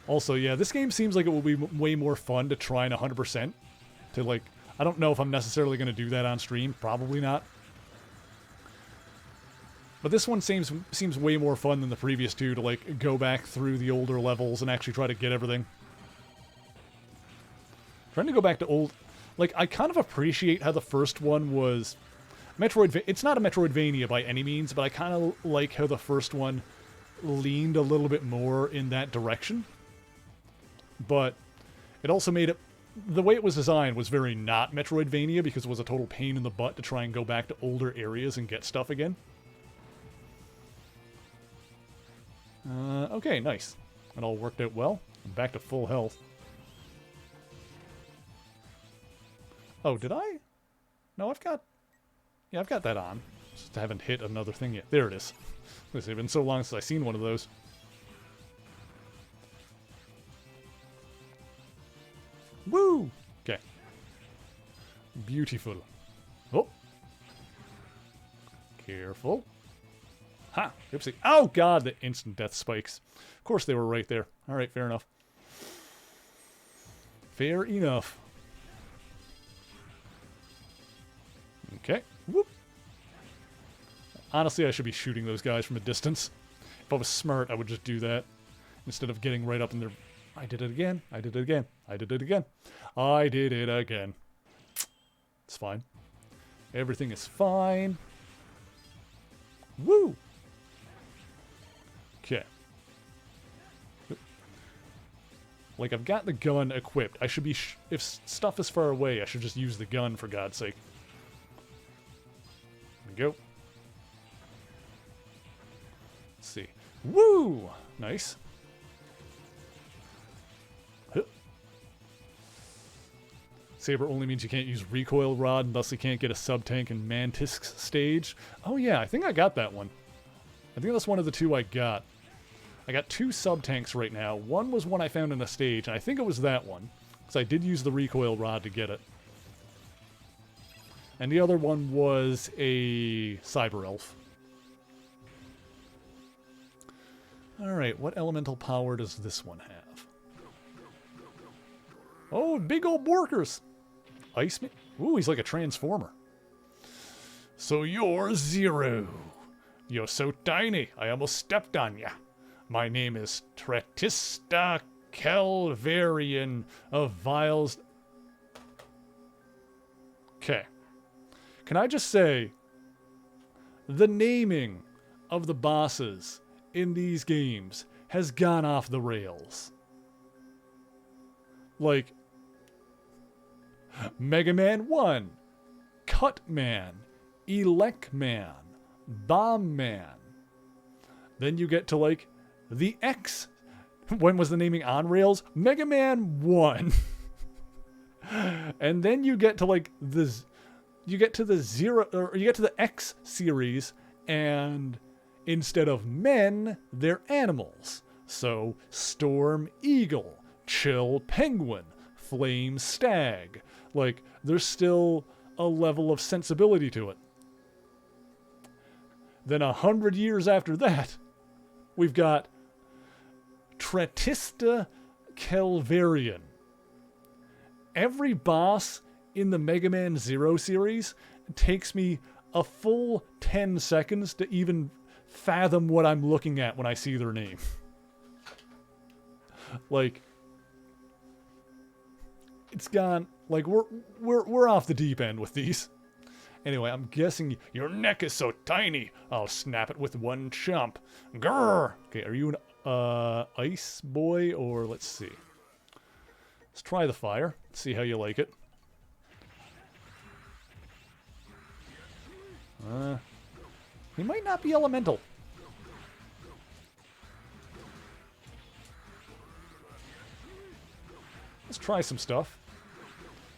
Also, yeah, this game seems like it will be way more fun to try and 100%. To, like, I don't know if I'm necessarily going to do that on stream. Probably not. But this one seems way more fun than the previous 2 to, like, go back through the older levels and actually try to get everything. Trying to go back to old... Like, I kind of appreciate how the first one was... It's not a Metroidvania by any means, but I kind of like how the first one leaned a little bit more in that direction. But it also made it... The way it was designed was very not Metroidvania because it was a total pain in the butt to try and go back to older areas and get stuff again. Okay, nice. It all worked out well. I'm back to full health. Oh, did I? No, I've got... Yeah, I've got that on. Just haven't hit another thing yet. There it is. It's been so long since I've seen one of those. Woo! Okay. Beautiful. Oh! Careful. Ha! Oopsie. Oh, God! The instant death spikes. Of course they were right there. Alright, fair enough. Fair enough. Okay. Whoop. Honestly, I should be shooting those guys from a distance. If I was smart, I would just do that. Instead of getting right up in their... I did it again. I did it again. I did it again. I did it again. It's fine. Everything is fine. Woo! Okay. Like, I've got the gun equipped. I should be... if stuff is far away, I should just use the gun, for God's sake. Here we go. Let's see. Woo! Nice. Saber only means you can't use recoil rod, and thus you can't get a sub-tank in Mantisk's stage. Oh yeah, I think I got that one. I think that's one of the 2 I got. I got 2 sub-tanks right now. One was one I found in a stage, and I think it was that one. Because I did use the recoil rod to get it. And the other one was a cyber elf. Alright, what elemental power does this one have? Oh, big old Borkers! Iceman? Ooh, he's like a transformer. So you're Zero. You're so tiny, I almost stepped on ya. My name is Tretista Kelvarian of Viles. Okay. Can I just say, the naming of the bosses in these games has gone off the rails. Like, Mega Man 1, Cutman, Elecman, Bombman. Then you get to, like, the X. When was the naming on rails? Mega Man 1. And then you get to, like, you get to the X series, and instead of men, they're animals. So, Storm Eagle, Chill Penguin, Flame Stag. Like, there's still a level of sensibility to it. Then 100 years after that, we've got Tretista Kelvarian. Every boss in the Mega Man Zero series takes me a full 10 seconds to even fathom what I'm looking at when I see their name. Like, it's gone. Like, we're off the deep end with these. Anyway, I'm guessing your neck is so tiny, I'll snap it with one chomp. Grrr! Okay, are you an ice boy, or let's see. Let's try the fire. See how you like it. He might not be elemental. Let's try some stuff.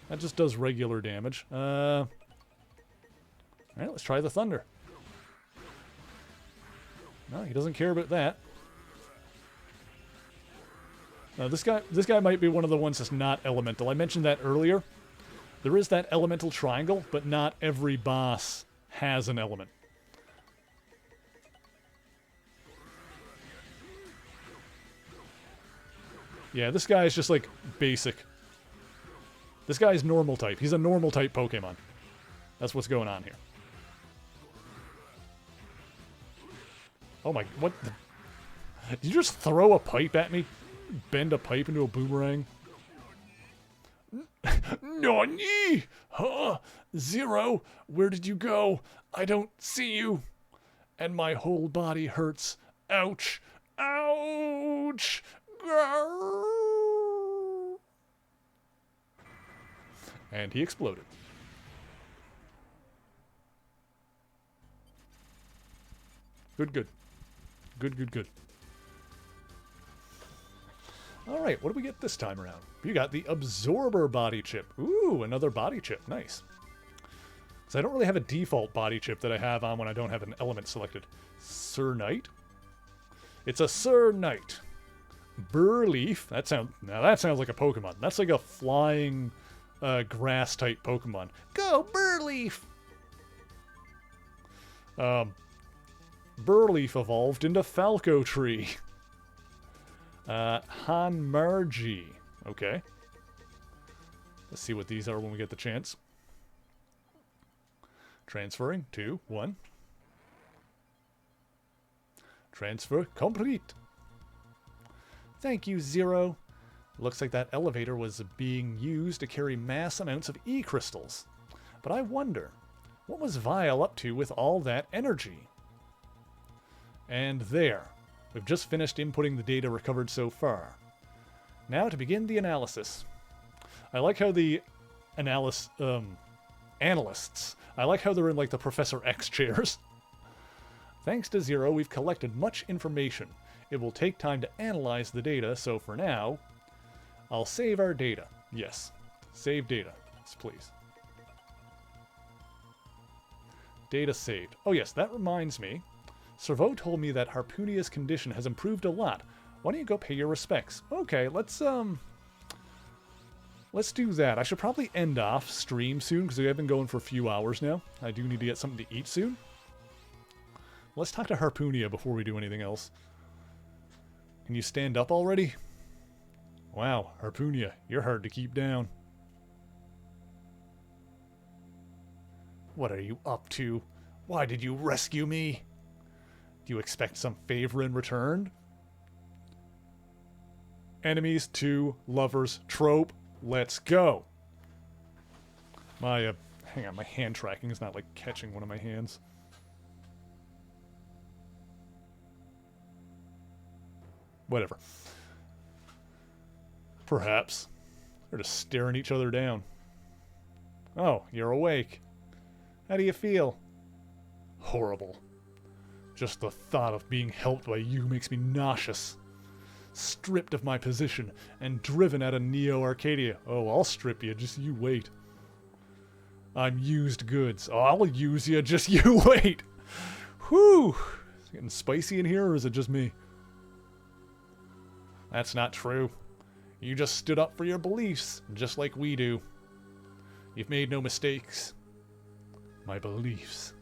That just does regular damage. Alright, let's try the thunder. No, he doesn't care about that. No, this guy might be one of the ones that's not elemental. I mentioned that earlier. There is that elemental triangle, but not every boss has an element. Yeah, this guy is just like basic. This guy is normal type. He's a normal type Pokemon. That's what's going on here. Oh my, what the? Did you just throw a pipe at me? Bend a pipe into a boomerang? Nani? Huh? Zero? Where did you go? I don't see you. And my whole body hurts. Ouch. Ouch. Grrr. And he exploded. Good, good. Good, good, good. Alright, what do we get this time around? We got the Absorber body chip. Ooh, another body chip. Nice. Because I don't really have a default body chip that I have on when I don't have an element selected. Sir Knight? It's a Sir Knight. Burleaf. Now that sounds like a Pokemon. That's like a flying grass type Pokemon. Go Burleaf! Burleaf evolved into Falco Tree. Hanmargi. Okay. Let's see what these are when we get the chance. Transferring. 2, 1. Transfer complete. Thank you, Zero. Looks like that elevator was being used to carry mass amounts of E-crystals. But I wonder, what was Vile up to with all that energy? And there. We've just finished inputting the data recovered so far. Now to begin the analysis. I like how the analysts, I like how they're in like the Professor X chairs. Thanks to Zero, we've collected much information. It will take time to analyze the data, so for now, I'll save our data. Yes, save data, yes, please. Data saved. Oh yes, that reminds me. Servo told me that Harpunia's condition has improved a lot. Why don't you go pay your respects? Okay, let's do that. I should probably end off stream soon, because we have been going for a few hours now. I do need to get something to eat soon. Let's talk to Harpunia before we do anything else. Can you stand up already? Wow, Harpunia, you're hard to keep down. What are you up to? Why did you rescue me? Do you expect some favor in return? Enemies to lovers trope. Let's go. My, hang on, my hand tracking is not like catching one of my hands. Whatever. Perhaps. They're just staring each other down. Oh, you're awake. How do you feel? Horrible. Just the thought of being helped by you makes me nauseous. Stripped of my position and driven out of Neo Arcadia. Oh, I'll strip you, just you wait. I'm used goods. Oh, I'll use you, just you wait. Whew. Is it getting spicy in here, or is it just me? That's not true. You just stood up for your beliefs, just like we do. You've made no mistakes. My beliefs.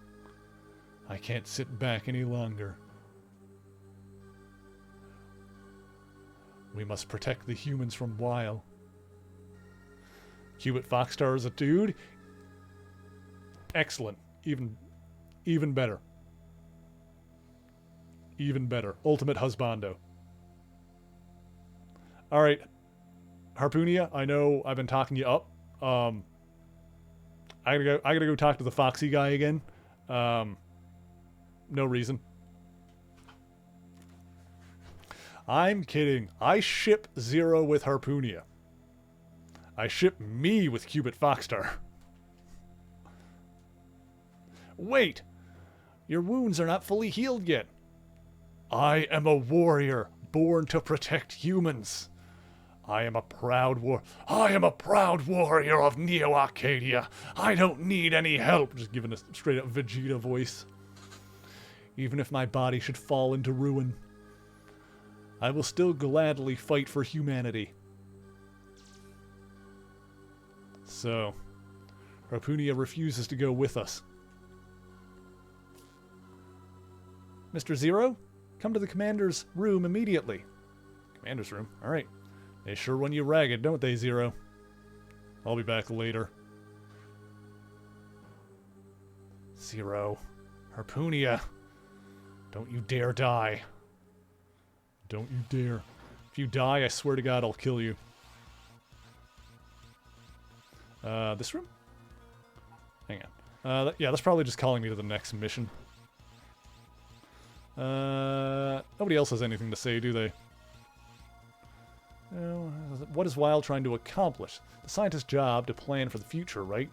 I can't sit back any longer. We must protect the humans from Weil. Cubit Foxstar is a dude. Excellent. Even better. Even better. Ultimate husbando. Alright. Harpunia, I know I've been talking you up. I gotta go talk to the Foxy guy again. No reason. I'm kidding. I ship Zero with Harpunia. I ship me with Cubit Foxstar. Wait! Your wounds are not fully healed yet. I am a warrior born to protect humans. I am a proud warrior of Neo Arcadia. I don't need any help. Just giving a straight up Vegeta voice. Even if my body should fall into ruin, I will still gladly fight for humanity. So, Harpoonia refuses to go with us. Mr. Zero, come to the commander's room immediately. Commander's room? Alright. They sure run you ragged, don't they, Zero? I'll be back later. Zero. Harpoonia. Don't you dare die. Don't you dare. If you die, I swear to God, I'll kill you. This room? Hang on. Yeah, that's probably just calling me to the next mission. Nobody else has anything to say, do they? What is Weil trying to accomplish? The scientist's job to plan for the future, right?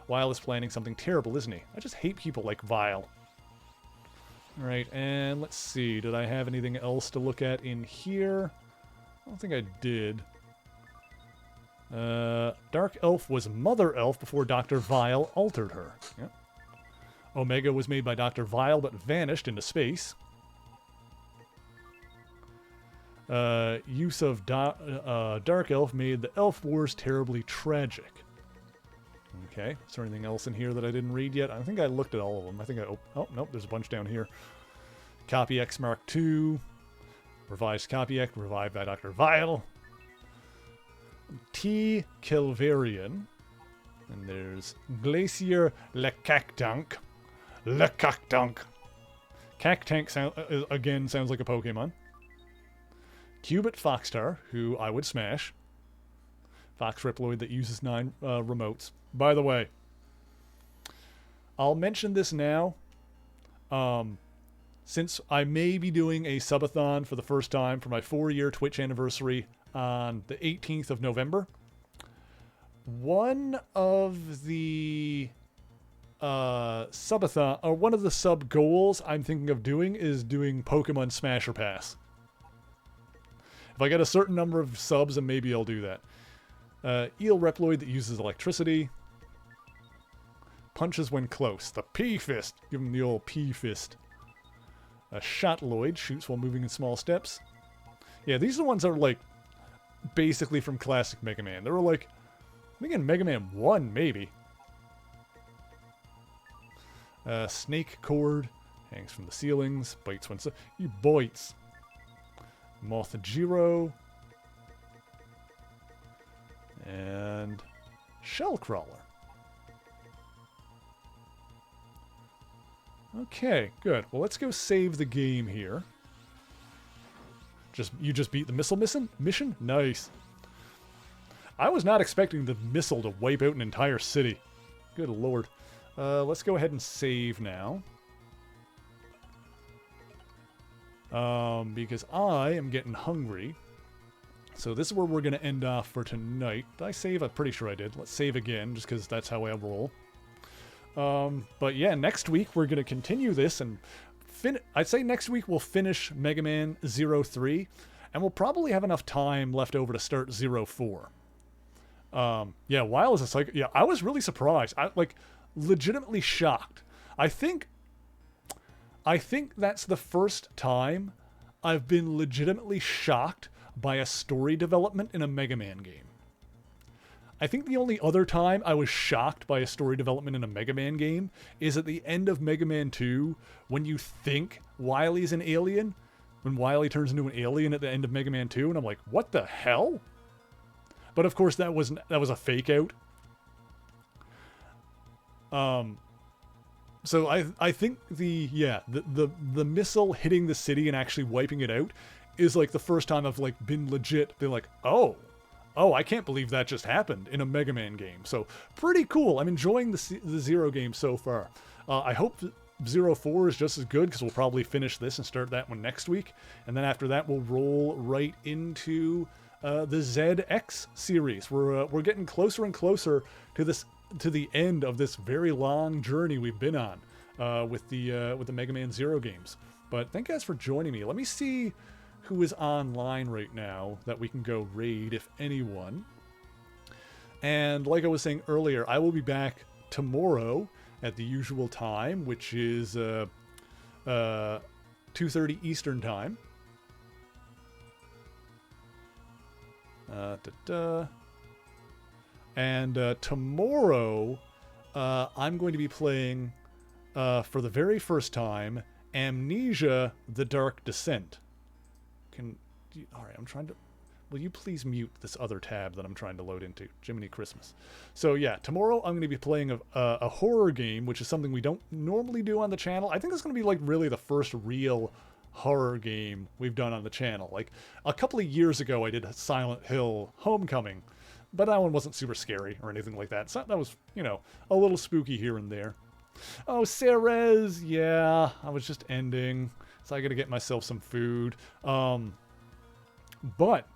Weil is planning something terrible, isn't he? I just hate people like Weil. Alright, and let's see. Did I have anything else to look at in here? I don't think I did. Dark Elf was Mother Elf before Dr. Weil altered her. Yep. Omega was made by Dr. Weil but vanished into space. Use of Dark Elf made the Elf Wars terribly tragic. Okay, is there anything else in here that I didn't read yet? I think I looked at all of them. I think I... Oh, nope, there's a bunch down here. Copy X Mark II. Revised Copy X, revived by Dr. Weil. T. Kelvarian. And there's Glacier LeCactank. LeCactank. Cactank again sounds like a Pokemon. Cubit Foxstar, who I would smash. Fox Reploid that uses 9 remotes. By the way, I'll mention this now. Since I may be doing a subathon for the first time for my 4-year Twitch anniversary on the 18th of November, one of the subathon, or one of the sub goals I'm thinking of doing is doing Pokemon Smasher Pass. If I get a certain number of subs, then maybe I'll do that. Eel Reploid that uses electricity. Punches when close. The P-Fist. Give him the old P-Fist. A Shotloid shoots while moving in small steps. Yeah, these are the ones that are like basically from classic Mega Man. They were like, I think in Mega Man 1, maybe. Snake Cord. Hangs from the ceilings. Bites when... He bites. Mothajiro. And Shellcrawler. Okay, good. Well, let's go save the game here. You just beat the missile mission? Nice. I was not expecting the missile to wipe out an entire city. Good lord. Let's go ahead and save now. Because I am getting hungry. So this is where we're going to end off for tonight. Did I save? I'm pretty sure I did. Let's save again, just because that's how I roll. But yeah, next week we're going to continue this, and I'd say next week we'll finish Mega Man 03, and we'll probably have enough time left over to start 04. Yeah, Weil is a psycho. Yeah, I was really surprised. Legitimately shocked. I think that's the first time I've been legitimately shocked by a story development in a Mega Man game. I think the only other time I was shocked by a story development in a Mega Man game is at the end of Mega Man 2, when you think Wily's an alien, when Wily turns into an alien at the end of Mega Man 2, and I'm like, what the hell? But of course that was a fake out. So I think the missile hitting the city and actually wiping it out is like the first time I've been legit been like, oh, I can't believe that just happened in a Mega Man game. So pretty cool. I'm enjoying the Zero game so far. I hope 04 is just as good, because we'll probably finish this and start that one next week. And then after that, we'll roll right into the ZX series. We're getting closer and closer to the end of this very long journey we've been on with the Mega Man Zero games. But thank you guys for joining me. Let me see who is online right now that we can go raid, if anyone. And like I was saying earlier, I will be back tomorrow at the usual time, which is 2:30 Eastern time. And tomorrow, I'm going to be playing, for the very first time, Amnesia: The Dark Descent. Alright, I'm trying to... Will you please mute this other tab that I'm trying to load into? Jiminy Christmas. So yeah, tomorrow I'm going to be playing a horror game, which is something we don't normally do on the channel. I think it's going to be like really the first real horror game we've done on the channel. Like a couple of years ago I did Silent Hill Homecoming, but that one wasn't super scary or anything like that. So that was, you know, a little spooky here and there. Oh, Ceres, yeah, I was just ending, so I gotta get myself some food. But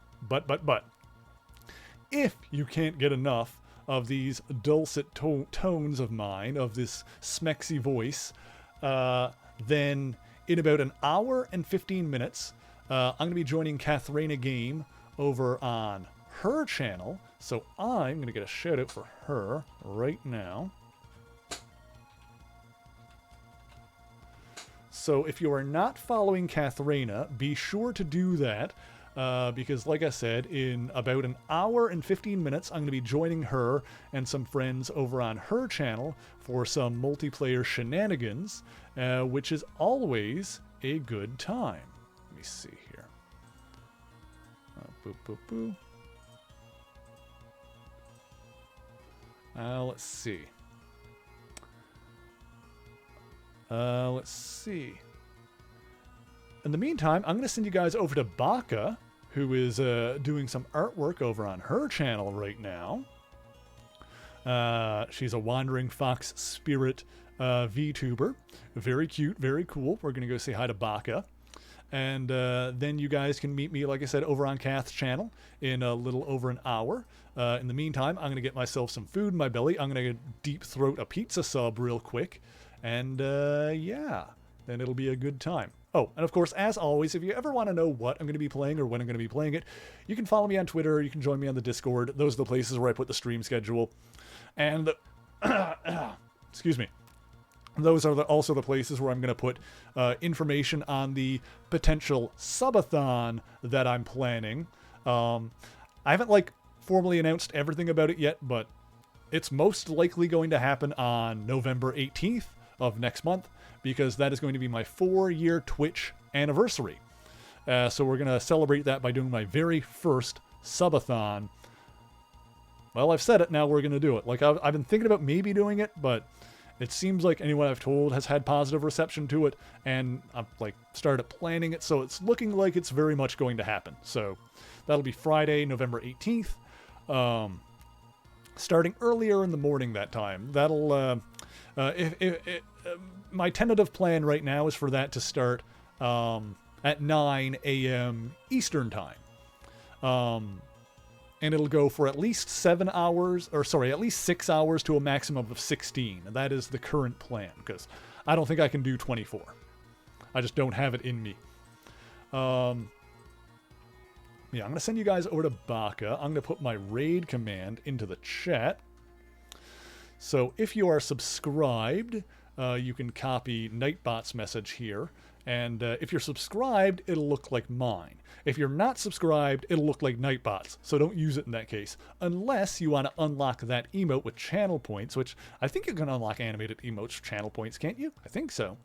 if you can't get enough of these dulcet tones of mine, of this smexy voice, then in about an hour and 15 minutes, I'm going to be joining Katharina Game over on her channel. So I'm going to get a shout out for her right now. So if you are not following Katharina, be sure to do that. Because like I said, in about an hour and 15 minutes, I'm going to be joining her and some friends over on her channel for some multiplayer shenanigans, which is always a good time. Let me see here. Boop, boop, boop. Let's see. Let's see. In the meantime, I'm going to send you guys over to Baka, who is doing some artwork over on her channel right now. She's a Wandering Fox Spirit VTuber. Very cute, very cool. We're going to go say hi to Baka. And then you guys can meet me, like I said, over on Kath's channel in a little over an hour. In the meantime, I'm going to get myself some food in my belly. I'm going to deep throat a pizza sub real quick. And yeah, then it'll be a good time. Oh, and of course, as always, if you ever want to know what I'm going to be playing or when I'm going to be playing it, you can follow me on Twitter, you can join me on the Discord. Those are the places where I put the stream schedule. And, excuse me, those are also the places where I'm going to put information on the potential subathon that I'm planning. I haven't, like, formally announced everything about it yet, but it's most likely going to happen on November 18th of next month, because that is going to be my 4-year Twitch anniversary. So we're going to celebrate that by doing my very first subathon. Well, I've said it, now we're going to do it. Like, I've been thinking about maybe doing it, but it seems like anyone I've told has had positive reception to it, and I've, like, started planning it, so it's looking like it's very much going to happen. So that'll be Friday, November 18th. Starting earlier in the morning that time. That'll... my tentative plan right now is for that to start at 9 a.m. Eastern time. And it'll go for at least 7 hours, or sorry, at least 6 hours to a maximum of 16. That is the current plan, because I don't think I can do 24. I just don't have it in me. Yeah, I'm going to send you guys over to Baka. I'm going to put my raid command into the chat. So if you are subscribed, you can copy Nightbot's message here. And if you're subscribed, it'll look like mine. If you're not subscribed, it'll look like Nightbot's. So don't use it in that case. Unless you want to unlock that emote with channel points, which I think you can unlock animated emotes with channel points, can't you? I think so.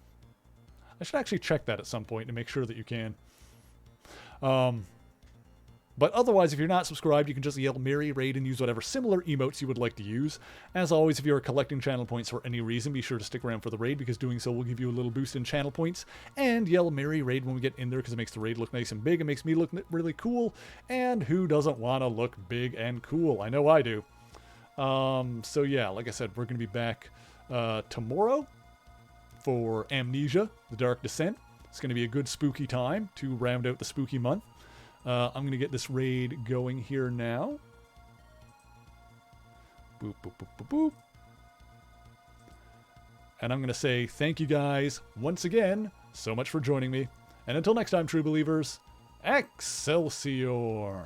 I should actually check that at some point to make sure that you can. But otherwise, if you're not subscribed, you can just yell Merry Raid and use whatever similar emotes you would like to use. As always, if you're collecting channel points for any reason, be sure to stick around for the raid, because doing so will give you a little boost in channel points. And yell Merry Raid when we get in there, because it makes the raid look nice and big. It makes me look really cool. And who doesn't want to look big and cool? I know I do. So yeah, like I said, we're going to be back tomorrow for Amnesia: The Dark Descent. It's going to be a good spooky time to round out the spooky month. I'm going to get this raid going here now. Boop, boop, boop, boop, boop. And I'm going to say thank you guys once again so much for joining me. And until next time, true believers, Excelsior!